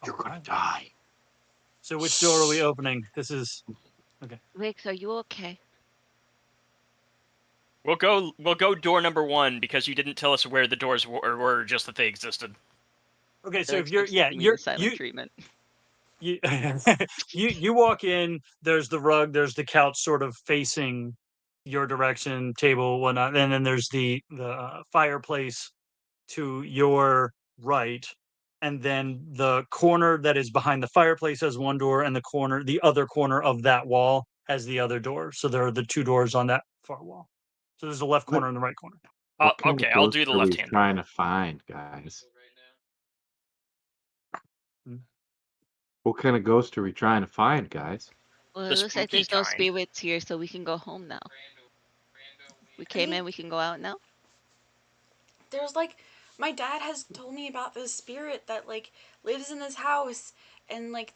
You're gonna Alright. die. So which door are we opening? This is Wix, are you okay? We'll go door number 1 because you didn't tell us where the doors were, just that they existed. okay. So if Alex you're keeps yeah giving me you're the silent treatment. you you walk in. There's the rug. There's the couch, sort of facing your direction, table, whatnot, and then there's the fireplace to your right, and then the corner that is behind the fireplace has one door, and the other corner of that wall has the other door. So there are the two doors on that far wall. So there's the left corner and the right corner. What kind Okay, of I'll ghost do the are we left-hand trying door. to find, guys? Hmm. What kind of ghost are we trying to find, guys? Well, The it looks like spooky there's no kind. spirits here, so we can go home now. We came in, we can go out now. There's like, my dad has told me about this spirit that like lives in this house and like,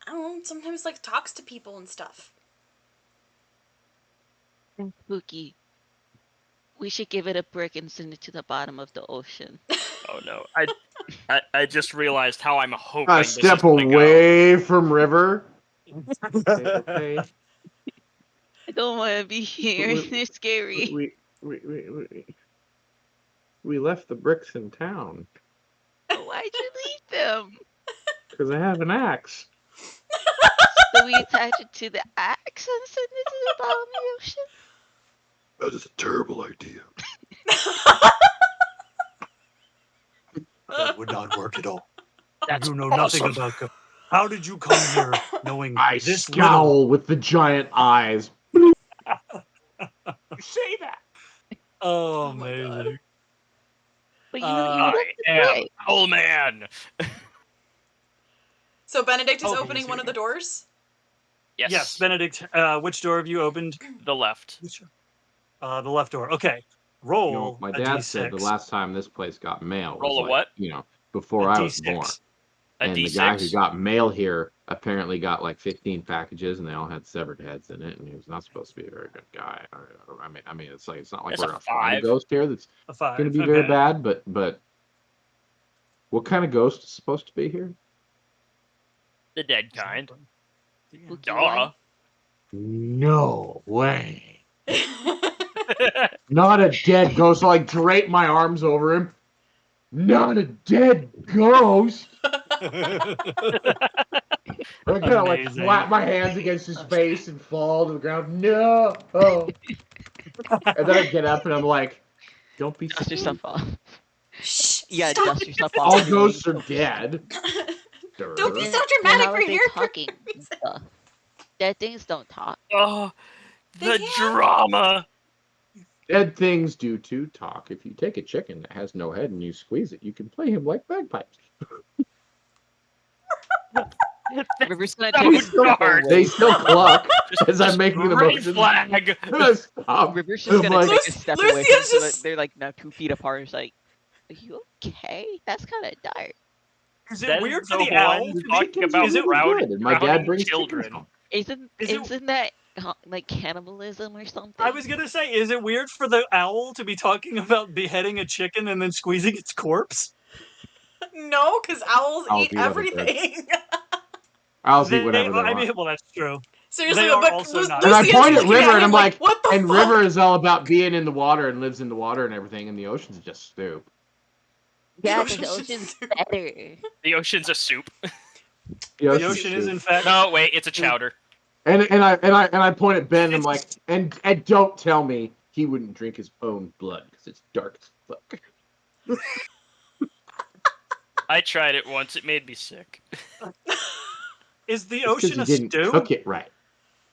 I don't know, sometimes like talks to people and stuff. Spooky. We should give it a brick and send it to the bottom of the ocean. Oh no. I just realized how I'm hoping A this is step gonna go. away from river. Okay. I don't want to be here. We- It's scary. We left the bricks in town Why'd you leave them? because I have an axe. So we attach it to the axe and send it to the bottom of the ocean? That is a terrible idea. That would not work at all. That's You know nothing awesome. about ghosts. How did you come here knowing I this scowl little? with the giant eyes. You say that. Oh, Oh my God. amazing. But you I left the am brick. Owl Man. So Benedict is Okay, opening so one of the doors? Yes, Benedict. Which door have you opened? The left. The left door. Okay. Roll My a dad said the d6. last time this place got mail was Roll a like, what? before A I was born. d6. A And the guy who D6? got mail here apparently got like 15 packages, and they all had severed heads in it. And he was not supposed to be a very good guy. I mean, it's like it's not like That's we're a gonna find a 5. ghost here that's A 5. going to be very bad. But what kind of ghost is supposed to be here? The dead kind. Spooky Duh. one. No way. Not a dead ghost. So, like, drape my arms over him. Not a dead ghost. I kind of like Amazing. slap my hands against his face and fall to the ground. No. And then I get up and I'm like, don't be Dust scared. yourself off. Shh, Yeah, stop dust it. yourself off. All when you're ghosts are being dead. Don't be so Then dramatic. how We're are they here for talking? a reason. Duh. Dead things don't talk. Oh, They the can. drama. Dead things do too talk. If you take a chicken that has no head and you squeeze it, you can play him like bagpipes. River's gonna So take a step dark. away. They still cluck Just, as I'm just making the red motions. flag. Stop. River's just I'm gonna like, take a step away Lucia's from so just- that they're like now 2 feet apart. It's like, are you okay? That's kind of dark. Is it That weird is for the the owl one to be? talking about Is it drowning, and my dad drowning brings children. chickens home. Isn't that like cannibalism or something? I was gonna say, is it weird for the owl to be talking about beheading a chicken and then squeezing its corpse? No, because owls Owls eat eat other everything. Owls eat whatever they I want. mean, well, that's true. Seriously, They are but also not- And I Lucia's point at just looking River and him I'm like, what the and fuck? River is all about being in the water and lives in the water and everything, and the ocean's just stoop. Yeah, because the ocean's ocean's just- better. The ocean's a soup. The ocean is, in fact. No, wait, it's a chowder. And I point at Ben and I'm like, and don't tell me he wouldn't drink his own blood because it's dark as fuck. I tried it once. It made me sick. Is the It's 'cause ocean you a didn't stew? cook it right.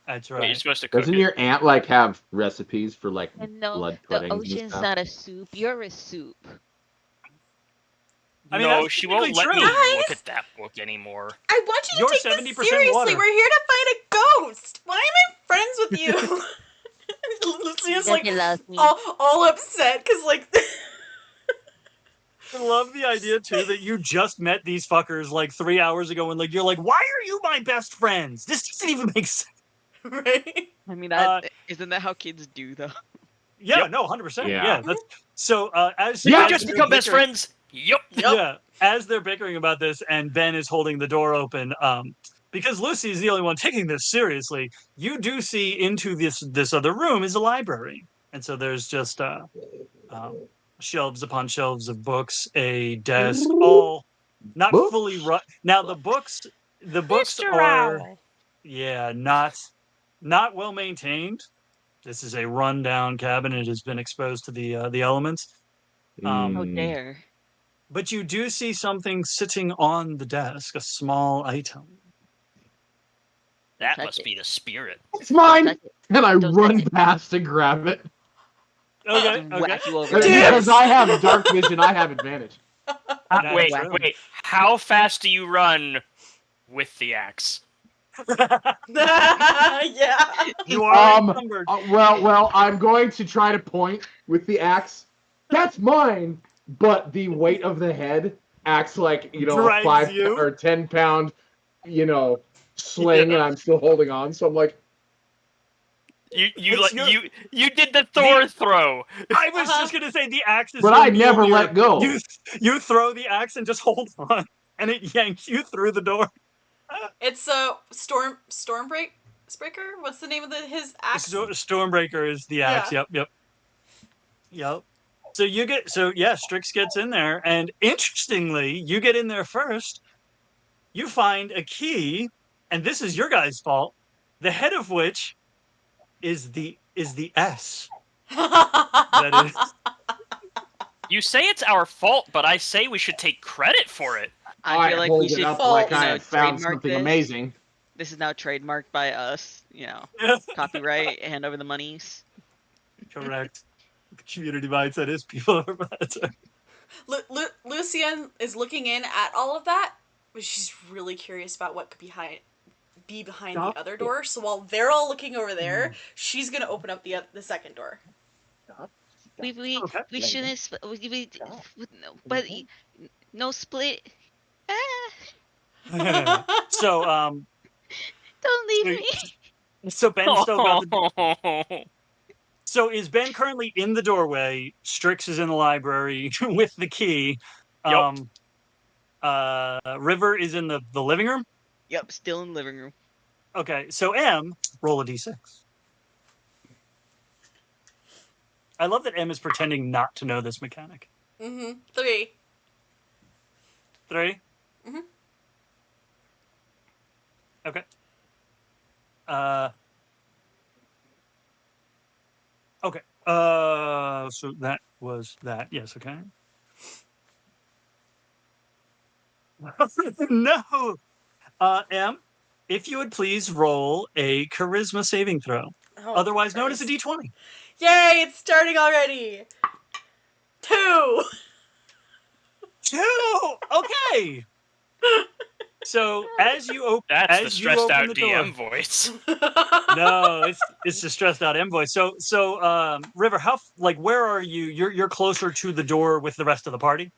That's Wait, you're right. supposed to cook Doesn't it. your aunt like have recipes for like And no, blood the puddings and ocean's stuff? not a soup. You're a soup. I mean, No, that's she technically won't let me true. look Guys! at that book anymore. I want you You're to take this 70% seriously. water. We're here to find a ghost. Why am I friends with you? Lucia's like He loves me. all upset because like I love the idea too that you just met these fuckers like 3 hours ago, and like you're like, why are you my best friends? This doesn't even make sense. right. I mean, Uh, isn't that how kids do though? Yeah, Yep. no, 100%. Yeah. Yeah, that's so. As Did we Yeah. as just they're become best bickering- friends? Yup. Yep. Yeah, as they're bickering about this, and Ben is holding the door open, because Lucy is the only one taking this seriously. You do see into this other room is a library, and so there's just um, shelves upon shelves of books, a desk, all not fully Books? run. Now the books Mr. are Owl. not well maintained. This is a rundown cabin. It has been exposed to the elements. Oh Mm. dare! But you do see something sitting on the desk, a small item. Don't That touch must it. be the spirit. It's Don't mine! touch it. And I Don't touch run it. past to grab it. Okay, Just okay. whack you over And the Dude. head. because I have dark vision, I have advantage. That is Wait, true. wait. How fast do you run with the axe? Yeah. You are Um, encumbered. well, I'm going to try to point with the axe. That's mine! But the weight of the head acts like, a Drags 5 you. or 10 pound, sling, Yeah. and I'm still holding on. So I'm like, It's your, You did the Thor throw. I was Uh-huh. just gonna say the axe is but your I never Mjolnir. let go. You throw the axe and just hold on, and it yanks you through the door. It's a Stormbreaker. What's the name of his axe? Stormbreaker is the axe. Yeah. Yep. So Strix gets in there, and interestingly, you get in there first. You find a key, and this is your guys' fault. The head of which is the S. That is You say it's our fault, but I say we should take credit for it. I feel like we hold it should, up like you I know, have found trademark something this. amazing. This is now trademarked by us. Copyright, hand over the monies. correct. The community mindset is people are bad. Lucian is looking in at all of that, but she's really curious about what could be behind Stop the other it. door. So while they're all looking over there, Mm. she's gonna open up the second door. We Okay. we shouldn't. No, but no split. Ah, So don't leave so me. so Ben's still got the. So is Ben currently in the doorway? Strix is in the library with the key. Yup. River is in the living room. Yep, still in the living room. Okay, so M, roll a d6. I love that M is pretending not to know this mechanic. 3. 3. Mhm. Okay. Okay. So that was that. Yes. Okay. No. M, if you would please roll a charisma saving throw, Oh, otherwise known as a Christ. d20. Yay! It's starting already. 2. 2. Okay. So as you open, That's the stressed out the DM door. voice. No, it's the stressed out M voice. So River, where are you? You're closer to the door with the rest of the party.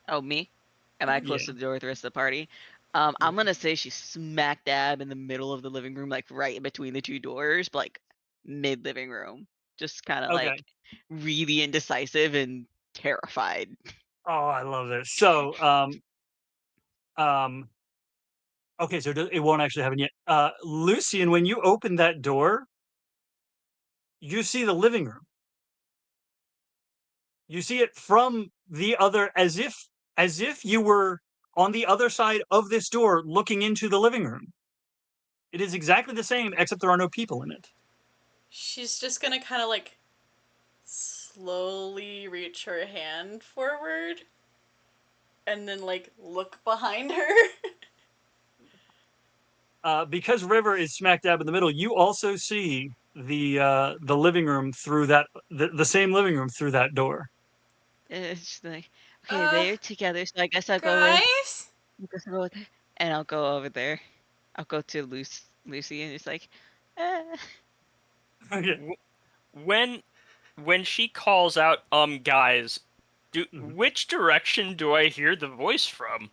Oh, me? Am I Yeah. close to the door with the rest of the party? I'm gonna say she's smack dab in the middle of the living room, like right in between the two doors, but, like mid living room. Just kind of Okay. like really indecisive and terrified. Oh, I love this. So um okay, so it won't actually happen yet. Lucian, when you open that door, you see the living room. You see it from the other, as if you were on the other side of this door looking into the living room. It is exactly the same, except there are no people in it. She's just gonna kind of like slowly reach her hand forward and then like look behind her. Because River is smack dab in the middle, you also see the living room through the same living room through that door. it's just like, okay, they're together, so I guess Guys? I'll go with her, and I'll go over there. I'll go to Lucy, and it's like, eh. Okay. W- when she calls out, guys, Mhm. which direction do I hear the voice from?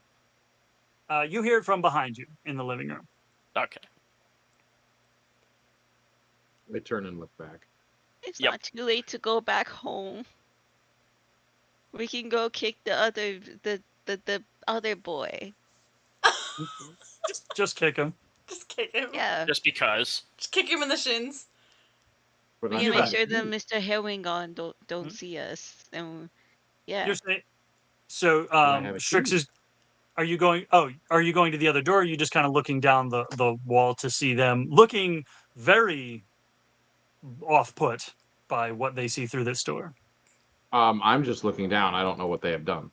You hear it from behind you in the living room. Okay. I turn and look back. It's Yep. not too late to go back home. We can go kick the other boy. Just kick him. Just kick him. Yeah. Just because. Just kick him in the shins. But We I'm can make trying sure to that eat. Mr. Herringon don't Mhm. see us. And yeah. You're saying so. But I have a Strix key. is. Are you going? Oh, are you going to the other door? Or are you just kind of looking down the wall to see them, looking very off put by what they see through this door? I'm just looking down. I don't know what they have done.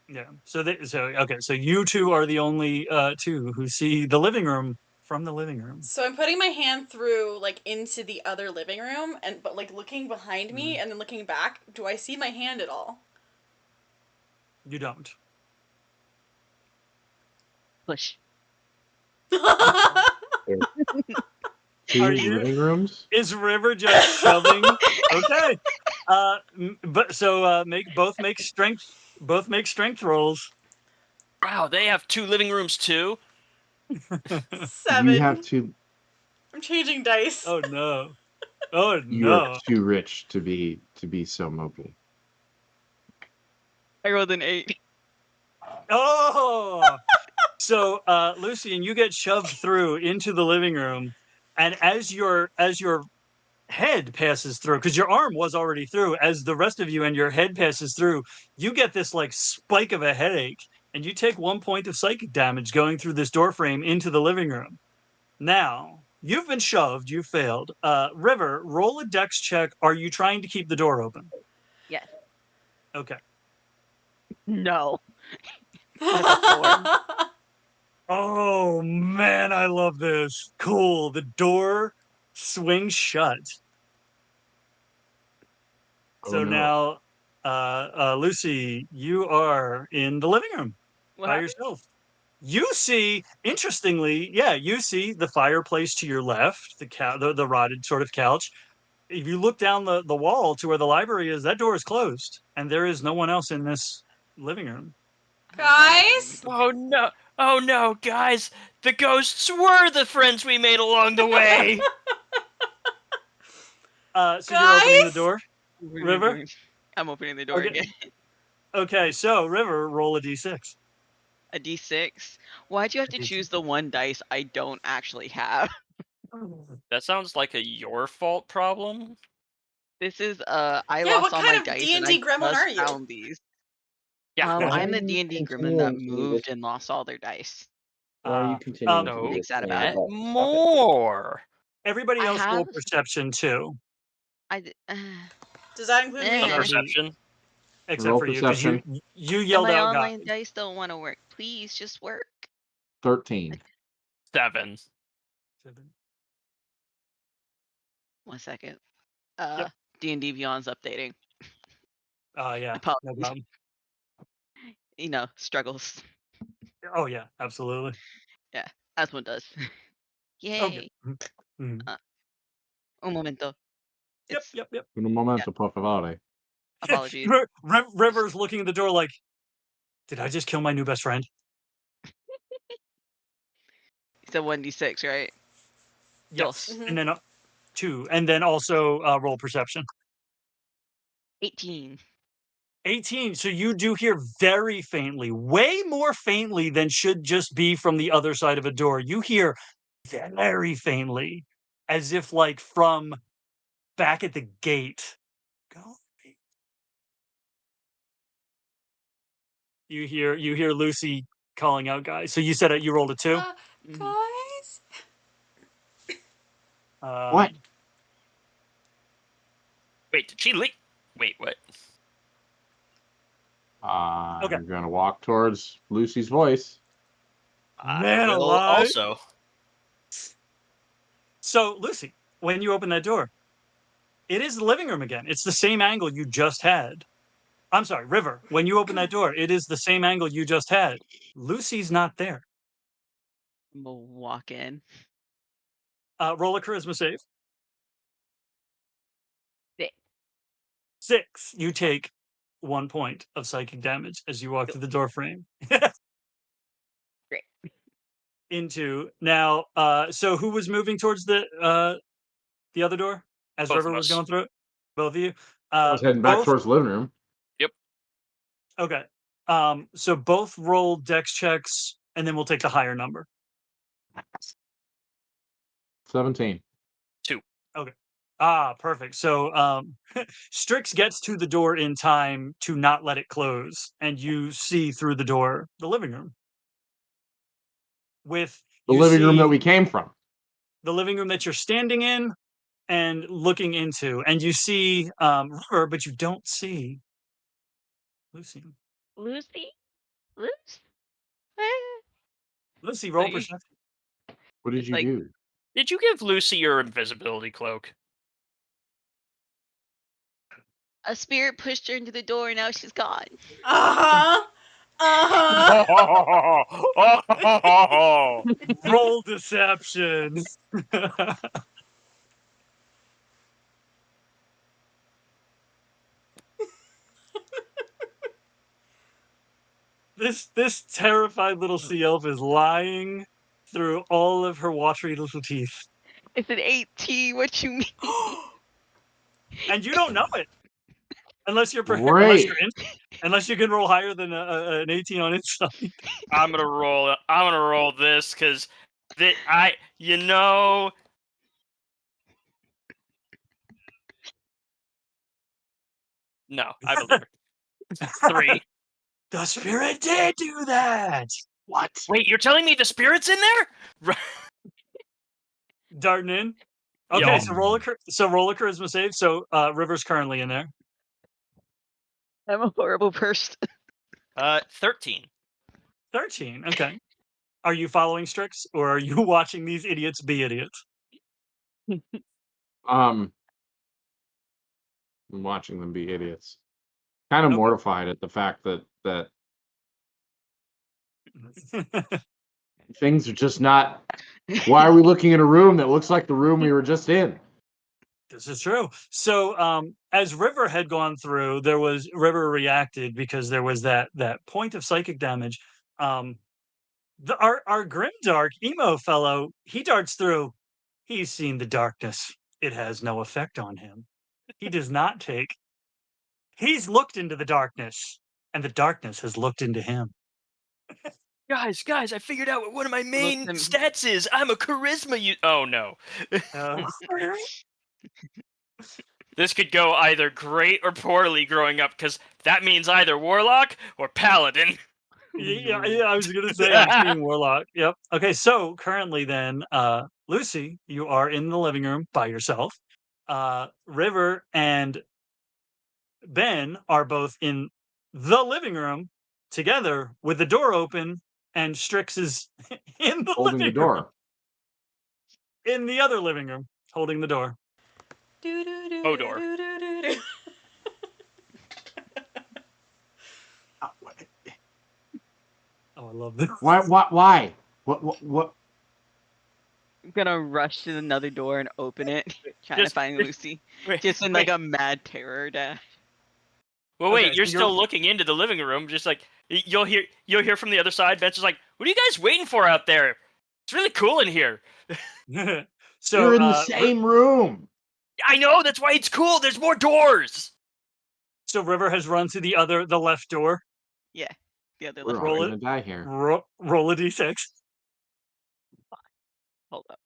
Yeah. So okay. So you two are the only two who see the living room from the living room. So I'm putting my hand through, like, into the other living room, but like looking behind me Mhm. and then looking back. Do I see my hand at all? You don't. Push. Two Are you? living rooms? Is River just shoving? Okay. But so make strength rolls. Wow, they have 2 living rooms too? You have 7. to. I'm changing dice. Oh no. Oh You are no. too rich to be so mopey. I rolled an 8. Oh. So Lucian, you get shoved through into the living room, and as your head passes through, because your arm was already through, as the rest of you and your head passes through, you get this like spike of a headache, and you take 1 point of psychic damage going through this door frame into the living room. Now, you've been shoved, you failed. River, roll a dex check. Are you trying to keep the door open? Yes. Okay. No. That's a 4. Oh man, I love this. Cool. The door swings shut. Oh So no. now, Lucy, you are in the living room What by happened? yourself. You see, interestingly, yeah, you see the fireplace to your left, the rotted sort of couch. If you look down the wall to where the library is, that door is closed, and there is no one else in this living room. Guys? Oh no, guys! The ghosts were the friends we made along the way! So you're opening the Guys? door, River? I'm opening the door Okay. again. Okay, so River, roll a d6. A D6. Why'd you have A to D6. choose the one dice I don't actually have? That sounds like a your fault problem. This is I Yeah, lost what all my kind of dice and I D&D gremlin just are you? found these. Yeah, Why I'm are the you D&D gremlin that continuing to do this? moved and lost all their dice. Why are you Uh, continuing to do so this Big sad to me? about it. get Adult? Stop it. more. everybody I else roll have perception too, I d- Does that include A me? eh. perception. except Roll for you, because you perception. you And yelled my out, "God!" online dice don't want to work. Please just work. 13. 7. 1 second. Yep. D&D Beyond's updating. Yeah, no Apologies. problem. Struggles. Oh yeah, absolutely. Yeah, as one does. Okay. Yay. Mhm. Uh, un momento. Yep, It's yep, yep. Un yeah, momento, por favore. apologies. River's looking at the door like, did I just kill my new best friend? It's a 1d6, right? Yes, Dos. and Mm-hmm. then 2, and then also roll perception. 18. 18. So you do hear very faintly, way more faintly than should just be from the other side of a door. You hear very faintly, as if like from back at the gate. Go. You hear Lucy calling out, guys. So you said you rolled a 2. Mhm. Guys? What? Um, Wait, did she leave? Wait, what? okay, I'm gonna walk towards Lucy's voice. I man will alive. also. So Lucy, when you open that door, it is the living room again. It's the same angle you just had. I'm sorry, River. When you open that door, it is the same angle you just had. Lucy's not there. I'm gonna walk in. Roll a charisma save. Six. 6. You take 1 point of psychic damage as you walk through the door frame. Great. Into now. So who was moving towards the other door as Both River of was us. going through it? Both of you. I was heading back Both. towards the living room. Okay. So both roll dex checks, and then we'll take the higher number. 17. 2. Okay. Perfect. So Strix gets to the door in time to not let it close, and you see through the door the living room. The You living room that see we came from. the living room that you're standing in and looking into, and you see River, but you don't see Lucy. Lucy? Lucy? Lucy, roll Like, perception. What did it's you like do? Did you give Lucy your invisibility cloak? a spirit pushed her into the door and now she's gone. Uh-huh. Uh-huh. Roll deception. This terrified little sea elf is lying through all of her watery little teeth, It's an 18. What you mean? and you don't know it unless you're unless Great. you're in, unless you can roll higher than an 18 on insight. I'm gonna roll this because you know. No, I believe her. 3. The spirit did do that. What? Wait, you're telling me the spirit's in there? Darting in. Okay, Yo, so roll a charisma save. So River's currently in there. I'm a horrible person. 13. 13. Okay. Are you following Strix, or are you watching these idiots be idiots? Um, I'm watching them be idiots. Kind of Okay. mortified at the fact that things are just not. Why are we looking in a room that looks like the room we were just in? This is true. So, as River had gone through, River reacted because there was that point of psychic damage. Um, our grimdark emo fellow, he darts through. He's seen the darkness. It has no effect on him. He does not take. He's looked into the darkness, and the darkness has looked into him. Guys, I figured out what one of my Look main them. stats is. I'm a charisma. Oh no. Uh, This could go either great or poorly growing up, because that means either warlock or paladin. yeah, I was gonna say I'm seeing Warlock. Yep. Okay, so currently then, Lucy, you are in the living room by yourself. River and Ben are both in the living room together with the door open, and Strix is in the Holding the living room, door. in the other living room, holding the door. Do do do Hodor. do do do do. Oh, I love this. Why? Why? What? I'm gonna rush to another door and open it, trying to Just find Lucy. wait, Just in wait. like a mad terror dash. Well, Okay, wait. You're so still looking into the living room, just like you'll hear from the other side. Ben's just like, "What are you guys waiting for out there? It's really cool in here." so You're in the same room. I know, that's why it's cool. There's more doors. so River has run to the left door. Yeah, the other We're left all door. Roll it. gonna die here. Roll a d6. Hold up.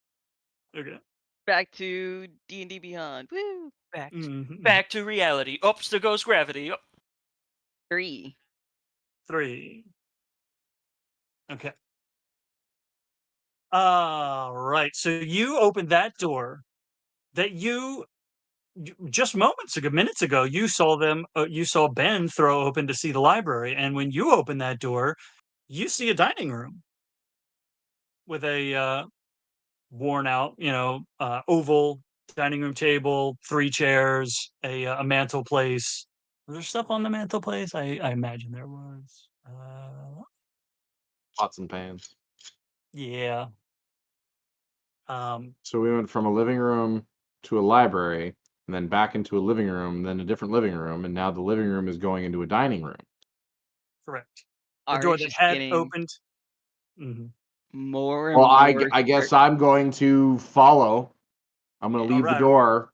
Okay. Back to D&D Beyond. Woo! Mhm. Back to reality. Oops, there goes gravity. Oh. 3. 3. Okay. All right. So you opened that door that just minutes ago, you saw Ben throw open to see the library. And when you open that door, you see a dining room with a worn out, oval dining room table, 3 chairs, a mantelpiece, Was there stuff on the mantelpiece? I imagine there was. Pots and pans. Yeah. So we went from a living room to a library, and then back into a living room, then a different living room, and now the living room is going into a dining room. Correct. A door Ari's that just had getting opened. Mhm. more Well, and more. I guess I'm going to follow. I'm going to All leave the right. door.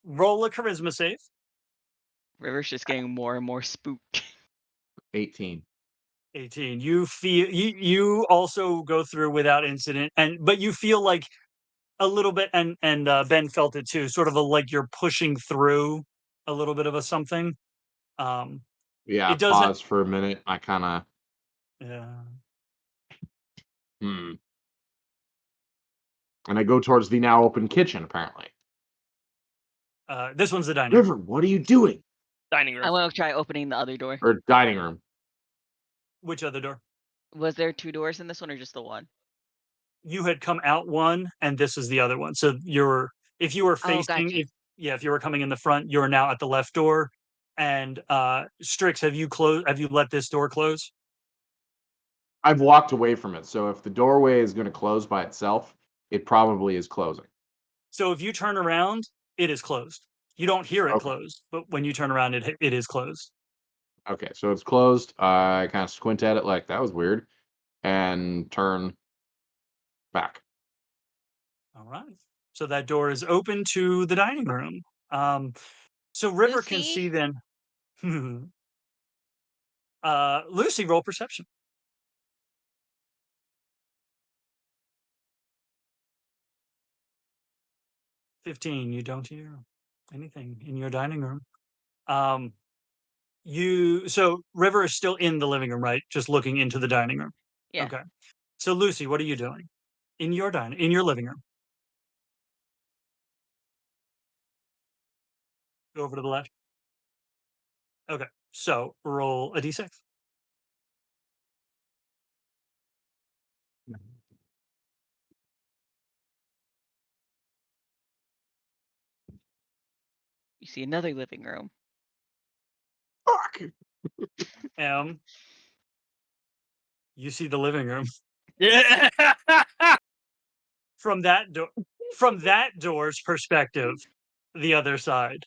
Roll a charisma save. River's just getting more and more spooked. 18. 18. You feel you also go through without incident, but you feel like a little bit, and Ben felt it too, sort of like you're pushing through a little bit of a something. Yeah, It doesn't. pause for a minute. I kind of, Yeah. and I go towards the now open kitchen, apparently. This one's the dining room. River, what are you doing? Dining I room. want to try opening the other door. Or dining room. Which other door? Was there 2 doors in this one or just the one? You had come out one, and this is the other one. So if you were Oh, facing, gotcha. if you were coming in the front, you're now at the left door. And Strix, have you closed? Have you let this door close? I've walked away from it, so if the doorway is going to close by itself, it probably is closing. So if you turn around, it is closed. You don't hear it Okay. close, but when you turn around, it is closed. Okay, so it's closed. I kind of squint at it like that was weird, and turn back. All right. So that door is open to the dining room. So River can Lucy? see then. Lucy, roll perception. 15. You don't hear anything in your dining room. So River is still in the living room, right? Just looking into the dining room. Yeah. Okay. So Lucy, what are you doing in your living room? Go over to the left. Okay. So roll a d6. You see another living room. Fuck. You see the living room Yeah. from that door. From that door's perspective, the other side.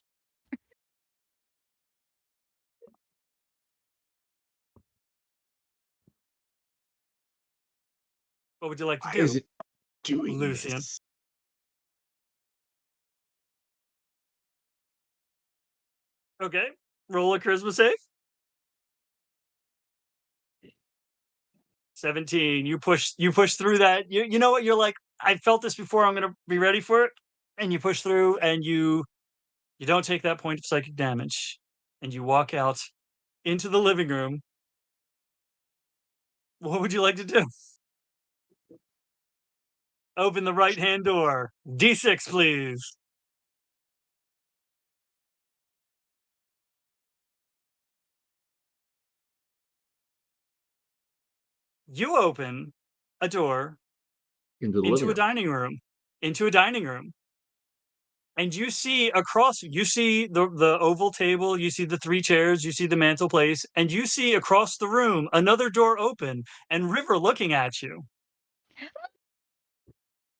What would you like to Why do, is it doing Lucian? this? Okay. Roll a charisma save. 17. You push through that. You know what? You're like, I felt this before. I'm gonna be ready for it. And you push through, and you don't take that point of psychic damage, and you walk out into the living room. What would you like to do? Open the right hand door. D6, please. You open a door Into the living into a room. dining room. Into a dining room. And you see the oval table, you see the 3 chairs, you see the mantelpiece, and you see across the room another door open and River looking at you.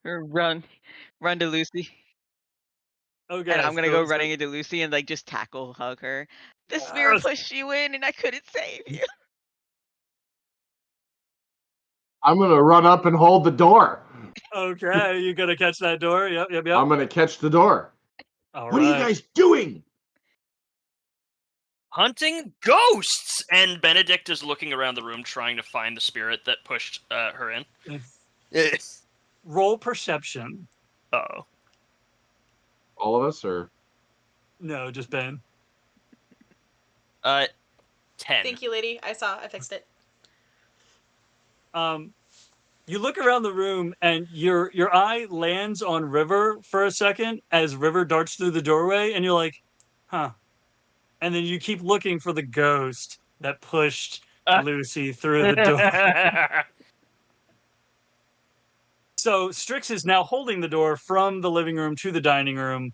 Or run to Lucy. And Okay, I'm gonna so go running into Lucy and like just tackle hug her. The spirit uh, pushed you in and I couldn't save you. I'm going to run up and hold the door. okay, you gonna catch that door? Yep, yep, yep. I'm going to catch the door. All What are you right. guys doing? Hunting ghosts. And Benedict is looking around the room trying to find the spirit that pushed her in. Roll perception. Oh. All of us, or No, just Ben. 10. Thank you, lady. I fixed it. You look around the room and your eye lands on River for a second as River darts through the doorway, and you're like, huh. And then you keep looking for the ghost that pushed Lucy through the door. So Strix is now holding the door from the living room to the dining room.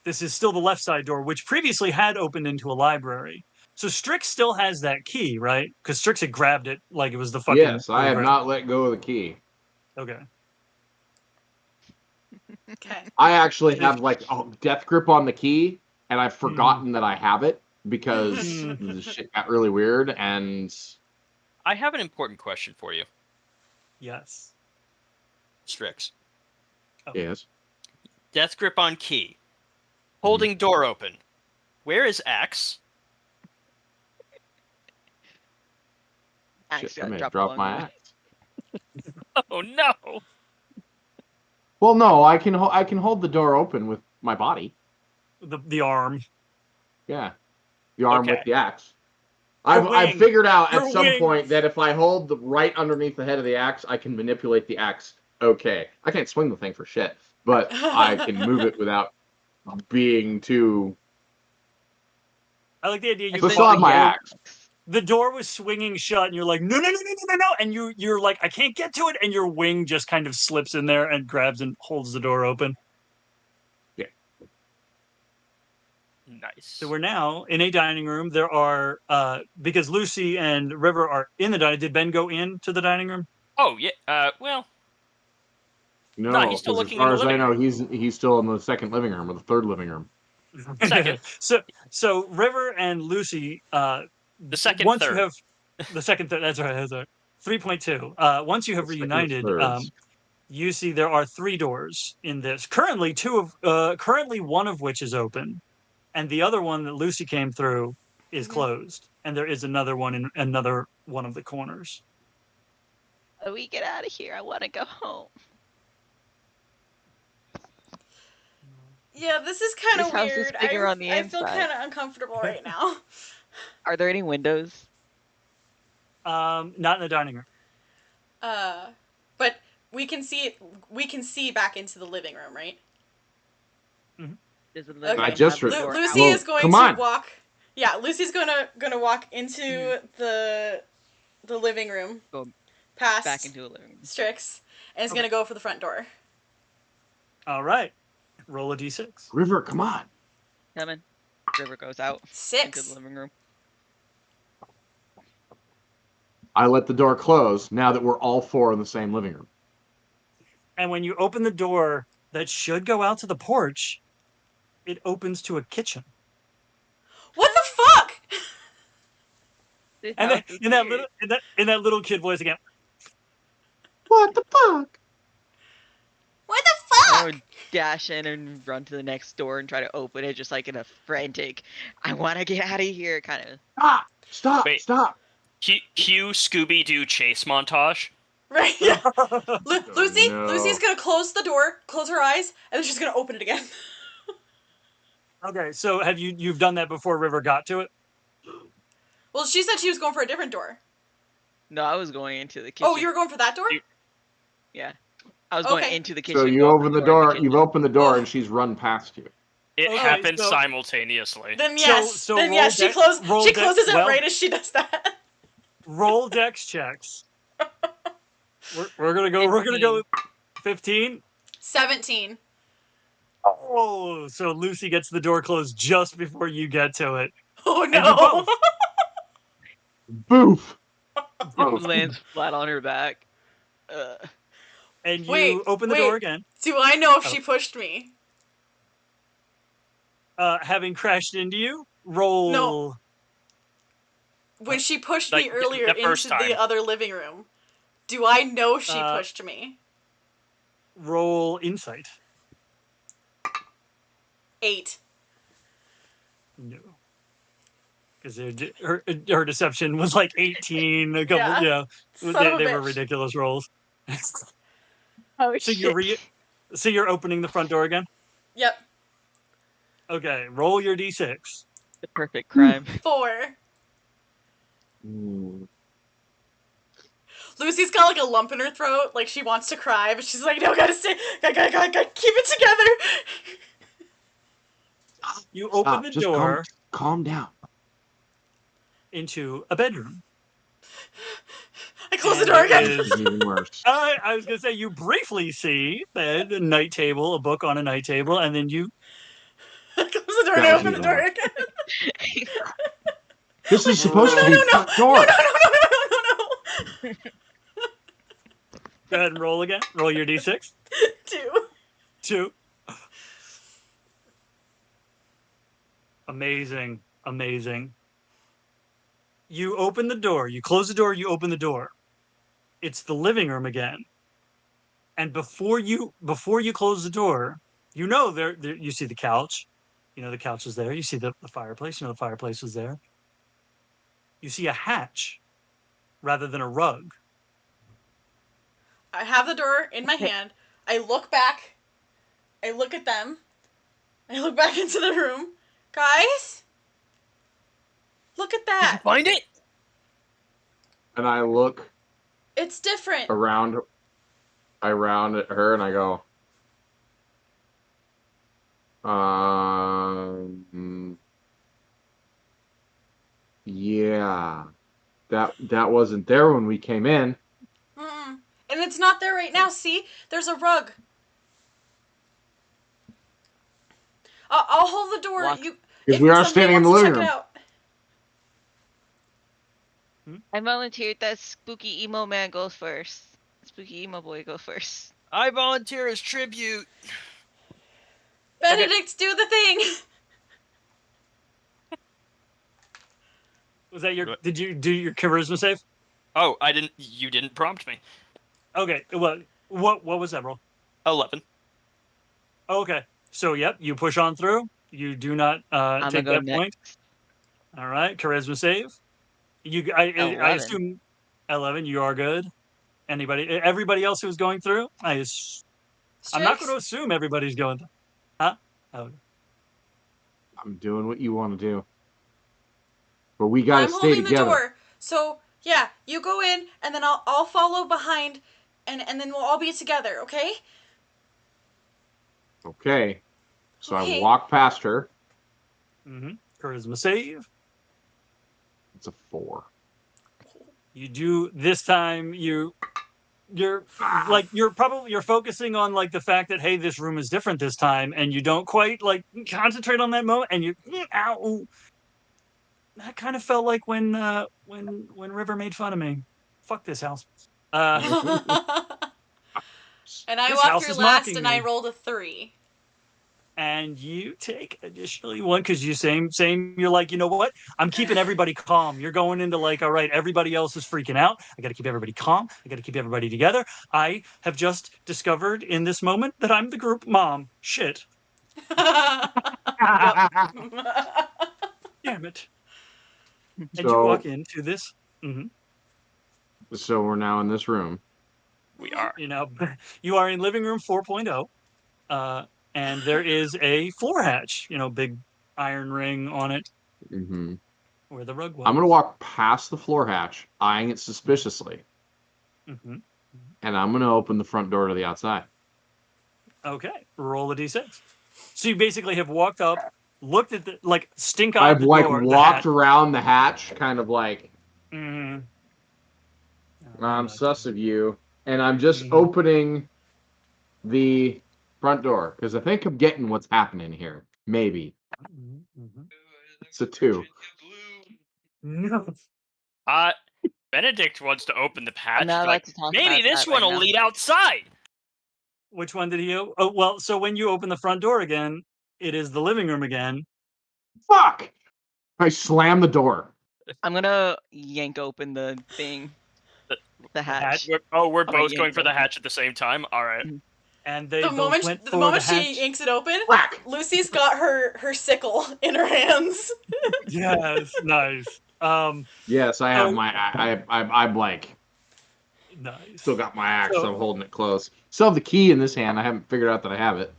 this is still the left side door, which previously had opened into a library. So Strix still has that key, right? Because Strix had grabbed it like it was the fucking Yes, I holy have grail. not let go of the key. Okay. Okay. I actually If- have like a death grip on the key, and I've Mhm. forgotten that I have it because Mm. the shit got really weird. And I have an important question for you, Yes. Strix. yes, Death grip on key. Holding door open. Where is X? Axe shit, I got may have dropped dropped along the my way. axe. Oh no! Well, no, I can hold the door open with my body. The arm. Yeah, the arm with Okay. the axe. The I've wing. figured out Your at some wing. point that if I hold the right underneath the head of the axe, I can manipulate the axe. Okay, I can't swing the thing for shit, but I can move it without being too. I like the idea And you So I then still caught have the my door. axe. The door was swinging shut, and you're like, no, no, no, no, no, no, no, and you're like, I can't get to it, and your wing just kind of slips in there and grabs and holds the door open. Yeah. Nice. So we're now in a dining room. There are because Lucy and River are in the dining. Did Ben go into the dining room? Oh yeah. Well, no, No, he's still because as looking in far the as I living know, room. he's still in the second living room or the third living room. Second. So River and Lucy, The second once you third. have the second, that's right, that's right. 3.2. Once you have The second of reunited, thirds. you see there are three doors in this. Currently, currently one of which is open, and the other one that Lucy came through is Mhm. closed, and there is another one in another one of the corners. Oh, we get out of here. I want to go home. Yeah, this is kind This of house is weird. bigger on the I feel inside. kind of uncomfortable right now. Are there any windows? Not in the dining room. But we can see back into the living room, right? Does the living Okay. room have the door Lucy out? is going come to on. walk. Yeah, Lucy's gonna walk into the living room Go back past into a living room. Strix and is Okay. gonna go for the front door. All right. Roll a d6. River, come on. Coming. River goes out into 6. the living room. I let the door close now that we're all four in the same living room. And when you open the door that should go out to the porch, it opens to a kitchen. What the fuck? This And house then is in that weird. little in that little kid voice again. What the fuck? What the I fuck? would dash in and run to the next door and try to open it, just like in a frantic, I want to get out of here kind of. Stop! Stop! Wait. Stop! Cue Scooby Doo chase montage. Right? Yeah. Lucy's no. gonna close the door, close her eyes, and then she's gonna open it again. Okay, so have you've done that before River got to it? Well, she said she was going for a different door. No, I was going into the kitchen. Oh, you were going for that door? Yeah. I was going Okay. into the So kitchen. you go open the door. in You've opened the door, Oh. and she's run past you. It Okay, happened so- simultaneously. Then yes. So then roll yes, she dex- closes roll she dex- closes it well- right as she does that. Roll dex checks. We're gonna go 15. 17. Oh, so Lucy gets the door closed just before you get to it. Oh And you no. both. Boof! Lands flat on her back. And you Wait, open the wait. door again. Do I know if Oh. she pushed me? Having crashed into you, roll. No. When she pushed Like, me earlier the first into the time. other living room, do I know she Uh, pushed me? Roll insight. 8. No. Because her deception was like 18. A couple, Yeah. Son of a they were bitch. ridiculous rolls. Oh, So shit. you're opening the front door again. Yep. Okay, roll your d6. The perfect crime. 4. Mm. Lucy's got like a lump in her throat, like she wants to cry, but she's like, no, gotta stay, gotta keep it together. You open the Just door calm down. into a bedroom. I close the And door there again. is- It's even worse. I was gonna say you briefly see bed, a night table, a book on a night table, and then you the door and I That was open the even door worse. again. This is supposed to No, be no, the no, front no, door. no, no, no, no, no, Go ahead and roll again. Roll your d6. no. 2. 2. Amazing. Amazing. You open the door. You close the door. You open the door. It's the living room again. And before you close the door, you know there you see the couch. You know the couch is there. You see the fireplace. You know the fireplace is there. You see a hatch rather than a rug. I have the door in my hand. I look back. I look at them. I look back into the room. Guys? Look at Did you that. find it? And I look It's different. around at her and I go, yeah, that wasn't there when we came in. Mm-mm. And it's not there right now. See? There's a rug. I'll hold the door. Walk. You, Because if we are somebody standing in wants the to living check it room. out. I volunteered that spooky emo man goes first. Spooky emo boy go first. I volunteer as tribute. Benedict, do the thing. Was that your? What? Did you do your charisma save? Oh, I didn't. You didn't prompt me. Okay. Well, what was that roll? 11. Okay. So yep, you push on through. You do not I'm gonna take go that next. point. All right. Charisma save. I 11. assume 11. You are good. Everybody else who's going through. I'm not going Strix? to assume everybody's going through. Huh? Oh. I'm doing what you want to do. But we Well, got to I'm stay holding the together. door. So, yeah, you go in, and then I'll follow behind, and then we'll all be together, okay? Okay. So I Okay. walk past her. Mm-hmm. Charisma save. It's a 4. You do this time. You're Ah, like you're focusing on like the fact that hey, this room is different this time, and you don't quite like concentrate on that moment, and you ow. That kind of felt like when River made fun of me. Fuck this house. Uh, And I this walked house through is last, mocking and I me. rolled a 3. And you take additionally one because you same. You're like, you know what? I'm keeping everybody calm. You're going into like, all right, everybody else is freaking out. I got to keep everybody calm. I got to keep everybody together. I have just discovered in this moment that I'm the group mom. Shit. Yep. Damn it. And you walk So into this. hmm so we're now in this room. We are. You know, you are in living room 4.0. And there is a floor hatch. You know, big iron ring on it Hmm. where the rug I'm was. gonna walk past the floor hatch, eyeing it suspiciously, hmm and I'm gonna open the front door to the outside. Okay, roll a d6. So you basically have walked up, looked at the like stink-eyed I've the like door, the hatch. walked around the hatch, kind of like Mm-hmm. I'm sus of you, and I'm just Mm-hmm. opening the front door because I think I'm getting what's happening here. Maybe Mm-hmm. it's a 2. No. Uh, Benedict wants to open the I'm hatch. not He's allowed like, to talk maybe about this that one right will now. lead outside. Which one did he? Oh, well. So when you open the front door again, it is the living room again. Fuck! I slam the door. I'm gonna yank open the thing, The, the The hatch, hatch. we're I'm gonna both yank going it for the open. hatch at the same time. All right. and they The both moment went the for the moment she hatch. yanks it open, Whack! Lucy's got her sickle in her hands. Yes, nice. Yes, I have So my. I'm like still nice. got my axe. So So I'm holding it close. Still have the key in this hand. I haven't figured out that I have it.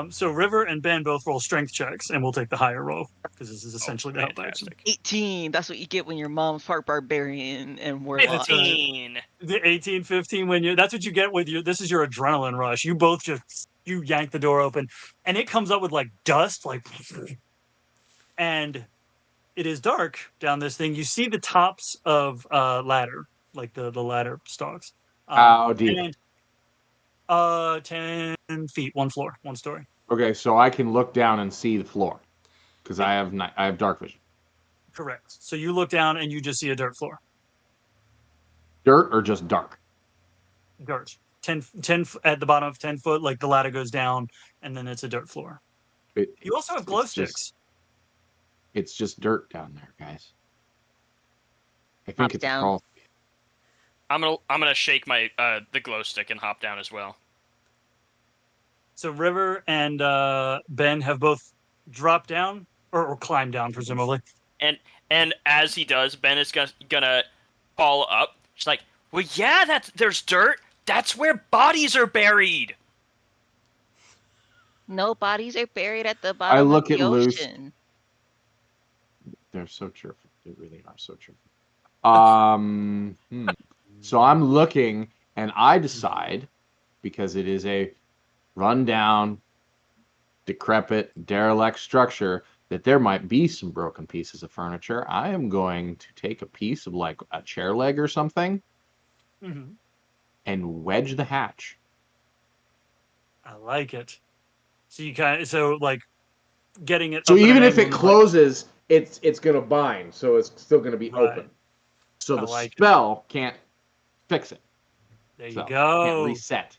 so River and Ben both roll strength checks, and we'll take the higher roll because this is Oh, essentially the help action. fantastic. 18. That's what you get when your mom's part barbarian and warlock. That's right. 15. The 18, 15, when you that's what you get with you. This is your adrenaline rush. You both just you yank the door open, and it comes up with like dust, like, and it is dark down this thing. You see the tops of ladder, like the ladder stalks, How deep? and 10 feet, one floor, one story. Okay, so I can look down and see the floor because I have dark vision. Correct. So you look down and you just see a dirt floor. Dirt or just dark? Dirt. 10 at the bottom of 10 foot, like the ladder goes down, and then it's a dirt floor. It, You also have glow it's just sticks. it's just dirt down there, guys. I think Hop it's a down. crawl. I'm gonna shake my the glow stick and hop down as well. So River and Ben have both dropped down or climbed down, presumably. And as he does, Ben is gonna follow up. She's like, "Well, yeah, there's dirt. That's where bodies are buried." No bodies are buried at the I bottom of look the at Lucy. ocean. They're so cheerful. They really are so cheerful. So I'm looking, and I decide, because it is a rundown, decrepit, derelict structure, that there might be some broken pieces of furniture. I am going to take a piece of like a chair leg or something Mm-hmm. and wedge the hatch. I like it. So you like getting it So up at an even if angle it and then, like, closes, it's gonna bind, so it's still gonna be right. open. So I the like it. spell can't fix it. There you So can't go. reset.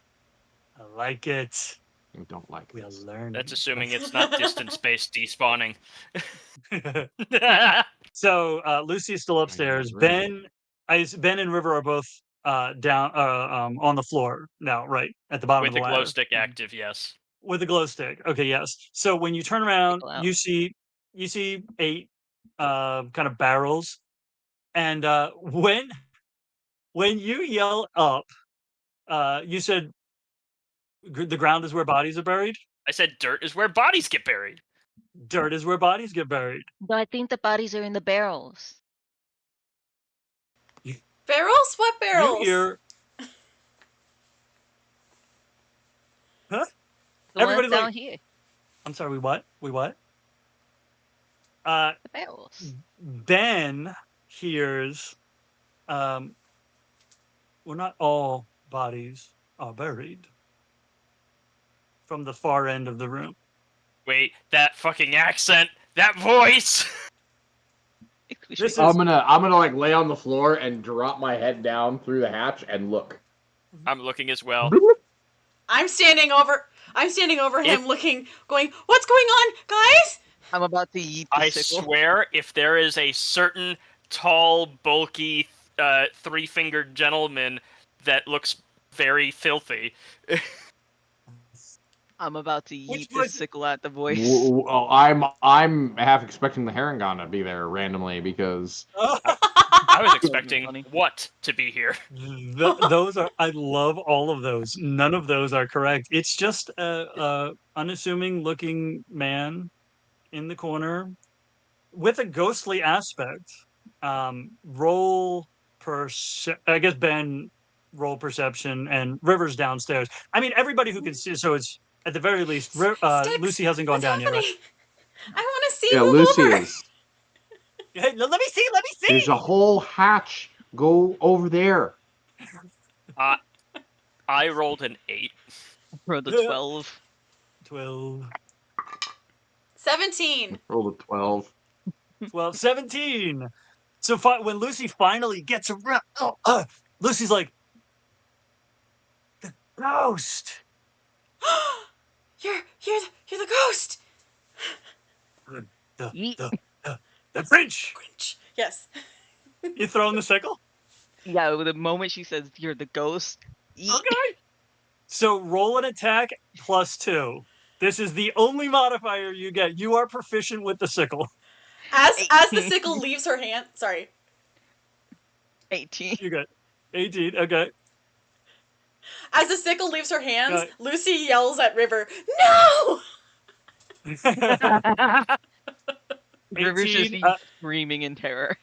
I like it. I don't like We are this. learning. That's assuming it's not distance-based despawning. So Lucy is still upstairs. Ben and River are both down on the floor now, right at the bottom With of the the glow ladder stick active, yes. with the glow stick. Okay, yes. So when you turn around, Tickle out. you see 8 kind of barrels, and when you yell up, you said the ground is where bodies are buried. I said dirt is where bodies get buried. Dirt is where bodies get buried. No, I think the bodies are in the barrels. Barrels? What You barrels? hear, huh? The ones Everybody's down like, here. I'm sorry, we what? We what? Uh, The barrels. Ben hears, um, well, not all bodies are buried from the far end of the room. Wait, that fucking accent, that voice. This I'm is gonna like lay on the floor and drop my head down through the hatch and look. I'm looking as well. I'm standing over If him looking, going, "What's going on, guys?" I'm about to eat the I sickle. swear, if there is a certain tall, bulky, three-fingered gentleman that looks very filthy, I'm about to which eat this was sickle at the voice. I'm half expecting the Harangon to be there randomly because I was That would be expecting funny. what to be here. those are. I love all of those. None of those are correct. It's just a unassuming looking man in the corner with a ghostly aspect. Roll I guess Ben roll perception and Rivers downstairs. I mean, everybody who can see. So it's at the very least. Sticks, Lucy hasn't gone what's down yet, right? happening? I want to see. yeah, Move Lucy over. is. Hey, let me see. Let me There's a see. whole hatch. Go over there. Uh, I rolled an 8. Roll the 12. 12, 17. Roll a 12. 12, 17. So when Lucy finally gets around, Lucy's like, ghost. You're the ghost. The Yeet. the the French. Grinch. Yes. You throwing the sickle? Yeah, the moment she says you're the ghost, yeet. Okay. So roll an attack +2. This is the only modifier you get. You are proficient with the sickle. As the 18. sickle leaves her hand. Sorry. 18. You got 18. Okay. As the sickle leaves her hands, Got Lucy yells at River, "No!" River's just 18. screaming in terror.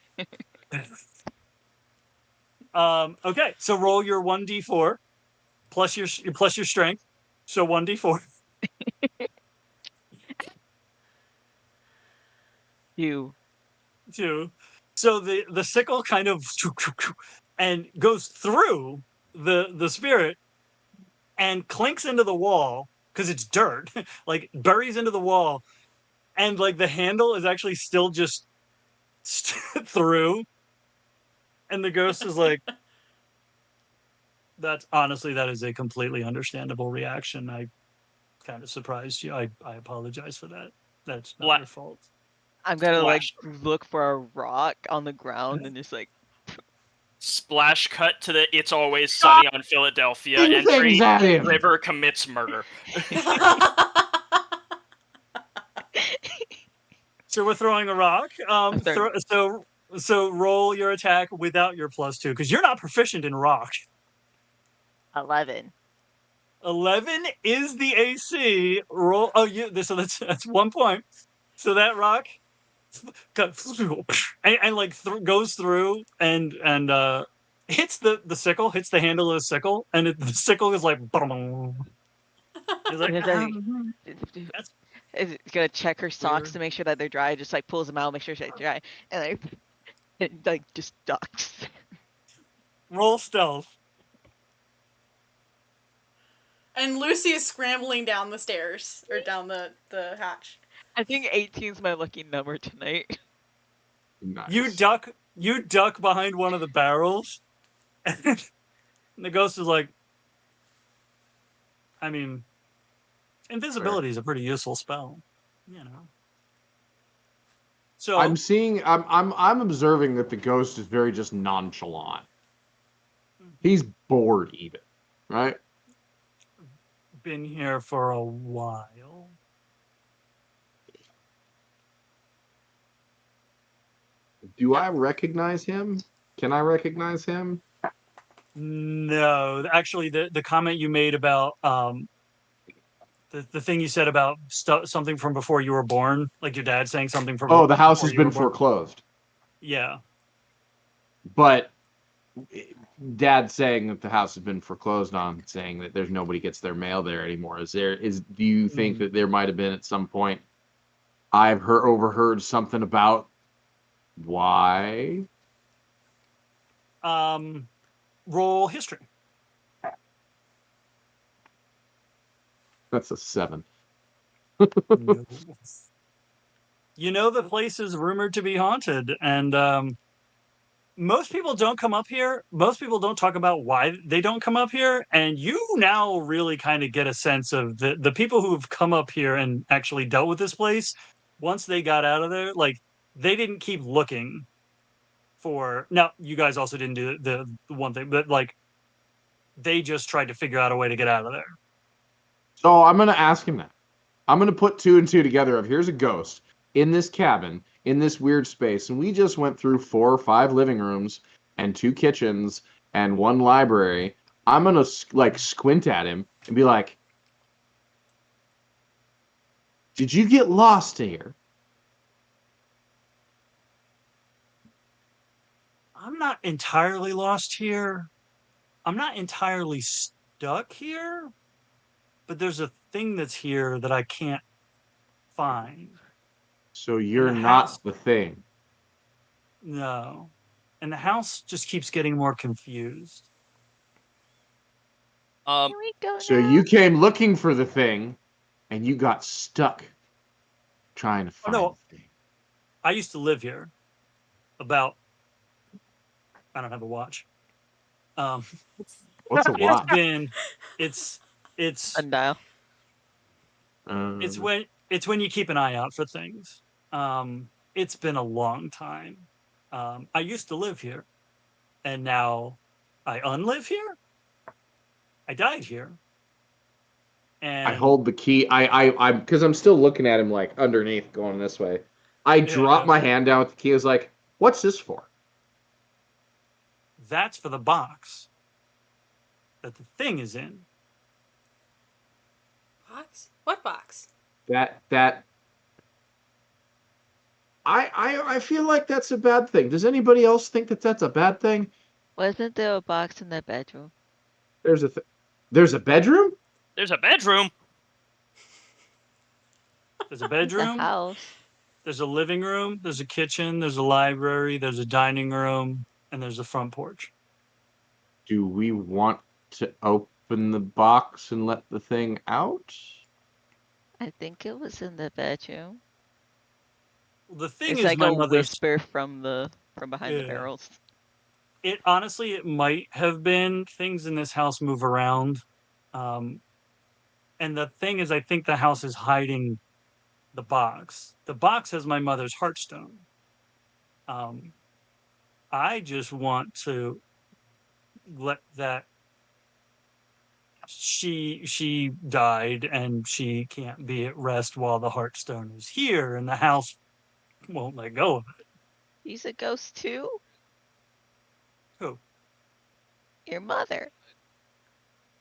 Okay. So roll your 1d4 plus your strength. So 1d4. You. 2. So the sickle kind of and goes through the spirit and clinks into the wall, because it's dirt, like buries into the wall, and like the handle is actually still just through, and the ghost is like, "That's honestly that is a completely understandable reaction. I kind of surprised you. I apologize for that. That's not Spla- your fault." I'm gonna like Splash, look for a rock on the ground and just like splash cut to the "It's Always Sunny on Philadelphia" Thing things entry. at him. River commits murder. So we're throwing a rock. I'm throwing So roll your attack without your +2 because you're not proficient in rock. 11. 11 is the AC. Roll. Oh, so that's 1 point. So that rock and like goes through and hits the sickle, hits the handle of the sickle, and the sickle is like. He's like, And it's like, that's is gonna check her socks weird. to make sure that they're dry. Just like pulls them out, make sure they're dry, and like it like just ducks. Roll stealth. And Lucy is scrambling down the stairs or down the hatch. I think 18 is my lucky number tonight. You Nice. duck. You duck behind one of the barrels, and the ghost is like, I mean, invisibility is a pretty useful spell, you know. So I'm seeing. I'm observing that the ghost is very just nonchalant. He's bored, even. Right. been here for a while. Do I recognize him? Can I recognize him? No, actually, the comment you made about the thing you said about something from before you were born, like your dad saying something from Oh, the house before has you were been born. foreclosed. Yeah, But Dad saying that the house has been foreclosed on, saying that there's nobody gets their mail there anymore. Do you think that there might have been at some point I've overheard something about why? roll history. That's a 7. No. You know the place is rumored to be haunted, and most people don't come up here. Most people don't talk about why they don't come up here, and you now really kind of get a sense of the people who have come up here and actually dealt with this place. Once they got out of there, like they didn't keep looking for. Now you guys also didn't do the one thing, but like they just tried to figure out a way to get out of there. So I'm gonna ask him that. I'm gonna put 2 and 2 together. Of here's a ghost in this cabin in this weird space, and we just went through 4 or 5 living rooms and 2 kitchens and 1 library. I'm gonna like squint at him and be like, "Did you get lost here?" I'm not entirely lost here. I'm not entirely stuck here, but there's a thing that's here that I can't find. So And you're the house, not the thing. no. And the house just keeps getting more confused. Um, Can we go So now? you came looking for the thing, and you got stuck trying to Oh find no, the thing. I used to live here about, I don't have a watch. Um, What's a it's watch? been, it's, it's, Sundial. it's Um, when you keep an eye out for things. It's been a long time. I used to live here and now I unlive here. I died here. I And hold the key. I'm because I'm still looking at him like underneath, going this way. I yeah, drop yeah, my hand down with the key. I was like, "What's this for?" that's for the box that the thing is in. Box? What box? That I feel like that's a bad thing. Does anybody else think that that's a bad thing? Wasn't there a box in the bedroom? There's a there's a bedroom. there's a bedroom. There's a It's a bedroom, house. there's a living room, there's a kitchen, there's a library, there's a dining room, and there's a front porch. Do we want to open the box and let the thing out? I think it was in the bedroom. The thing It's is, like my a mother's. whisper from behind the Yeah. barrels. It honestly, it might have been things in this house move around. Um, and the thing is, I think the house is hiding the box. The box has my mother's heartstone. Um, I just want to let that she died and she can't be at rest while the heartstone is here, and the house won't let go of it. He's a ghost too? Oh, Your mother.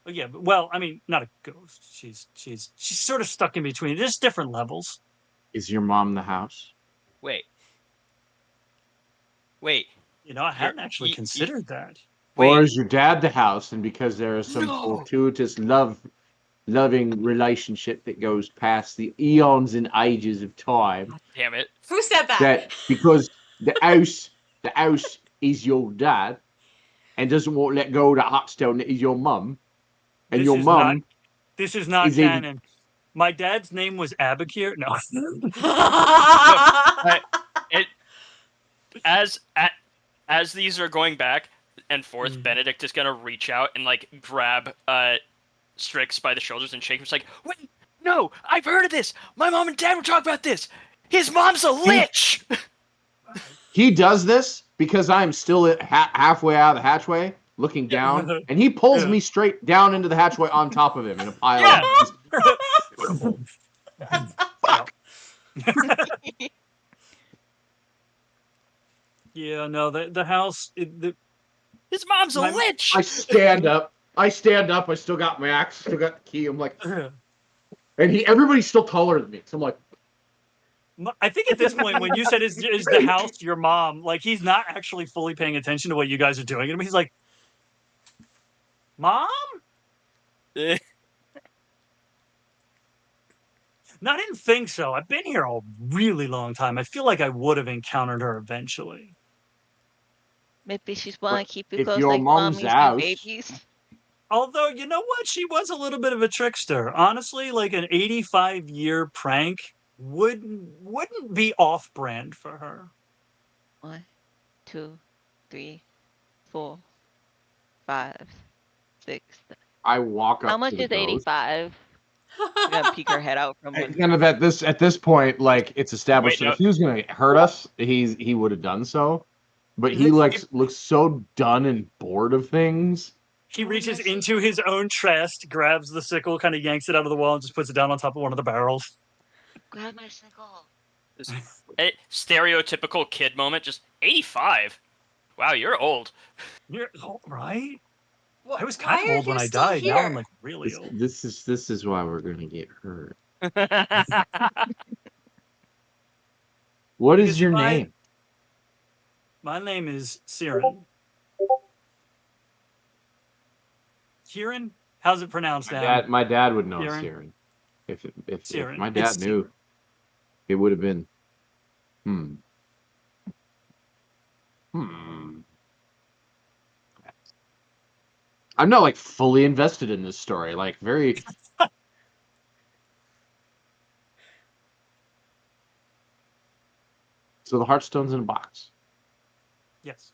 yeah, but, well, I mean, not a ghost. She's sort of stuck in between. There's different levels. Is your mom in the house? Wait, wait. I You're hadn't actually you considered that. Or wait. is your dad the house, and because there is some No. fortuitous loving relationship that goes past the eons and ages of time, God damn it. Who said that? that because the house is your dad and doesn't want to let go of that hot stone that is your mum, and This your is not mum this is not is even canon. My dad's name was Abakir. No. No, I, it as at, as these are going back and forth, Mm. Benedict is gonna reach out and like grab Strix by the shoulders and shake him. It's like, wait, no, I've heard of this. My mom and dad were talking about this. His mom's a he lich. he does this because I'm still halfway out of the hatchway looking down, and he pulls Yeah. me straight down into the hatchway on top of him in a pile Yeah. of just Yeah. fuck. Yeah, no, the house, His mom's a my, lich. I stand up. I stand up. I still got my axe. Still got the key. I'm like, and everybody's still taller than me. So I'm like, I think at this point, when you said is the house your mom, like he's not actually fully paying attention to what you guys are doing. And he's like, Mom? Eh, No, I didn't think so. I've been here a really long time. I feel like I would have encountered her eventually. Maybe she's want but to keep you if close your like mom's mommies do house, babies. Although, you know what? She was a little bit of a trickster. Honestly, like an 85-year prank wouldn't be off brand for her. 1, 2, 3, 4, 5, 6. I walk How up to much the is ghost. 85? She's gonna peek her head out from one. Kind of at this point, like it's established Wait, that no. if he was going to hurt us, he would have done so. But he He, looks so done and bored of things. he Oh, reaches my into sickle. his own chest, grabs the sickle, kind of yanks it out of the wall, and just puts it down on top of one of the barrels. Grab my sickle. Just a stereotypical kid moment. Just 85. Wow, you're old. You're right. I was Why kind of are old when you I still died. Now I'm here? like really This old. this is this is why we're going to get hurt. What is Because your name? my name is Siren. Kieran? How's it pronounced, My Adam? dad my dad would know Kieran? Siren. If Siren. my It's dad knew, Siren. it would have been hmm. Hmm. I'm not like fully invested in this story. Like very. So the Hearthstone's in a box, Yes.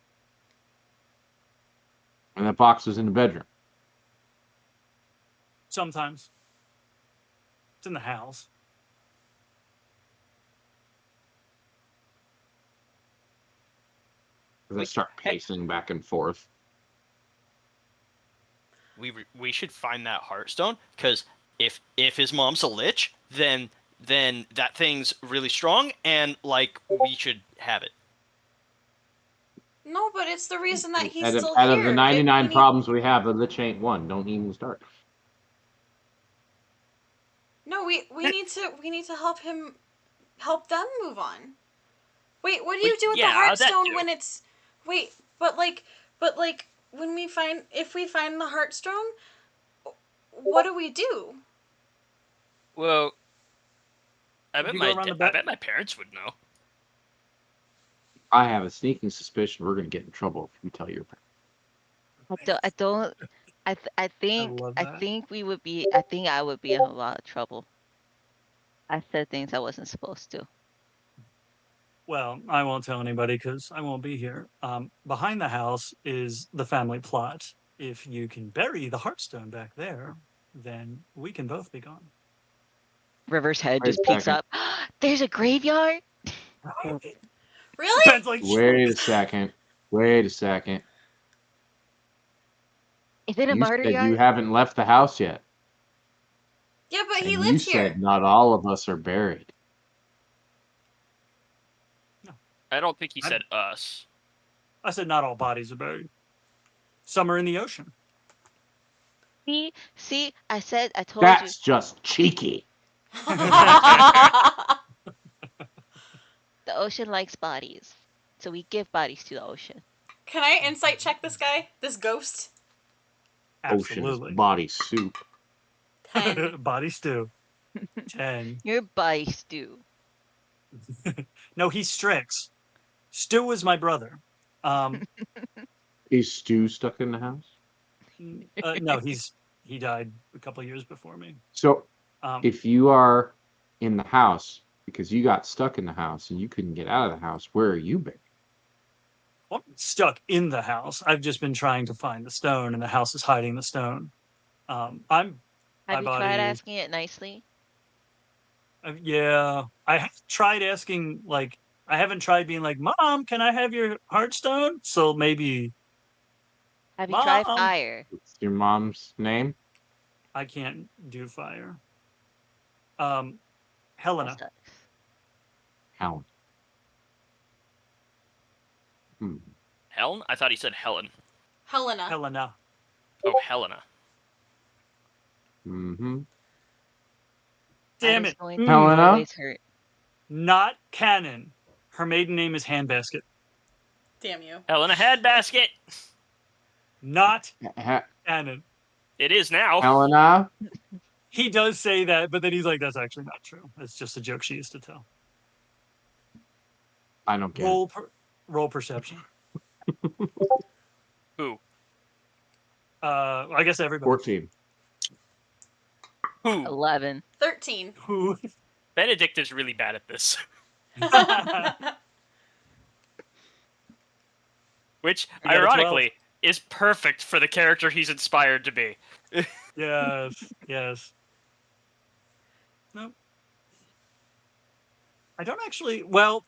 and that box was in the bedroom. Sometimes. It's in the house. As I we start hey, pacing back and forth. we should find that Heartstone because if his mom's a lich, then that thing's really strong and like we should have it. No, but it's the reason that he's Out of, still out of the here. We 99 need. problems we have, the lich ain't one. Don't even start. No, we need to help them move on. Wait, what do But you do with the yeah, that Heartstone too. when it's? Wait, but like when if we find the Heartstone, what do we do? Well, Would you go around the I back? bet my parents would know. I have a sneaking suspicion we're going to get in trouble if we tell your parents. I don't. I I love I that. think we would be. I think I would be in a lot of trouble. I said things I wasn't supposed to. Well, I won't tell anybody because I won't be here. Behind the house is the family plot. If you can bury the Heartstone back there, then we can both be gone. River's head Wait just a peeks second. up. There's a graveyard? Really? Ben's like, Wait a second. Wait a second. Is it a You martyr said you yard? haven't left the house yet. Yeah, but he And you lived here. said not all of us are buried. I don't think he I- said us. I said not all bodies are buried. Some are in the ocean. See, I told you. That's just cheeky. The ocean likes bodies. So we give bodies to the ocean. Can I insight check this guy? This ghost? Ocean is Absolutely. body soup. 10. Body stew. 10. Your body stew. No, he's Strix. Stu is my brother. Um, Is Stu stuck in the house? no, he died a couple of years before me. So Um, if you are in the house because you got stuck in the house and you couldn't get out of the house, where are you buried? well, I'm stuck in the house. I've just been trying to find the stone, and the house is hiding the stone. My Have you body tried is. asking it nicely? Yeah, I have tried asking. Like, I haven't tried being like, "Mom, can I have your Heartstone?" So maybe, Have you tried Mom, fire? What's your mom's name? I can't do fire. That Helena. sucks. Helen. Hmm. Helen? I thought he said Helen. Helena. Helena. Oh, Helena. Mm-hmm. That Damn is it. going to Helena? always hurt. Not canon. Her maiden name is Handbasket. Damn you. Helena Headbasket! Not Ha- canon. It is now. Helena? He does say that, but then he's like, that's actually not true. It's just a joke she used to tell. I don't get it. Roll perception. Who? I guess everybody. 14. Who? 11. 13. Who? Benedict is really bad at this. Which, We got a 12. ironically, is perfect for the character he's inspired to be. Yes. Yes. Nope. I don't actually. Well,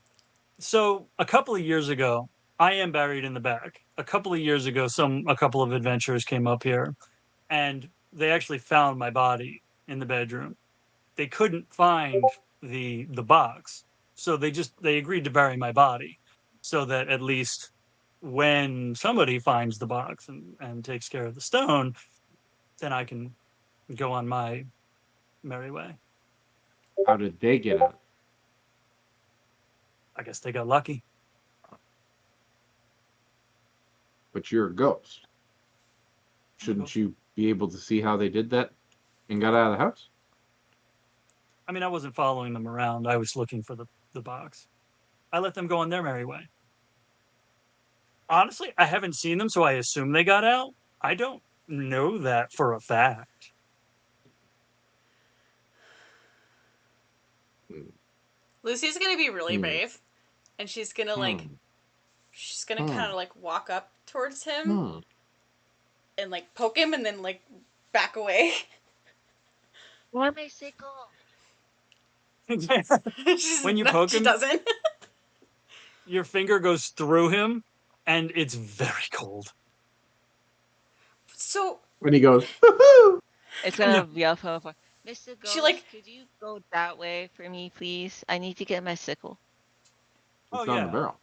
so a couple of years ago, I am buried in the back. A couple of years ago, a couple of adventurers came up here, and they actually found my body in the bedroom. They couldn't find the box, so they agreed to bury my body, so that at least when somebody finds the box and takes care of the stone, then I can go on my merry way. How did they get out? I guess they got lucky. But you're a ghost. Shouldn't you be able to see how they did that and got out of the house? I mean, I wasn't following them around. I was looking for the box. I let them go on their merry way. Honestly, I haven't seen them, so I assume they got out. I don't know that for a fact. Lucy's gonna be really Hmm. brave. And she's gonna Hmm. kind of like walk up towards him Hmm. and like poke him and then like back away. Why my sickle? When you poke She him, doesn't. your finger goes through him, and it's very cold. So When he goes, woohoo! It's No. gonna yell from afar. Mr. She, Ghost, like- could you go that way for me, please? I need to get my sickle. It's Oh, on yeah. the barrel.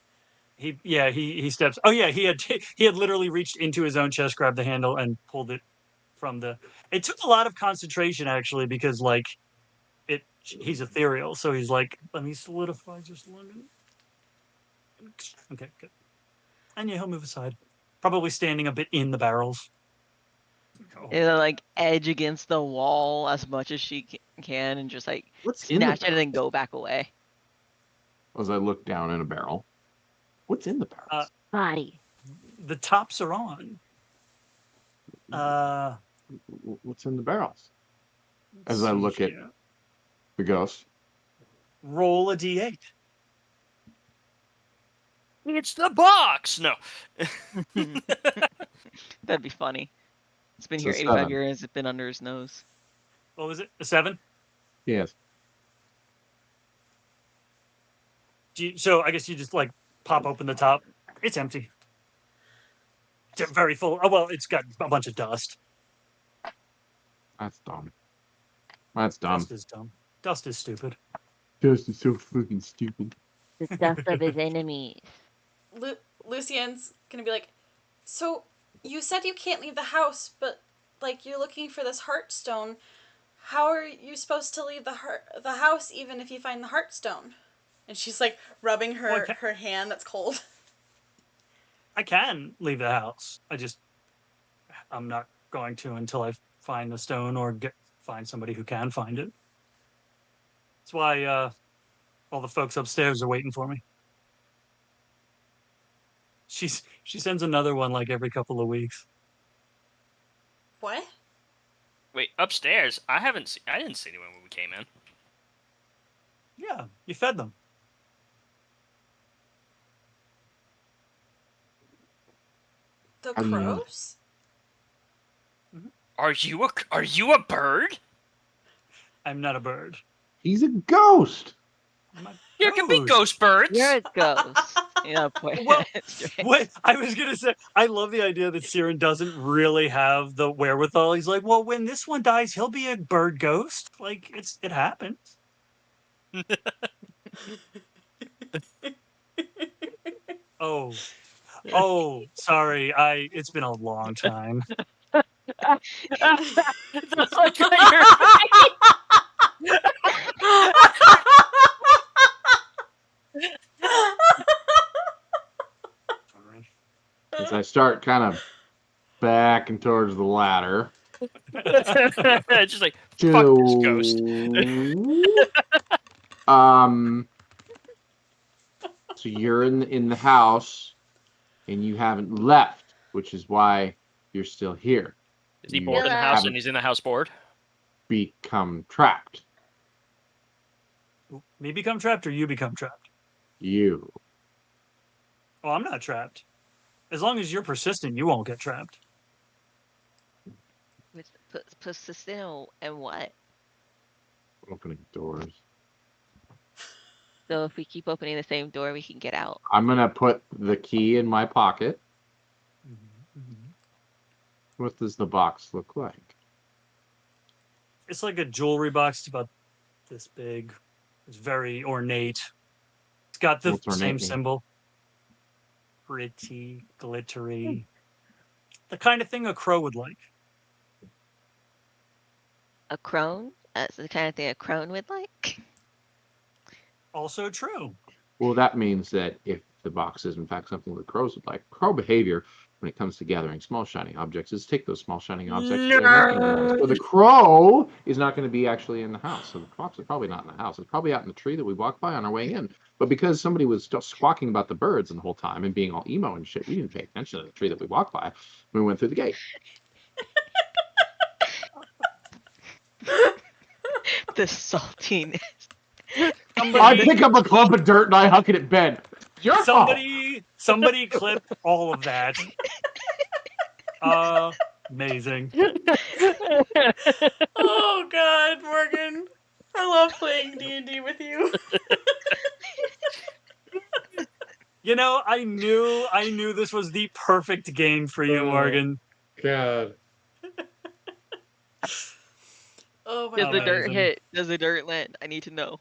He steps. Oh yeah, he had literally reached into his own chest, grabbed the handle, and pulled it from the. It took a lot of concentration actually, because like he's ethereal, so he's like, let me solidify just a little. Okay, good. And yeah, he'll move aside, probably standing a bit in the barrels. Oh, It'll like edge against the wall as much as she can and just like What's in the snatch it and barrel? then go back away. As I look down in a barrel, what's in the barrel? Body. the tops are on. What's in the barrels? As let's I see look at here. the ghost. Roll a d8. It's the box. No. That'd be funny. It's been It's here a 85 7. years. It's been under his nose. What was it? A 7? Yes. So I guess you just like pop open the top. It's empty. It's very full. Oh well, it's got a bunch of dust. That's dumb. That's dumb. Dust is dumb. Dust is stupid. Dust is so freaking stupid. The dust of his enemies. Lucien's gonna be like, so you said you can't leave the house, but like you're looking for this heartstone. How are you supposed to leave the house even if you find the heartstone? And she's like rubbing Well, her hand that's cold. I can leave the house. I'm not going to until I find the stone or find somebody who can find it. That's why all the folks upstairs are waiting for me. She sends another one like every couple of weeks. What? Wait, upstairs? I didn't see anyone when we came in. Yeah, you fed them. The How do you know? crows? Are you a bird? I'm not a bird. He's a ghost. I'm a There can be ghost. ghost birds. You're a ghost. Yeah, boy. Well, Straight. what I was gonna say, I love the idea that Siren doesn't really have the wherewithal. He's like, well, when this one dies, he'll be a bird ghost. Like it happens. Oh, sorry. It's been a long time. That's like your Sorry. As I start kind of backing towards the ladder. just like fuck this ghost. Um. So you're in the house, and you haven't left, which is why you're still here. Is he You bored in the Yeah. house haven't and he's in the house bored? become trapped. Me become trapped or you become trapped? You. Oh, I'm not trapped. As long as you're persistent, you won't get trapped. Persistent and what? Opening doors. So if we keep opening the same door, we can get out. I'm gonna put the key in my pocket. What does the box look like? It's like a jewelry box. It's about this big. It's very ornate. It's got the What's ornate same mean? symbol. Pretty, glittery. The kind of thing a crow would like. A crone? That's the kind of thing a crone would like. Also true. Well, that means that if the box is in fact something that crows would like, crow behavior when it comes to gathering small shining objects is take those small shining objects and making them. So the crow is not going to be actually in the house. So the box is probably not in the house. It's probably out in the tree that we walked by on our way in. But because somebody was still squawking about the birds the whole time and being all emo and shit, we didn't pay attention to the tree that we walked by. We went through the gate. The saltiness. I pick up a clump of dirt and I huck it at Ben. Your fault. Somebody clip all of that. Amazing. Oh God, Morgan. I love playing D&D with you. You know, I knew this was the perfect game for you, Morgan. God. Oh my Does the God. dirt Amazing. hit? Does the dirt land? I need to know.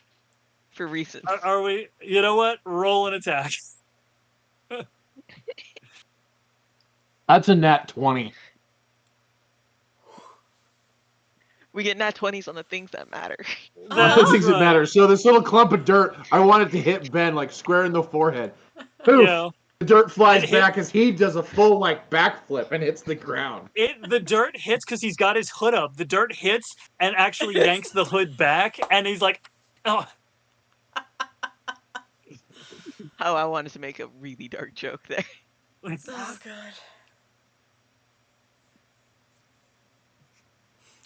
For reasons. Are we? You know what? Roll an attack. That's a nat 20. We get nat 20s on the things that matter. Not the things that matter. So this little clump of dirt, I want it to hit Ben like square in the forehead. Poof! Yeah. The dirt flies It hit- back as he does a full like backflip and hits the ground. The dirt hits because he's got his hood up. The dirt hits and actually yanks the hood back, and he's like, "Oh, How I wanted to make a really dark joke there. Oh God.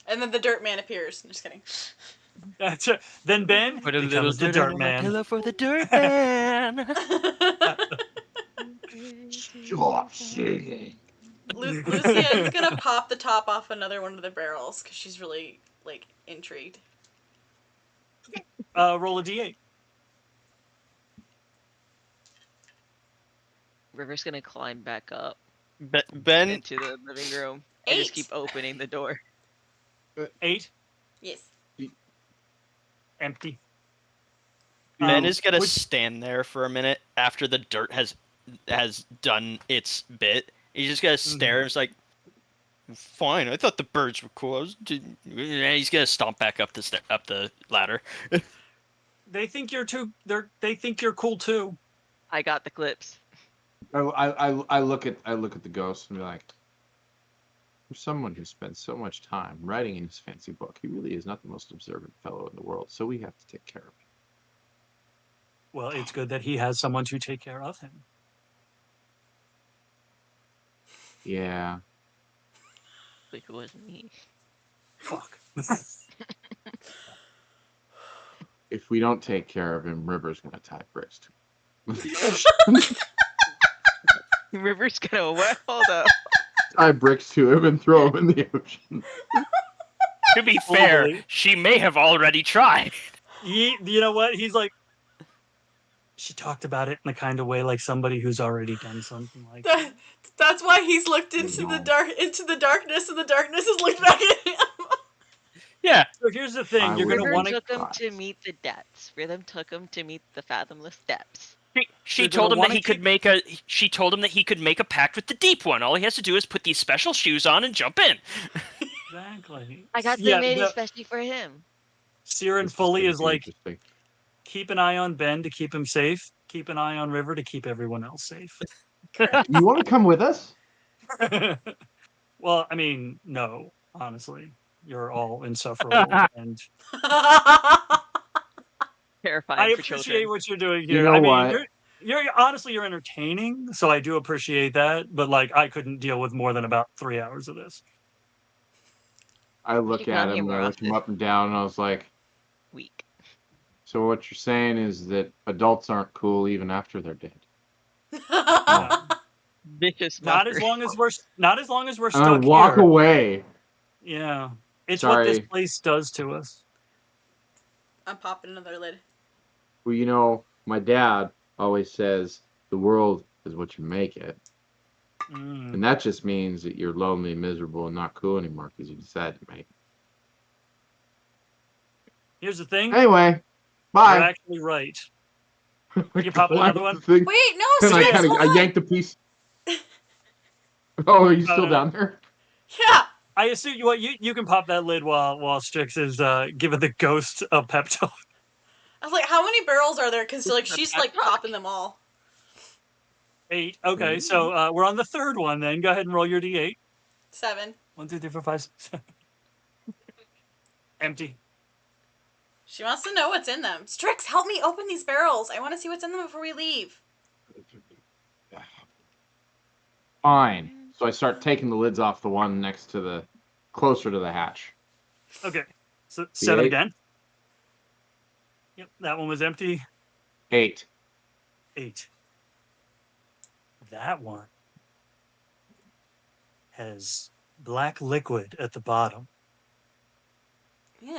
And then the dirt man appears. I'm just kidding. That's it. Then Ben Put a little becomes the dirt dirt under my man. pillow for the dirt man. Stop singing. Lucien's gonna pop the top off another one of the barrels because she's really like intrigued. Roll a d8. River's gonna climb back up Ben, into the living room and just keep 8. opening the door. 8, Yes. empty. Ben is gonna Which, stand there for a minute after the dirt has done its bit. He's just gonna stare. It's like, fine. I thought the birds were cool. He's gonna stomp back up the ladder. they think you're they think you're cool too. I got the clips. I look at the ghost and be like, for someone who spends so much time writing in his fancy book, he really is not the most observant fellow in the world. So we have to take care of him. Well, it's good that he has someone to take care of him. Yeah. Like it wasn't me. Fuck. If we don't take care of him, River's gonna tie bricks to him. River's gonna what? Hold up. Tie bricks to him and throw him in the ocean. To be fair, Totally. she may have already tried. You know what? He's like, she talked about it in the kind of way like somebody who's already done something like that. That's why he's looked into the darkness, and the darkness has looked back at him. Yeah. So here's the thing: you're gonna River want to. took him to meet the depths. Rhythm took him to meet the fathomless depths. She You're told gonna him that wanna he could keep- make a. She told him that he could make a pact with the deep one. All he has to do is put these special shoes on and jump in. Exactly. I got them Yeah, made the especially for him. Siren This Foley gonna is be like, interesting. keep an eye on Ben to keep him safe. Keep an eye on River to keep everyone else safe. You want to come with us? Well, I mean, no, honestly, you're all insufferable, and Terrifying I for appreciate children. what you're doing You here. know I mean, what? you're honestly you're entertaining, so I do appreciate that. But like, I couldn't deal with more than about 3 hours of this. I We look should at come here him and more I look him often. up and down and I was like, Week. so what you're saying is that adults aren't cool even after they're dead. No, Vicious not as mockery. long as we're And I stuck walk here. away. Yeah, it's what this Sorry. place does to us. I'm popping another lid. Well, you know, my dad always says the world is what you make it. Mm. And that just means that you're lonely, miserable, and not cool anymore because you decided to make it. Here's the thing: Anyway, you're bye. actually right. I You pop another climbed one. the thing, Wait, no, and I Strix, kind of hold I on. yanked a piece. Oh, are you still Uh, down there? Yeah. I assume you can pop that lid while Strix is giving the ghost a pep talk. I was like, how many barrels are there? Because like A she's pep like talk? popping them all. 8. Okay, so we're on the third one. Then go ahead and roll your d8. 7. 1, 2, 3, 4, 5, 6, 7. Empty. She wants to know what's in them. Strix, help me open these barrels. I want to see what's in them before we leave. Fine. So I start taking the lids off the one next to the closer to the hatch. Okay, so 7 D8. again. Yep, that one was empty. 8. 8. That one has black liquid at the bottom. Ew.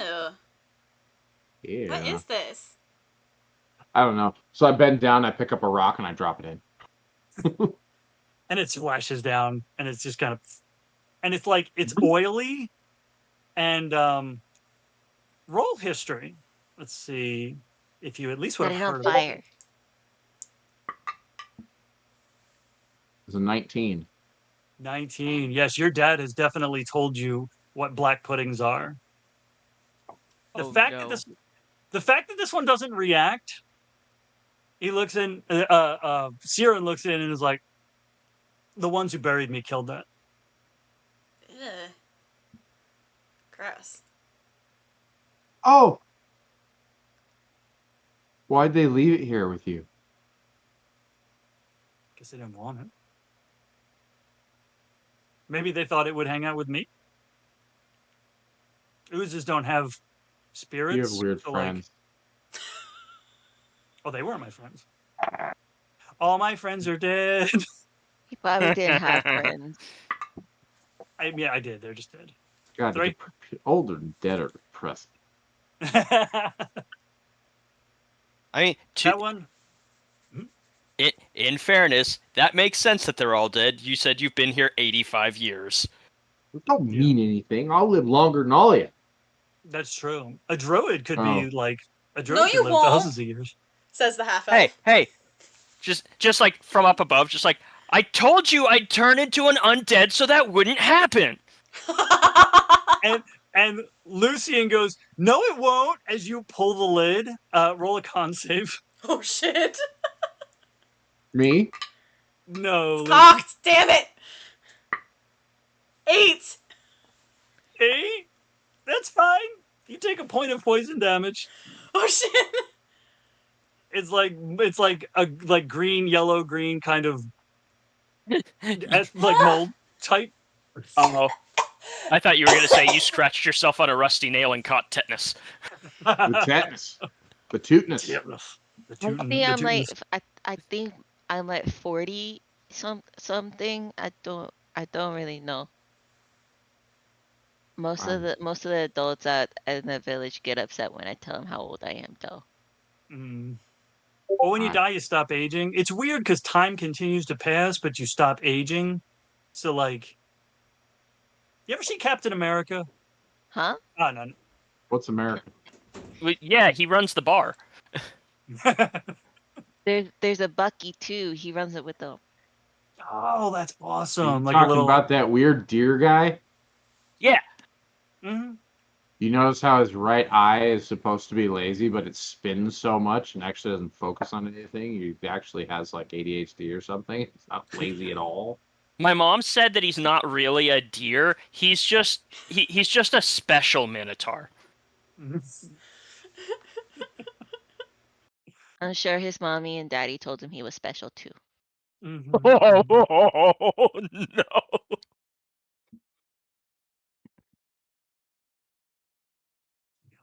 Yeah. What is this? I don't know. So I bend down, I pick up a rock, and I drop it in. And it splashes down, and it's just kind of, and it's like it's oily, and roll history. Let's see if you at least would Set have it on heard of it. fire. It's a 19. 19. Yes, your dad has definitely told you what black puddings are. The Oh fact that no. this one doesn't react, he looks in. Siren looks in and is like, "The ones who buried me killed that." Ugh. Gross. Oh! Why'd they leave it here with you? Guess they didn't want it. Maybe they thought it would hang out with me. Oozes don't have spirits. You have weird So, friends. Oh, they were my friends. All my friends are dead. He probably didn't have friends. Yeah, I did. They're just dead. God, 3. older and dead are depressing. That I mean, to, one. in fairness, that makes sense that they're all dead. You said you've been here 85 years. It don't Yeah. mean anything. I'll live longer than all of you. That's true. A druid could be like a No, druid could you live won't, thousands of years. says the half Hey, elf. hey, just like from up above, just like I told you I'd turn into an undead so that wouldn't happen. And Lucian goes, "No, it won't." As you pull the lid, roll a con save. Oh shit. Me? No, Lucian. Cocked, damn it. 8. 8. That's fine. You take a point of poison damage. Oh shit. It's like a green, yellow, green kind of like mold type. Oh, I thought you were gonna say you scratched yourself on a rusty nail and caught tetanus. The tetanus. The tootness. The I tootin', think the I'm like tootiness. I think I'm like 40 something. I don't really know. Most of the adults in the village get upset when I tell them how old I am, though. Well, when you die, you stop aging. It's weird because time continues to pass, but you stop aging. So, like, you ever see Captain America? Huh? Oh, no. What's America? Yeah, he runs the bar. There's a Bucky too. He runs it with them. Oh, that's Are you awesome! Like a talking little. about that weird deer guy? Yeah. Mhm. You notice how his right eye is supposed to be lazy, but it spins so much and actually doesn't focus on anything? He actually has like ADHD or something. It's not lazy at all. My mom said that he's not really a deer. He's just a special minotaur. I'm sure his mommy and daddy told him he was special too. Oh no.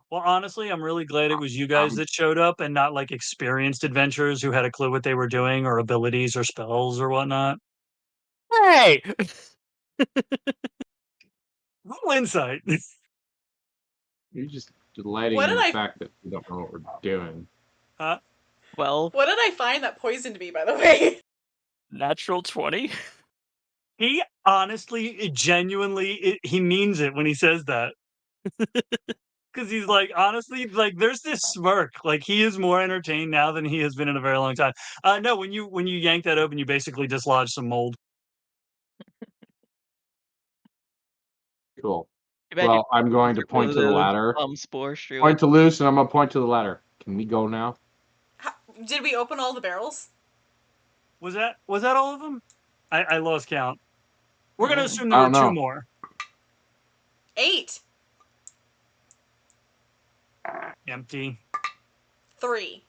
Well, honestly, I'm really glad it was you guys that showed up and not like experienced adventurers who had a clue what they were doing or abilities or spells or whatnot. Hey. Roll insight. You're just delighting What in did the I fact that we don't know what we're doing. Well, What did I find that poisoned me, by the way? Natural 20? He honestly, genuinely, he means it when he says that. Because he's like, honestly, like, there's this smirk. Like, he is more entertained now than he has been in a very long time. No, when you yank that open, you basically dislodge some mold. Cool. imagine Well, I'm going to point to the ladder. spores through Point it. to Luce, and I'm going to point to the ladder. Can we go now? Did we open all the barrels? Was that all of them? I lost count. We're gonna assume there I were don't 2 know. more. 8. Empty. 3.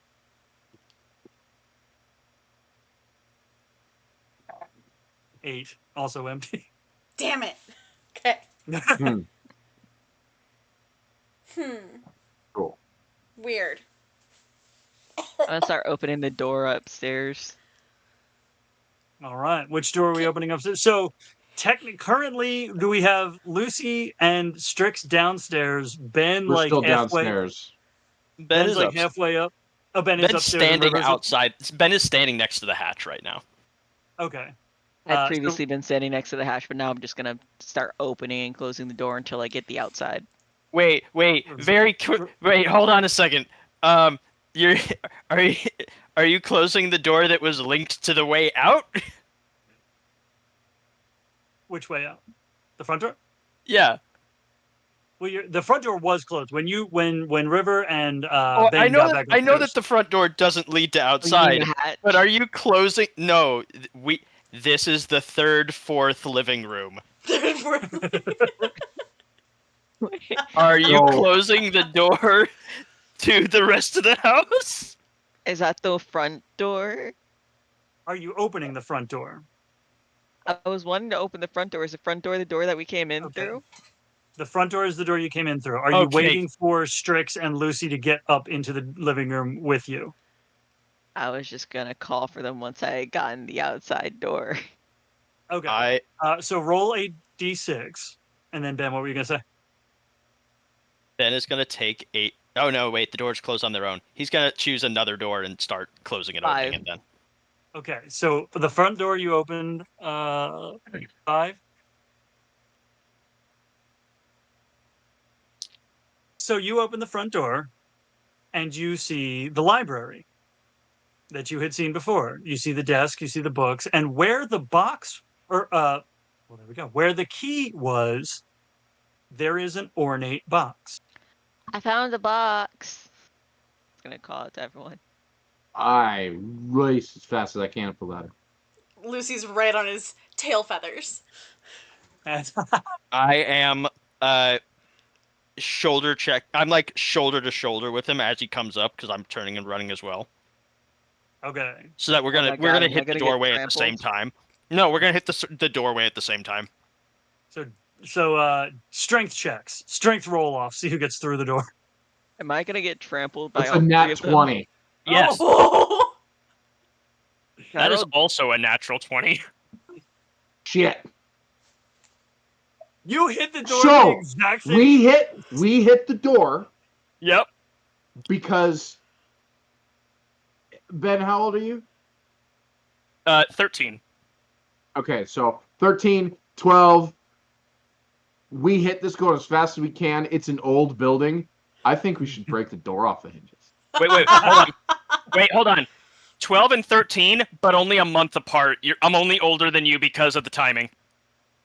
8, also empty. Damn it. Okay. Hmm. Hmm. Cool. Weird. I'm gonna start opening the door upstairs. All right. Which door are we opening upstairs? So, currently, do we have Lucy and Strix downstairs? Ben We're like still halfway. downstairs. Ben Ben's is like up. halfway up. Oh, Ben is Ben's upstairs and standing River's outside. Ben is standing next to the hatch right now. okay. I'd So previously been standing next to the hatch, but now I'm just gonna start opening and closing the door until I get the outside. Wait, very quick. Wait, hold on a second. You're are you are you closing the door that was linked to the way out? which way out? The front door? Yeah. Well, the front door was closed when River and Oh, Ben got back I know that upstairs. the front door doesn't lead to Oh, you mean outside. the hatch? But are you closing? No, this is the third, fourth living room. Are you So- closing the door to the rest of the house? Is that the front door? Are you opening the front door? I was wanting to open the front door. Is the front door the door that we came in Okay. through? The front door is the door you came in through. Are you Okay. waiting for Strix and Lucy to get up into the living room with you? I was just gonna call for them once I got in the outside door. Okay. So roll a d6, and then Ben, what were you gonna say? Ben is gonna take a. Oh no! Wait, the doors close on their own. He's gonna choose another door and start closing and opening 5. it. Then Okay, so for the front door you opened 5. So you open the front door, and you see the library that you had seen before. You see the desk, you see the books, and where the box or well, there we go. Where the key was, there is an ornate box. I found the box. I was gonna call it to everyone. I race as fast as I can up the ladder. Lucy's right on his tail feathers. And I am shoulder check. I'm like shoulder to shoulder with him as he comes up because I'm turning and running as well. okay. So that we're Oh my gonna God, am I hit the gonna get doorway at the same trampled? time. No, we're gonna hit the doorway at the same time. So strength checks. Strength roll off. See who gets through the door. Am I gonna get trampled by That's all a 3 nat of them? 20. Yes, Oh. I that is rolled- also a natural 20. Shit. You hit the door the So exact same. we hit the door Yep. because Ben, how old are you? 13. Okay, so 13, 12. We hit this going as fast as we can. It's an old building. I think we should break the door off the hinges. Wait, hold on. Wait, hold on. 12 and 13, but only a month apart. I'm only older than you because of the timing.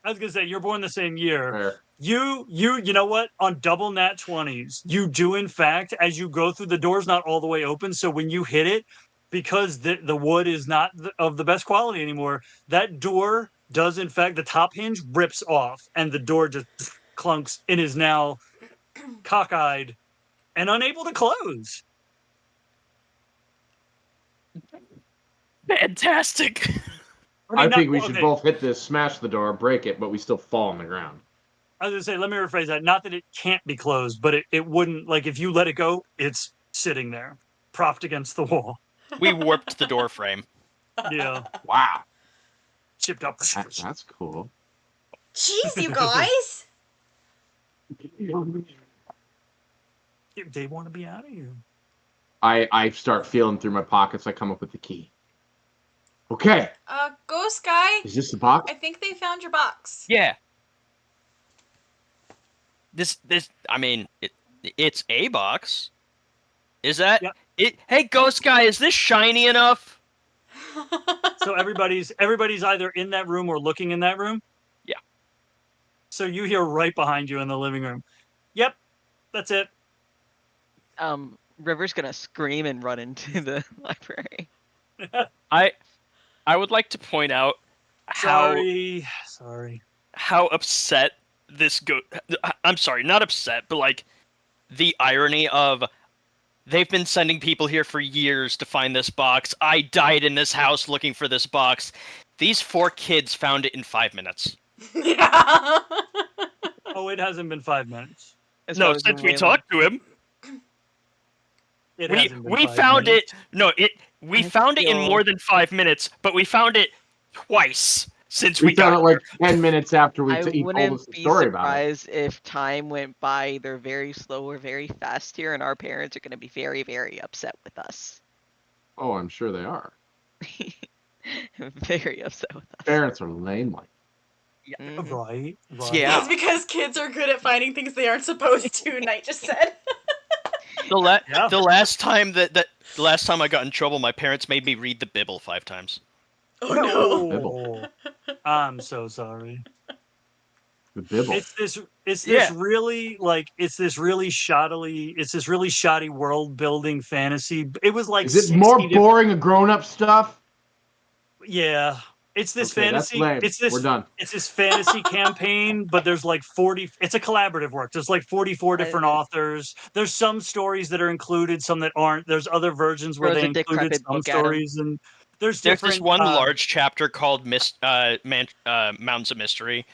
I was gonna say you're born the same year. Fair. You know what? On double nat 20s, you do in fact, as you go through the door's not all the way open. So when you hit it, because the wood is not of the best quality anymore, that door does in fact the top hinge rips off, and the door just clunks and is now cockeyed and unable to close. Fantastic. I think we okay, should both hit this, smash the door, break it, but we still fall on the ground. I was gonna say, let me rephrase that. Not that it can't be closed, but it wouldn't, like, if you let it go, it's sitting there, propped against the wall. We warped the door frame. Yeah, Wow. chipped up. That's cool. Jeez, you guys. They want to be out of here. I start feeling through my pockets. I come up with the key. Okay. Ghost guy. Is this the box? I think they found your box. Yeah. This I mean, it's a box. Is that Yep. it? Hey, ghost guy, is this shiny enough? So everybody's either in that room or looking in that room. Yeah. So you hear right behind you in the living room. Yep, that's it. River's gonna scream and run into the library. I would like to point out Sorry. how upset this I'm sorry, not upset, but like the irony of they've been sending people here for years to find this box. I died in this house looking for this box. These 4 kids found it in 5 minutes. Yeah. Oh, it hasn't been 5 minutes. As No, far as since we Wherein. talked to him, It we hasn't been we 5 found minutes. it. No, we I found it in feel- more than 5 minutes, but we found it twice since We we found got it like 10 minutes after I he told wouldn't us the be story about it. surprised if time went by either very slow or very fast here, and our parents are gonna be very, very upset with us. Oh, I'm sure they are. Very upset with us. Parents are lame like. Mhm. Right. Yeah. It's because kids are good at finding things they aren't supposed to. Knight just said. Yeah. The last time the last time I got in trouble, my parents made me read the Bible 5 times. Oh no. Oh, I'm so sorry. The Bibble. It's this Yeah. really it's this really shoddy world building fantasy. It was like Is it 60 more different- boring than grown-up stuff? Yeah. It's this Okay, that's fantasy. lame. It's this We're done. it's this fantasy campaign, but there's like 40 it's a collaborative work. There's like 44 different authors. There's some stories that are included, some that aren't. There's other versions where Throws they a included decrepit some book at 'em. stories, and there's There's different this one large chapter called Mountains of Mystery,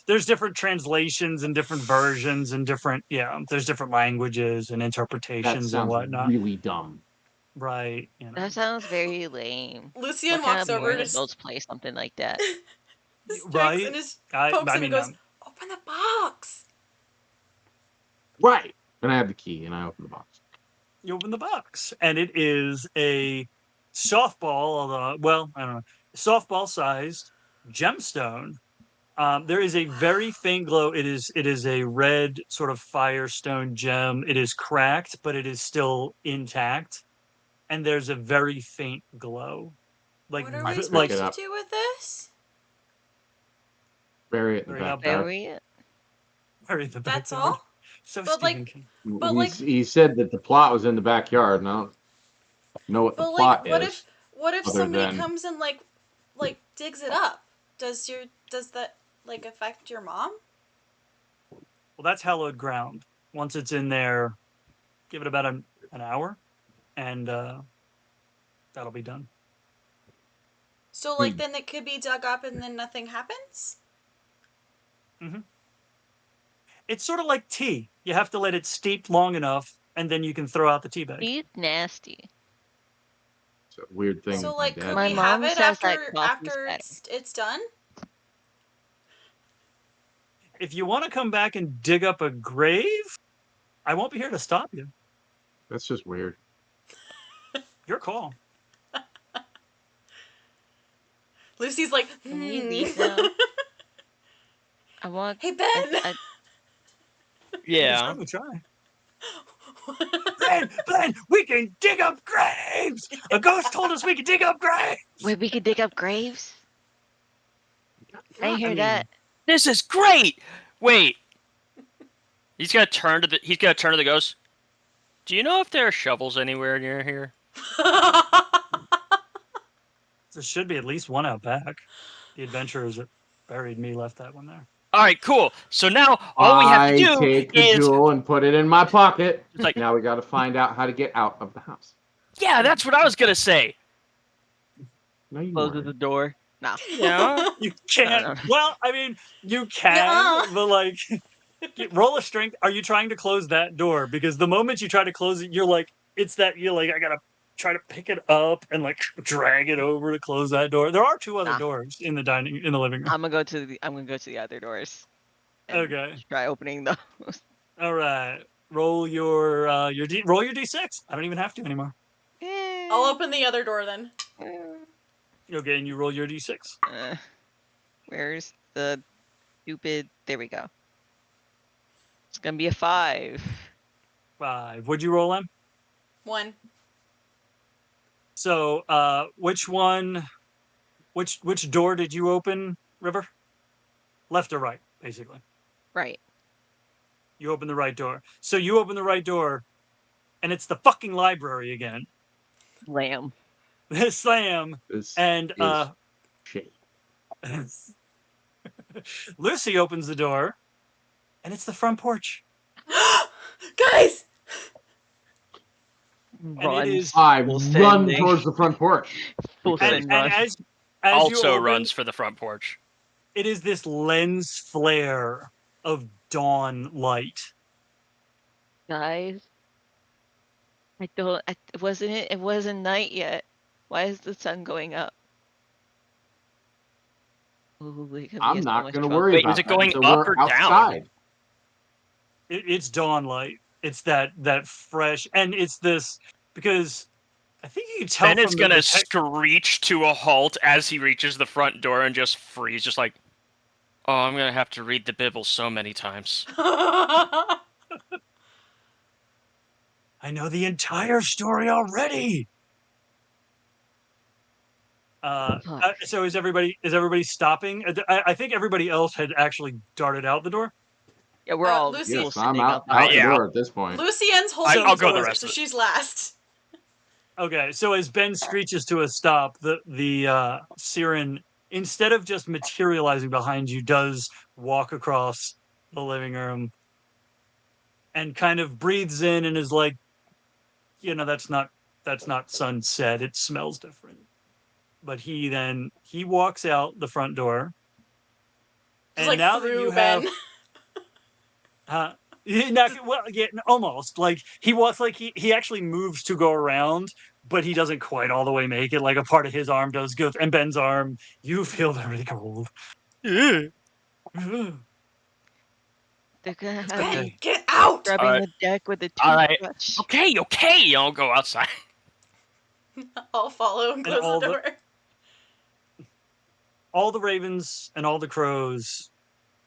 there's different translations and different versions and different there's different languages and That interpretations and sounds whatnot. really dumb. Right. That sounds very lame. Lucian What kind walks of over boring to adults play something like that? Strix and Right. just I pokes I it and mean goes, "Open the box." Right. And I have the key, and I open the box. you open the box and it is a softball, I don't know, softball sized gemstone. There is a very faint glow. It is a red sort of firestone gem. It is cracked, but it is still intact, and there's a very faint glow, like What are I we pick like it supposed to up, do with this? bury it in the very up, backpack. Bury it. very the That's backyard. all? So But Stephen like, King. but like, He said that the plot was in the backyard, and I don't know what the but like, plot is, what if other somebody than comes and like digs it up? Does that like affect your mom? Well, that's hallowed ground. Once it's in there, give it about an hour, and that'll be done. So like, Hmm. then it could be dug up and then nothing happens. Hmm. It's sort of like tea. You have to let it steep long enough, and then you can throw out the tea bag. He's nasty. it's a weird thing So that my like, could dad My we did. have mom it says that coffee's after better. it's done? If you want to come back and dig up a grave, I won't be here to stop you. That's just weird. Your call. Lucy's like, Can we hmm. leave now? I want. Hey I, Ben. I, I can Yeah. certainly try. Ben, we can dig up graves. A ghost told us we could dig up graves. wait, we could dig up graves. I Yeah, didn't I hear mean, that. This is great. Wait. He's gonna turn to the ghost. Do you know if there are shovels anywhere near here? There should be at least one out back. The adventurers that buried me left that one there. All right, cool. So now all we have to I do take the is jewel and put it in my pocket. it's like, Now we got to find out how to get out of the house. yeah, that's what I was gonna say. No, you Closes weren't. the door. No. Yeah. You can't. No. Well, I mean, you can, Nuh-uh. but like, roll a strength. Are you trying to close that door? Because the moment you try to close it, you're like, I gotta try to pick it up and like drag it over to close that door. There are two other Nah. doors in the living room. I'm gonna go to the other doors and Okay. try opening those. All right. Roll roll your d6. I don't even have to anymore. I'll open the other door then. Okay, and you roll your d6. Uh, where's the stupid? There we go. It's gonna be a 5. 5. Would you roll them? 1. So, which one? Which door did you open, River? Left or right, basically. Right. You open the right door. So you open the right door, and it's the fucking library again. Lamb. Slam, This and is shit. Lucy opens the door, and it's the front porch, Guys! and it Run. is I Full run sending. towards the front porch Full because send and run. as you Also open, runs for the front porch. it is this lens flare of dawn light. Guys, I don't. It wasn't night yet. Why is the sun going up? Ooh, it could be I'm so not much going to trouble. worry Wait, is about it that going until up we're or down? outside. It's dawn light. It's that fresh, and it's this because I think you can tell Ben is from the gonna text. screech to a halt as he reaches the front door and just freeze, just like, oh, I'm gonna have to read the Bible so many times. I know the entire story already. Fuck. So is everybody stopping? I think everybody else had actually darted out the door. Yeah, we're all Lucy. full Yes, I'm sending out out the out the door. Yeah, door at this point. Lucien's So- holding I'll the go the door, rest so of it. she's last. Okay, so as Ben screeches to a stop, the siren, instead of just materializing behind you, does walk across the living room and kind of breathes in and is like, that's not sunset. It smells different. but he walks out the front door. Just And like now that you through have Ben. well, yeah, almost like he was like he actually moves to go around, but he doesn't quite all the way make it. Like a part of his arm does go, and Ben's arm, you feel very cold. They're gonna It's have Ben, me okay. get out! scrubbing Alright. the deck with a All right. toothbrush. Okay. I'll go outside. I'll follow and And close the door. all the ravens and all the crows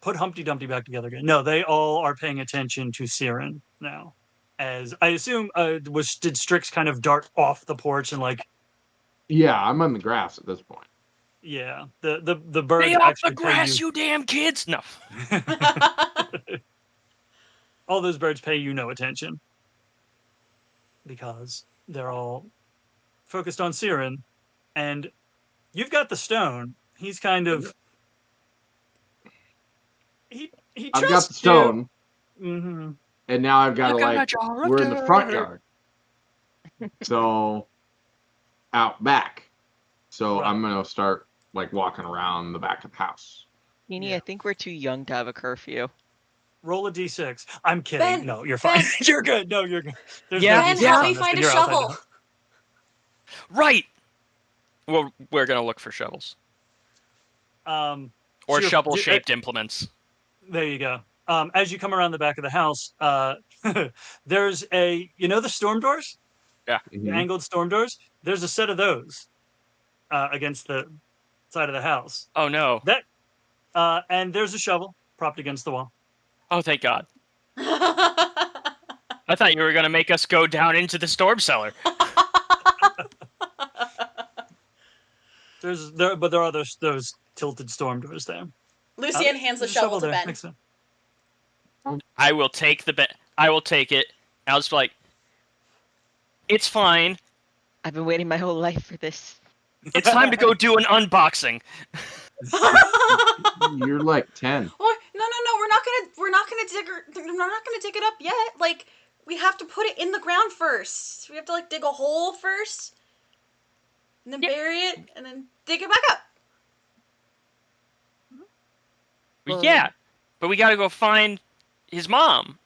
put Humpty Dumpty back together again. No, they all are paying attention to Siren now. As I assume, did Strix kind of dart off the porch and like, Yeah, I'm on the grass at this point. yeah, the Stay birds off the actually pay grass, you. you damn kids! No. All those birds pay you no attention because they're all focused on Siren, and you've got the stone. He's kind of he I've got the trusts you. stone, Hmm. and now I've got I to got a like jar of we're in the front dirt. yard, so out back. So Right. I'm gonna start like walking around the back of the house. Teeny, Yeah. I think we're too young to have a curfew. Roll a d6. I'm kidding. Ben, No, you're fine. Ben. You're good. No, you're good. There's no Yeah. Ben, d6 help Yeah. me on this find thing. a You're outside now. shovel. Right. Well, we're gonna look for shovels So or shovel-shaped implements. there you go. As you come around the back of the house, there's the storm doors, Yeah. the Mhm. angled storm doors. There's a set of those against the side of the house. Oh no. That and there's a shovel propped against the wall. Oh, thank God. I thought you were gonna make us go down into the storm cellar. But there are those tilted storm doors there. Lucian hands the There's a shovel to there Ben. next to. I will take I will take it. I'll just be like, it's fine. I've been waiting my whole life for this. It's time to go do an unboxing. You're like 10. What? No, we're not gonna dig it up yet. Like, we have to put it in the ground first. We have to like dig a hole first, and then Yeah. bury it, and then dig it back up. Well, Yeah, but we gotta go find his mom.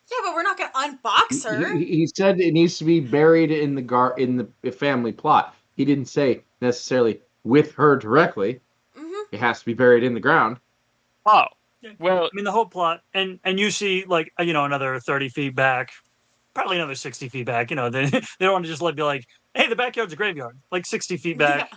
Yeah, but we're not gonna unbox her. He said it needs to be buried in the family plot. He didn't say necessarily with her directly. Mm-hmm. It has to be buried in the ground. Oh, Yeah. well, I mean, the whole plot, and you see, like, another 30 feet back, probably another 60 feet back. They don't want to just be like, hey, the backyard's a graveyard. Like 60 feet back,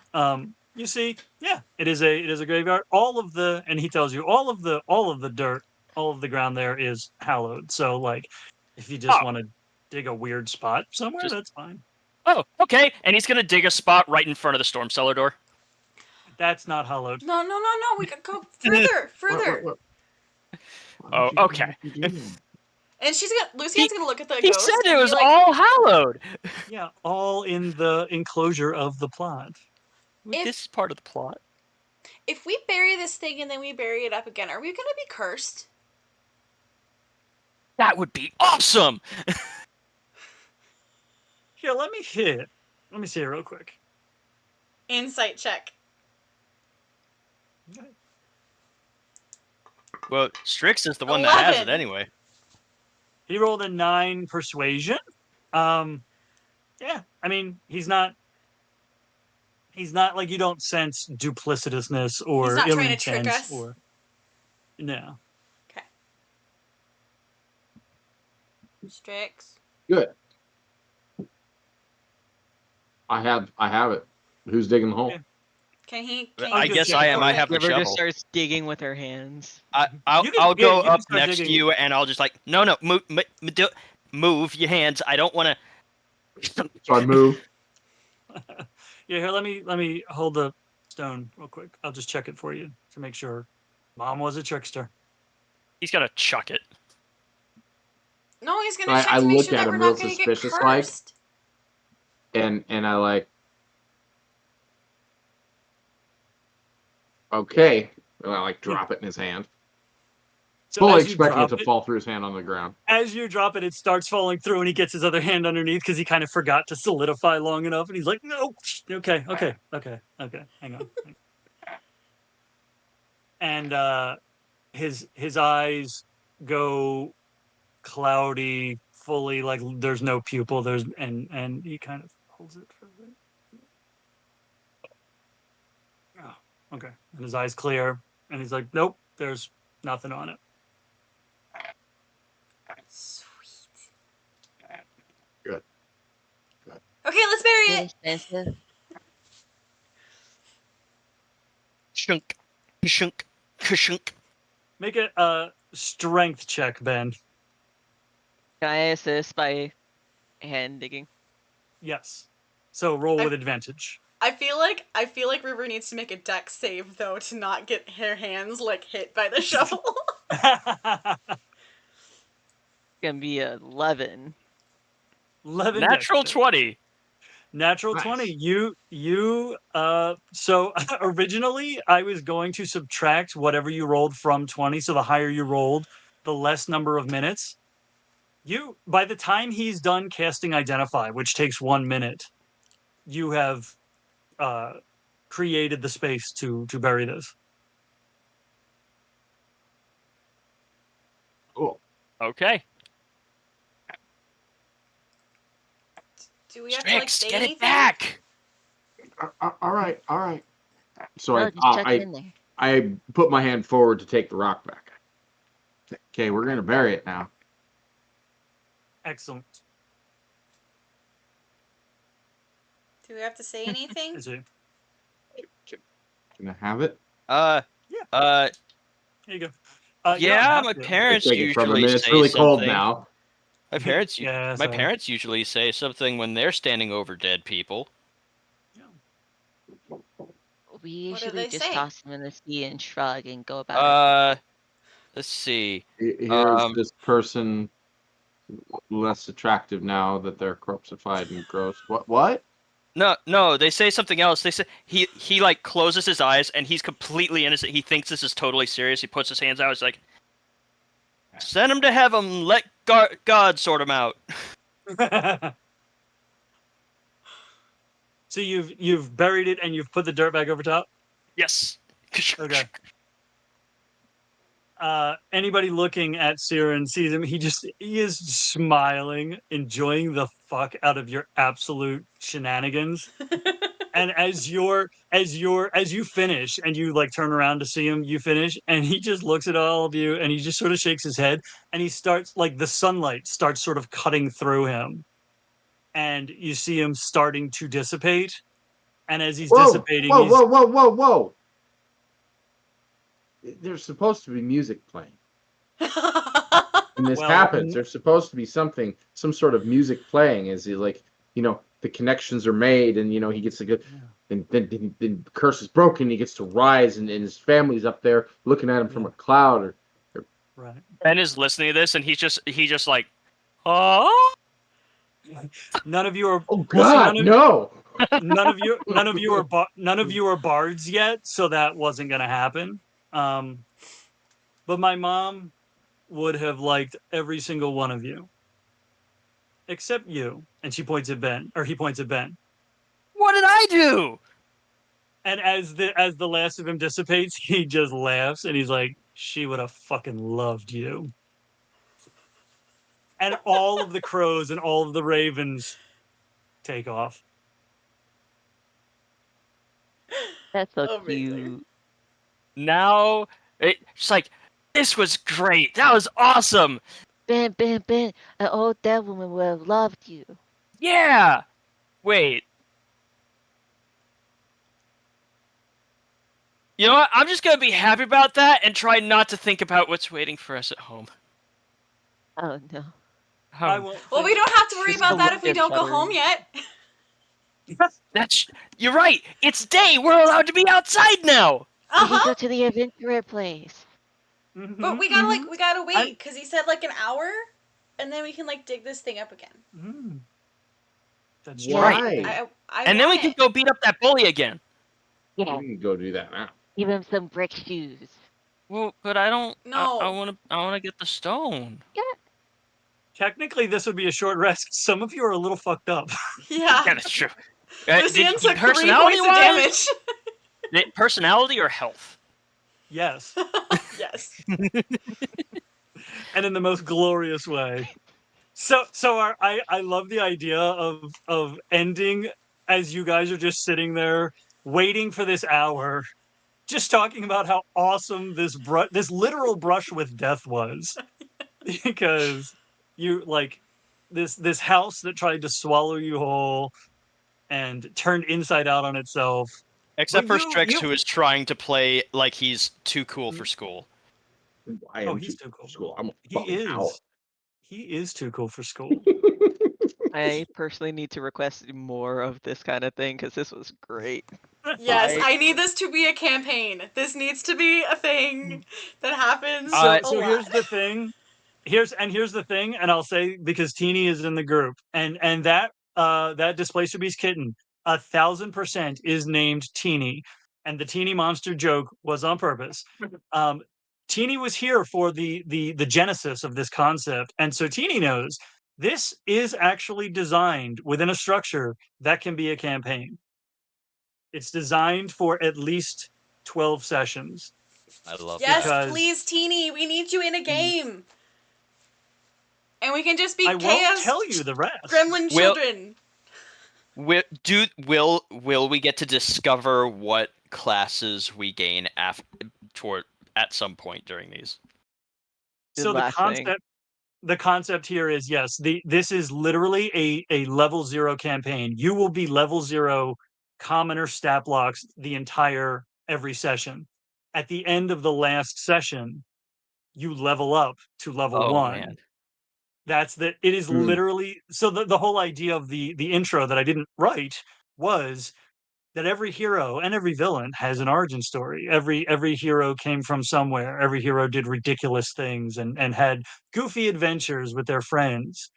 you see, yeah, it is a graveyard. And he tells you all of the dirt, all of the ground there is hallowed. So, like, if you just Oh. want to dig a weird spot somewhere, Just- that's fine. oh, okay. And he's gonna dig a spot right in front of the storm cellar door. That's not hallowed. No. We could go further. What? Oh, okay. And Lucian's gonna look at the He ghost. said and it be was like, all hallowed. Yeah, all in the enclosure of the plot. This is part of the plot. if we bury this thing and then we bury it up again, are we gonna be cursed? That would be awesome. Here, let me see it real quick. Insight check. Well, Strix is the one that has it 11. anyway. He rolled a 9 persuasion. Yeah, I mean, he's not like, you don't sense duplicitousness or He's not ill trying to intent trick us? or no. Okay. Strix. Good. I have it. Who's digging the hole? Yeah. Can he? I good guess check I it am. for I you. have the River shovel. just starts digging with her hands. I'll You can- I'll yeah, go you can up start next to digging. you and I'll just like no move your hands. I don't want to. So I move. Yeah, here, let me hold the stone real quick. I'll just check it for you to make sure Mom was a trickster. He's gonna chuck it. No, he's So gonna check I to make look sure at that him we're real not gonna get suspicious like. cursed. And I like, okay. Well, I like drop it in his hand. So Fully as you expecting it drop to it, fall through his hand on the ground. as you drop it, it starts falling through, and he gets his other hand underneath because he kind of forgot to solidify long enough, and he's like, "No, okay, hang on." And his eyes go cloudy, fully like there's no pupil. There's and he kind of holds it for a bit. Oh, okay. And his eyes clear, and he's like, "Nope, there's nothing on it." Sweet. Good. Okay, let's bury Get it. expensive. Shunk, shunk, shunk. Make it a strength check, Ben. Can I assist by hand digging? Yes. So roll I- with advantage. I feel like River needs to make a dex save though to not get her hands like hit by the shovel. Gonna be 11. 11 dex Natural check. 20. Natural Nice. 20. So originally I was going to subtract whatever you rolled from 20. So the higher you rolled, the less number of minutes. By the time he's done casting Identify, which takes 1 minute, you have uh, created the space to bury this. Cool. Okay. Do we have to like Strix, say get it anything? back. All right, all right. So No, just chuck it in there. I put my hand forward to take the rock back. Okay, we're gonna bury it now. Excellent. Do we have to say anything? Is it? Can I have it? Uh, Yeah. uh, Here you go. You don't yeah, have my to. parents Take it from him. usually It's say really cold something. now. Yeah, My sorry. parents usually say something when they're standing over dead people. Yeah. We What do usually they just say? toss them in the sea and shrug and go about our day. Let's see. Here's this person less attractive now that they're corpsified and gross. What? No, they say something else. They say he like closes his eyes and he's completely innocent. He thinks this is totally serious. He puts his hands out. He's like, send him to heaven. Let God sort him out. So you've buried it and you've put the dirt back over top. Yes. Okay. Anybody looking at Siren sees him. He is smiling, enjoying the fuck out of your absolute shenanigans. And as you finish and you like turn around to see him, you finish, and he just looks at all of you and he just sort of shakes his head and he starts like the sunlight starts sort of cutting through him. And you see him starting to dissipate. And as he's Whoa! dissipating, Whoa! Whoa! Whoa! Whoa! Whoa! There's supposed to be music playing. When this Well, happens, there's supposed to be some sort of music playing as he like, the connections are made, and he gets to go, and then the curse is broken. He gets to rise, and his family's up there looking at him from a cloud. Or right. Ben is listening to this and he just like, oh. None of you are. oh Well, see, God, no! none of you are bards yet, so that wasn't gonna happen. But my mom would have liked every single one of you, except you. And she points at Ben, or he points at Ben. What did I do? And as the last of him dissipates, he just laughs and he's like, "She would have fucking loved you." And all of the crows and all of the ravens take off. That's so Amazing. cute. Now it's like, this was great. That was awesome. Ben, an old dead woman would have loved you. Yeah. Wait. You know what? I'm just gonna be happy about that and try not to think about what's waiting for us at home. Oh no. I Um, won't. Well, we don't have to worry Just about a that look if we of don't go home shuddering. yet. you're right. It's day. We're allowed to be outside now. We can go Uh-huh. to the adventurer place. But we gotta wait, because he said like an hour, and then we can like dig this thing up again. That's Yeah, Right. please. I And then we want can it. go beat up that bully again. Yeah, We can go do that now. give him some brick shoes. Well, but I don't. I No. want to. I want to get the stone. Technically, this would be a short rest. Some of you are a little fucked up. Yeah. Yeah, that's true. Lucian took 3 Personality points of wise, damage. personality or health? Yes, Yes. and in the most glorious way. I love the idea of ending as you guys are just sitting there waiting for this hour, just talking about how awesome this literal brush with death was, because you like this house that tried to swallow you whole and turned inside out on itself. Except But for you Strix, you who is trying to play like he's too cool for school. I oh am he's too too cool. school. I'm a He fucking coward. is he is too cool for school. I personally need to request more of this kind of thing because this was great. Yes, I I need this to be a campaign. This needs to be a thing that happens I a So lot. here's the thing. Here's the thing, and I'll say because Teeny is in the group, and that Displacer Beast kitten 1,000% is named Teeny, and the Teeny monster joke was on purpose. Um, Teeny was here for the genesis of this concept, and so Teeny knows this is actually designed within a structure that can be a campaign. It's designed for at least 12 sessions love Yes, that. because please, Teeny, we need you in a game. And we can just be I won't chaos tell you the rest. gremlin Will children. will we get to discover what classes we gain after toward at some point during these? Good So last thing. the concept here is yes, this is literally a level 0 campaign. You will be level 0 commoner stat blocks the entire every session. At the end of the last session, you level up to level Oh 1. man, It is Hmm. literally so the whole idea of the intro that I didn't write was that every hero and every villain has an origin story. Every hero came from somewhere. Every hero did ridiculous things and had goofy adventures with their friends.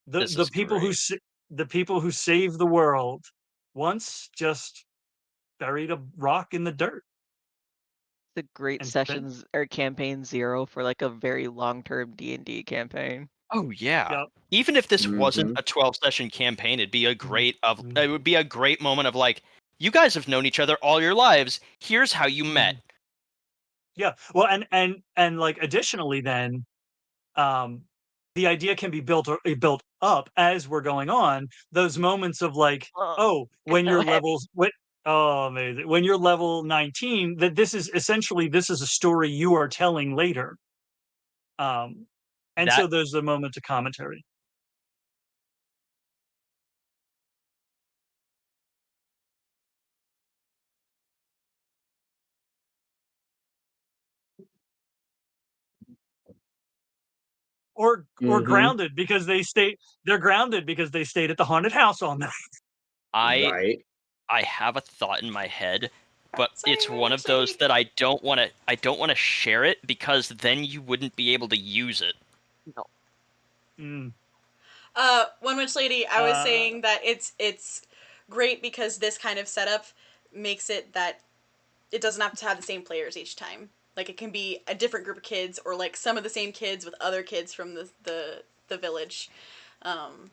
The this the is people who great. sa- the people who saved the world once just buried a rock in the dirt It's a great and spent. sessions or campaign 0 for like a very long-term D&D campaign. Oh yeah. Yep. Even if this wasn't Mm-hmm. a 12 session campaign, Mhm. it would be a great moment of like, you guys have known each other all your lives. Here's how you met. Mhm. Yeah. Well, and like additionally, then um, the idea can be built up as we're going on. Those moments of like, Oh, oh, it's when so you're heavy. levels, what? Oh, amazing! When you're level 19, that this is a story you are telling later. Um, and That so there's a moment of commentary. Or Mm-hmm. grounded because they're grounded because they stayed at the haunted house all night. I Right. I have a thought in my head, but Sorry, it's one of those Shady. that I don't want to share it because then you wouldn't be able to use it. No. Mm, One Witch Lady, I was uh, saying that it's great because this kind of setup makes it that it doesn't have to have the same players each time. Like it can be a different group of kids or like some of the same kids with other kids from the village. Um,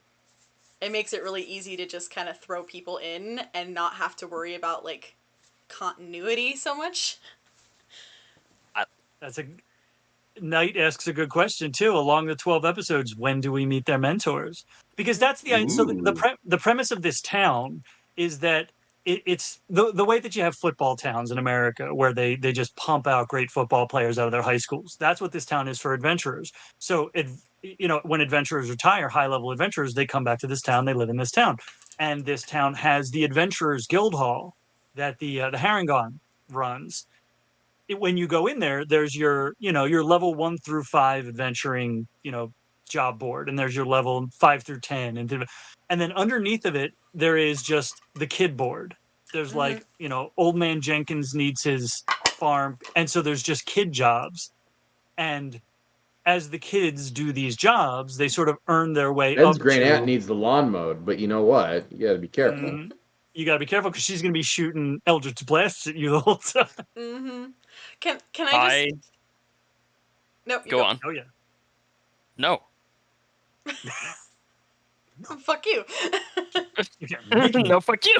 it makes it really easy to just kind of throw people in and not have to worry about like continuity so much. that's a Knight asks a good question too. Along the 12 episodes, when do we meet their mentors? Because Mm-hmm. that's so Ooh. the premise of this town is that it's the way that you have football towns in America, where they just pump out great football players out of their high schools. That's what this town is for adventurers. So when adventurers retire, high level adventurers, they come back to this town. They live in this town, and this town has the Adventurers Guild Hall that the Harangon runs. When you go in there, there's your level 1 through 5 adventuring, job board, and there's your level 5 through 10, and then underneath of it, there is just the kid board. There's Mm-hmm. like, old man Jenkins needs his farm, and so there's just kid jobs. And as the kids do these jobs, they sort of earn their way Ed's up great aunt to. needs the lawn mowed, but you know what? You got to be careful. Mhm. You got to be careful because she's going to be shooting eldritch blasts at you the whole time. Mm-hmm. Can I just I Nope. You Go on. Oh yeah. No. Fuck you. You can't make me. No, fuck you.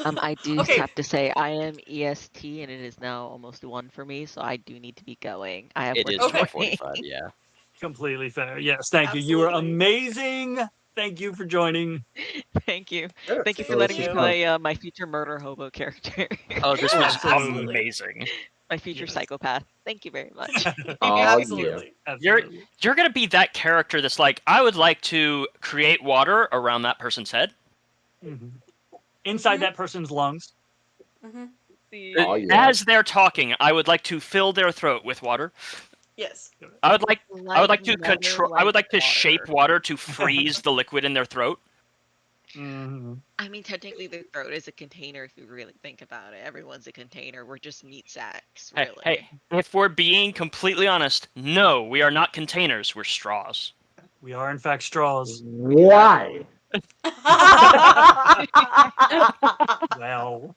I do Okay. have to say I am EST and it is now almost 1 for me, so I do need to be going. I have It work is in the Okay. 12:45. morning. Yeah. Completely fair. Yes, thank you. You were Absolutely. amazing. Thank you for joining. Thank you. Yes, Thank you for so Thank this letting me was you. fun. play my future murder hobo character. Oh, this Oh, was absolutely. amazing. My future Yes. psychopath. Thank you very much. Oh yeah. Absolutely. Absolutely. You're gonna be that character that's like, I would like to create water around that person's head. Mhm. Inside that person's lungs. Mm-hmm. Oh yeah. As they're talking, I would like to fill their throat with water. Yes. I would like to Never control. I would like like to shape water. water to freeze the liquid in their throat. Mhm. I mean, technically, the throat is a container if you really think about it. Everyone's a container. We're just meat sacks, Hey, really. if we're being completely honest, no, we are not containers. We're straws. We are in fact straws. Why? Well,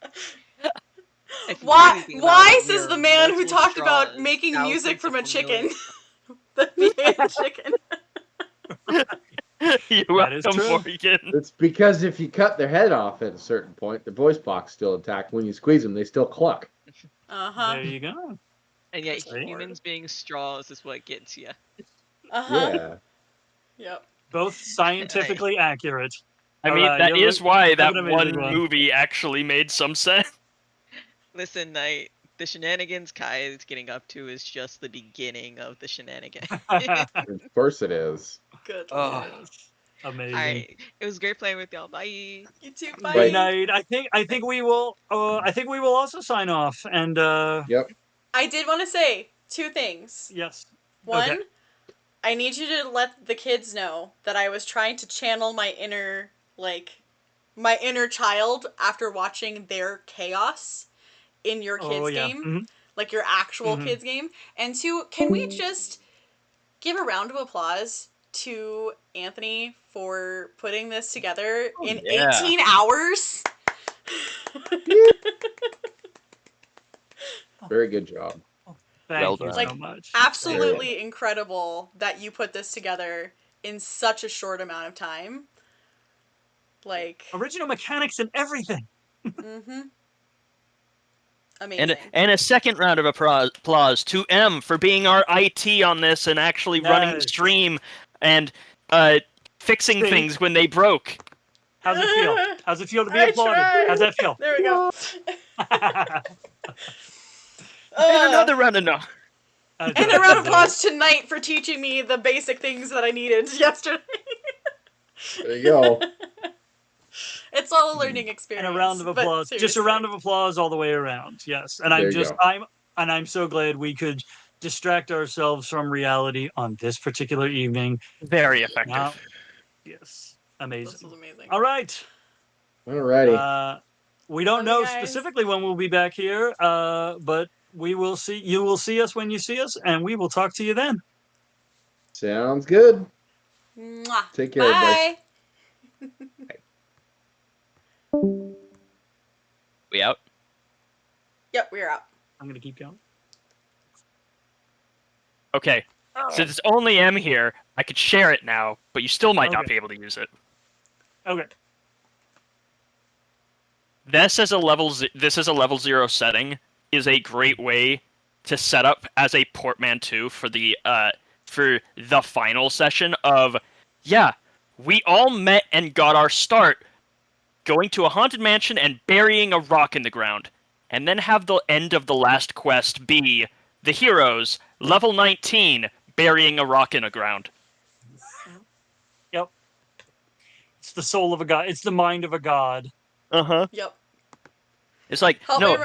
If you Why? really think about Why it, we says are the man who multiple talked about straws, making music thousands from a upon chicken? millions. The BA chicken. You're that is welcome, true. Morgan. It's because if you cut their head off at a certain point, their voice box still intact. When you squeeze them, they still cluck. Uh huh. There you go. And yet, Good lord. humans being straws is what gets you. Uh huh. Yeah. Yep. Both scientifically accurate. I All mean, right, that you is why have that an amazing one one. movie actually made some sense. Listen, Knight, the shenanigans Kai is getting up to is just the beginning of the shenanigans. Of course it is. Good Oh, lord. Amazing. Alright, it was great playing with y'all. Bye. You too. Good Right. Bye. night. I think we will. I think we will also sign off. And Yep. I did want to say 2 things. yes. Okay. One, I need you to let the kids know that I was trying to channel my inner child after watching their chaos in your Oh kids yeah. game, Hmm. like your actual Hmm. kids game. And 2, can we just give a round of applause to Anthony for putting this together in yeah. 18 hours? Very good job. Well Thank you done. so Like, much. Thank you. absolutely incredible that you put this together in such a short amount of time. Like, Original mechanics and everything. mm-hmm. And Amazing. and a second round of applause to M for being our IT on this and actually running the Yes. stream and uh, fixing See, things when they broke. how's it feel? How's it feel to be I applauded? How's tried. that feel? There we go. And uh, another round of no. and a round of Absolutely. applause tonight for teaching me the basic things that I needed yesterday. There you go. It's all a learning And experience. a round of But applause. Just a seriously. round of applause all the way around. Yes. And There you go. I'm so glad we could distract ourselves from reality on this particular evening. Very effective. Now, yes. This Amazing. was amazing. All right. Alrighty. We don't Love you know guys. specifically when we'll be back here, but we will see. You will see us when you see us, and we will talk to you then. Sounds good. Mwah. Take care, everybody. Bye. We out. Yep, we're out. I'm gonna keep going. Okay. Oh, Since it's only M here, I could share it now, but you still might not Okay. be able to use it. okay. This as a level 0 setting is a great way to set up as a portmanteau for the final session of we all met and got our start going to a haunted mansion and burying a rock in the ground, and then have the end of the last quest be the heroes level 19 burying a rock in the ground. Yep. It's the soul of a god. It's the mind of a god. Uh-huh. Yep. It's like, Help no, me.